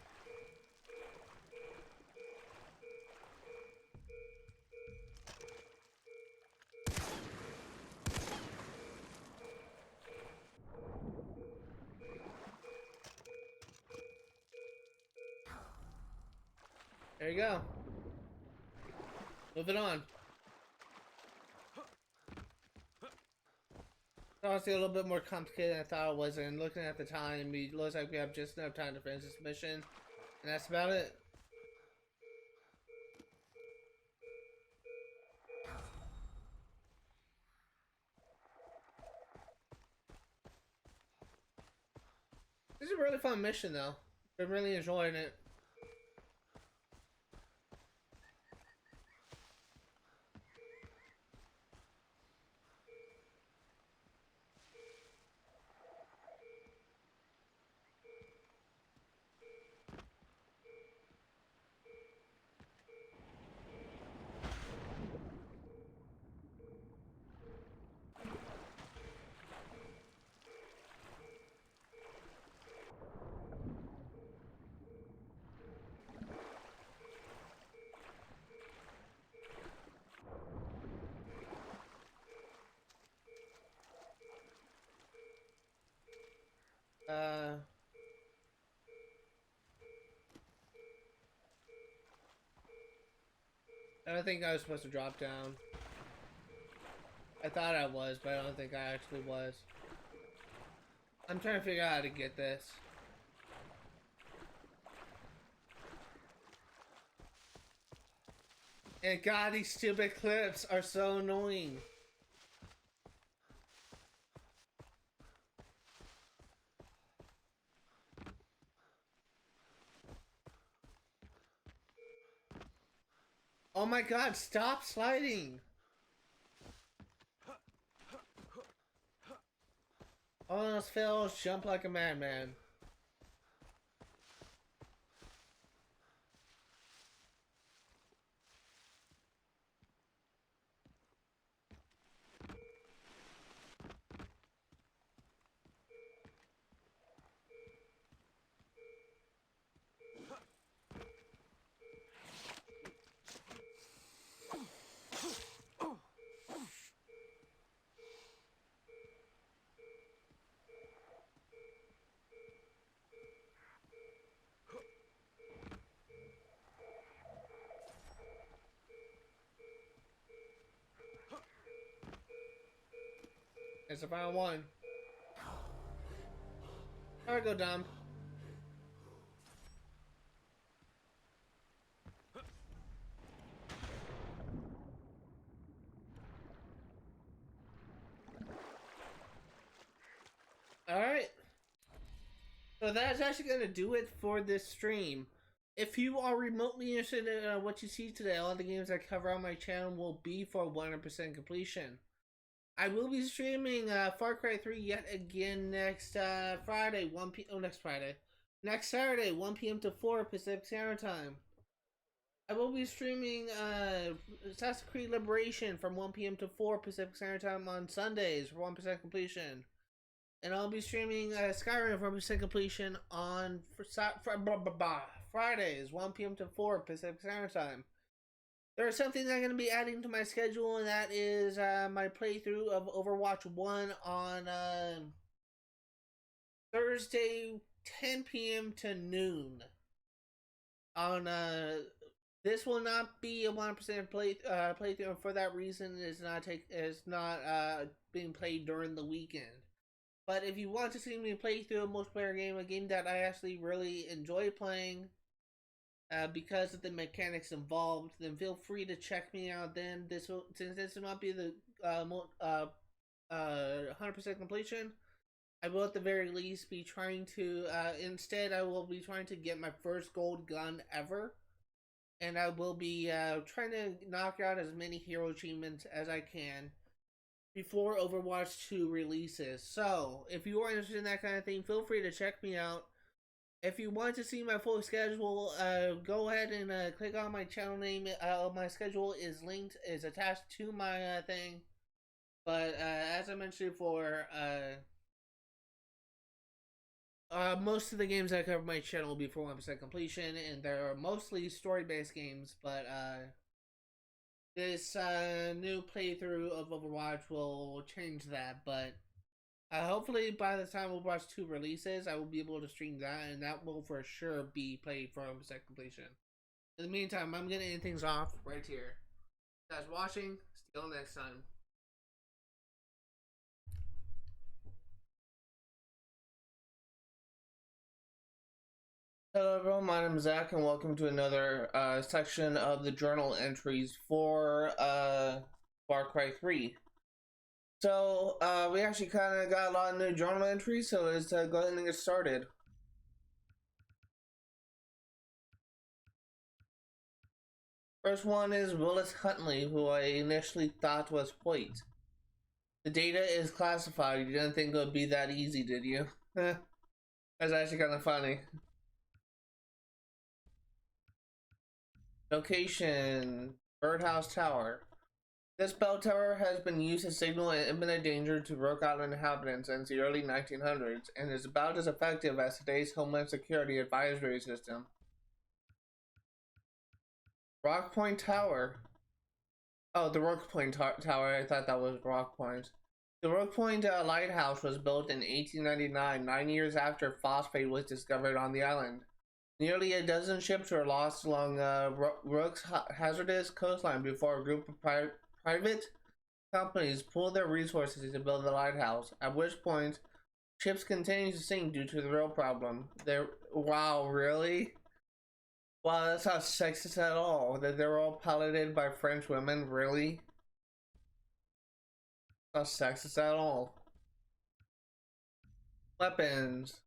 There you go. Moving on. Honestly, a little bit more complicated than I thought it was, and looking at the time, it looks like we have just enough time to finish this mission, and that's about it. This is a really fun mission, though. Been really enjoying it. I don't think I was supposed to drop down. I thought I was, but I don't think I actually was. I'm trying to figure out how to get this. And God, these stupid clips are so annoying. Oh my god, stop sliding! All those fails, jump like a madman. It's the final one. Alright, go dump. Alright. So that's actually going to do it for this stream. If you are remotely interested in what you see today, all the games I cover on my channel will be for 100% completion. I will be streaming Far Cry 3 yet again next Friday, next Saturday, 1 p.m. to 4 Pacific Standard Time. I will be streaming Assassin's Creed Liberation from 1 p.m. to 4 Pacific Standard Time on Sundays for 1% completion. And I'll be streaming Skyrim for 1% completion on Fridays, 1 p.m. to 4 Pacific Standard Time. There's something I'm going to be adding to my schedule, and that is my playthrough of Overwatch 1 on Thursday, 10 p.m. to noon. On this will not be a 100% playthrough, and for that reason, it's not being played during the weekend. But if you want to see me play through a multiplayer game, a game that I actually really enjoy playing, because of the mechanics involved, then feel free to check me out. Then since this will not be the 100% completion, I will at the very least be trying to instead I will be trying to get my first gold gun ever, and I will be trying to knock out as many hero achievements as I can before Overwatch 2 releases. So if you are interested in that kind of thing, feel free to check me out. If you want to see my full schedule, go ahead and click on my channel name. My schedule is attached to my thing. But as I mentioned before, most of the games I cover on my channel will be for 1% completion, and they're mostly story-based games. But this new playthrough of Overwatch will change that. But hopefully by the time Overwatch 2 releases, I will be able to stream that, and that will for sure be played for 100% completion. In the meantime, I'm gonna end things off right here. Thanks for watching. See you next time. Hello everyone, my name is Zach, and welcome to another section of the journal entries for Far Cry 3. So, we actually kind of got a lot of new journal entries, so let's go ahead and get started. First one is Willis Huntley, who I initially thought was Hoyt. The data is classified. You didn't think it would be that easy, did you? That's actually kind of funny. Location, Birdhouse Tower. This bell tower has been used to signal an imminent danger to Rook Island inhabitants since the early 1900s and is about as effective as today's Homeland Security advisory system. Rock Point Tower. Oh, the Rook Point Tower. I thought that was Rock Point. The Rook Point lighthouse was built in 1899, 9 years after phosphate was discovered on the island. Nearly a dozen ships were lost along Rook's hazardous coastline before a group of private companies pooled their resources to build the lighthouse, at which point ships continued to sink due to the real problem. Wow, really? Wow, that's not sexist at all. That they're all piloted by French women, really? Not sexist at all. Weapons.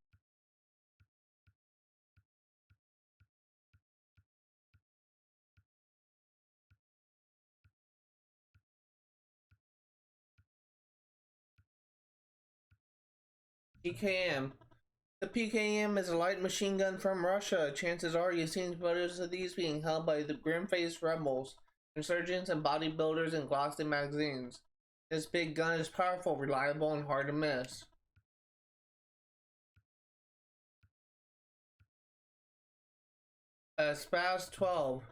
PKM. The PKM is a light machine gun from Russia. Chances are you've seen photos of these being held by the grim-faced rebels, insurgents, and bodybuilders in glossy magazines. This big gun is powerful, reliable, and hard to miss. Spaz 12.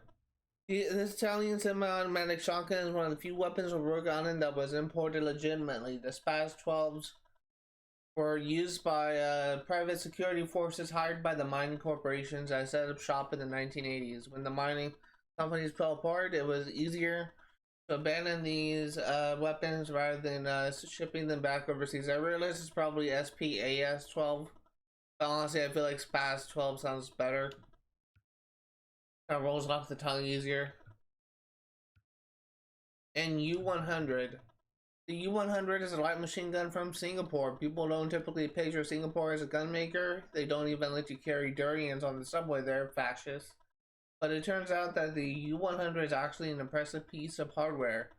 This Italian semi-automatic shotgun is one of the few weapons of Rogue Island that was imported legitimately. The Spaz 12s were used by private security forces hired by the mining corporations that set up shop in the 1980s. When the mining companies fell apart, it was easier to abandon these weapons rather than shipping them back overseas. I realize it's probably SPAS 12, but honestly I feel like Spaz 12 sounds better. Kind of rolls off the tongue easier. And U-100. The U-100 is a light machine gun from Singapore. People don't typically picture Singapore as a gun maker. They don't even let you carry durians on the subway there, fascists. But it turns out that the U-100 is actually an impressive piece of hardware.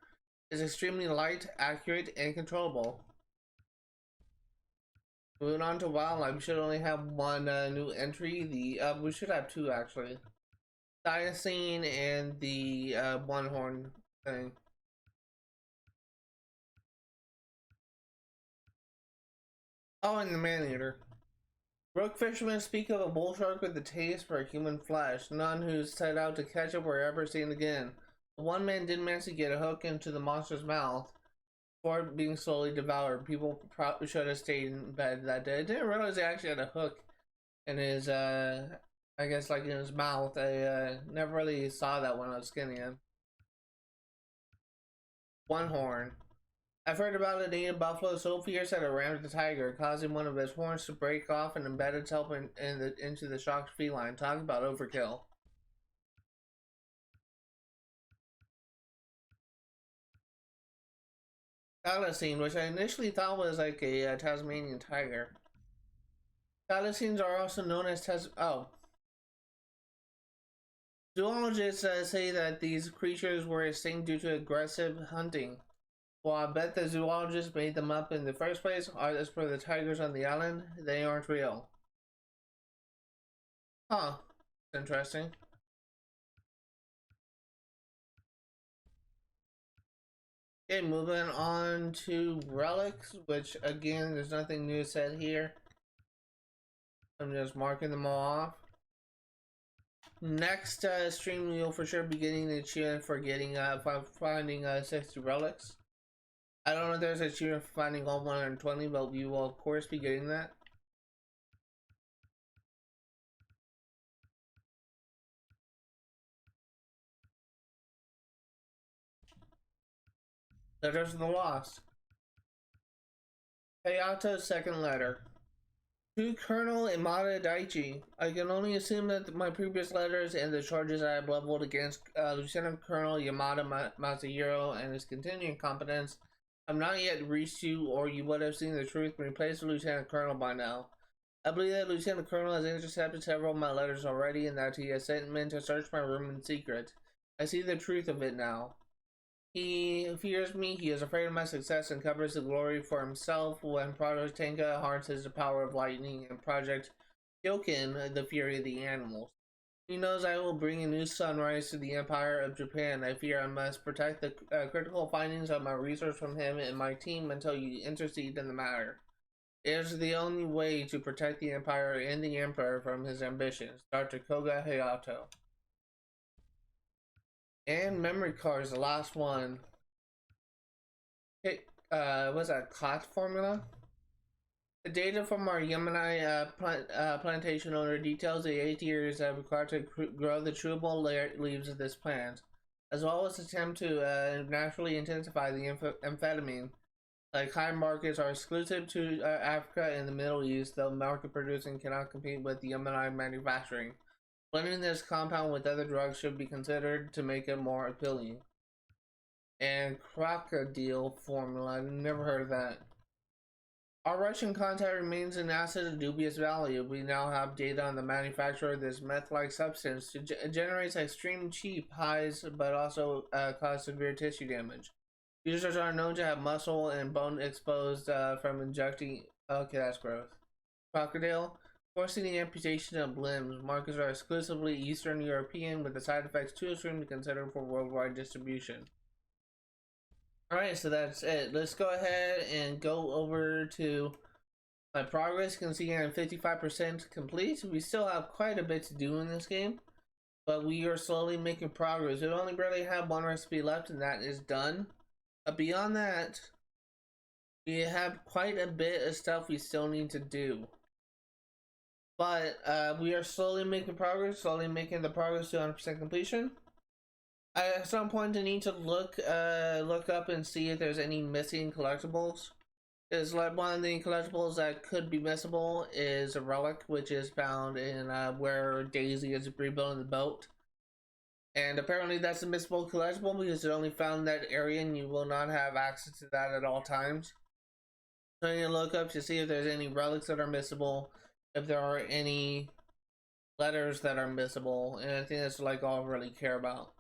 It's extremely light, accurate, and controllable. Moving on to wildlife, we should only have one new entry. We should have two actually. Diocene and the one horn thing. Oh, and the man-eater. Brook fishermen speak of a bull shark with a taste for human flesh, none who's set out to catch it were ever seen again. One man did manage to get a hook into the monster's mouth before being slowly devoured. People probably should have stayed in bed that day. I didn't realize he actually had a hook in his I guess like in his mouth. I never really saw that when I was skinning him. One horn. I've heard about a native buffalo so fierce that it rammed the tiger, causing one of his horns to break off and embed itself into the shocked feline. Talk about overkill. Thylacine, which I initially thought was like a Tasmanian tiger. Thylacines are also known as Zoologists say that these creatures were extinct due to aggressive hunting. Well, I bet the zoologists made them up in the first place. As for the tigers on the island, they aren't real. Huh. Interesting. Okay, moving on to relics, which again, there's nothing new said here. I'm just marking them all off. Next stream, you'll for sure be getting the achievement for getting finding 60 relics. I don't know if there's a achievement for finding all 120, but we will of course be getting that. Letters of the Lost. Hayato's second letter. To Colonel Imada Daichi, I can only assume that my previous letters and the charges I have leveled against Lieutenant Colonel Yamada Masahiro and his continuing incompetence have not yet reached you, or you would have seen the truth and replaced the Lieutenant Colonel by now. I believe that Lieutenant Colonel has intercepted several of my letters already and that he has sent men to search my room in secret. I see the truth of it now. He fears me, he is afraid of my success and covers the glory for himself when Project Tenka harnesses the power of lightning and Project Kyokin, the fury of the animals. He knows I will bring a new sunrise to the Empire of Japan. I fear I must protect the critical findings of my research from him and my team until you intercede in the matter. It is the only way to protect the Empire and the Emperor from his ambitions. Dr. Koga Hayato. And memory cards, the last one. Okay, what's that? COT formula? The data from our Yamani plantation owner details the 8 years required to grow the chewable leaves of this plant, as well as attempt to naturally intensify the amphetamine. Like high markets are exclusive to Africa and the Middle East, though market producing cannot compete with the Yamani manufacturing. Blending this compound with other drugs should be considered to make it more appealing. And crocodile formula, I've never heard of that. Our Russian contact remains an asset of dubious value. We now have data on the manufacturer of this meth-like substance. It generates extreme cheap highs, but also cause severe tissue damage. Users are known to have muscle and bone exposed from injecting. Okay, that's gross. crocodile, forcing the amputation of limbs. Markers are exclusively Eastern European, with the side effects too extreme to consider for worldwide distribution. Alright, so that's it. Let's go ahead and go over to my progress. You can see I'm 55% complete. We still have quite a bit to do in this game, but we are slowly making progress. We only barely have one recipe left, and that is done. But beyond that, we have quite a bit of stuff we still need to do. But we are slowly making progress, slowly making the progress to 100% completion. At some point I need to look up and see if there's any missing collectibles. Because like one of the collectibles that could be missable is a relic, which is found in where Daisy is rebuilding the boat. And apparently that's a missable collectible because it's only found in that area and you will not have access to that at all times. So I need to look up to see if there's any relics that are missable, if there are any letters that are missable, and I think that's like all I really care about.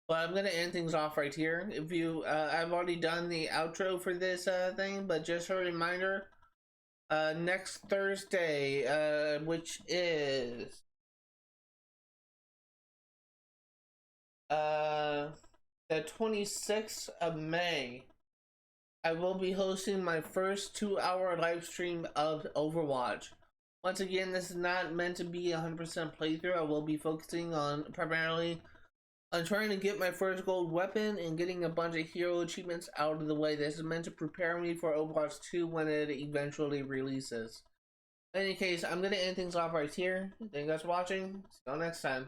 But I'm gonna end things off right here. If you, I've already done the outro for this thing, but just a reminder, next Thursday, which is the 26th of May, I will be hosting my first 2-hour live stream of Overwatch. Once again, this is not meant to be 100% playthrough. I will be focusing on primarily I'm trying to get my first gold weapon and getting a bunch of hero achievements out of the way. This is meant to prepare me for Overwatch 2 when it eventually releases. In any case, I'm going to end things off right here. Thank you guys for watching. See you all next time.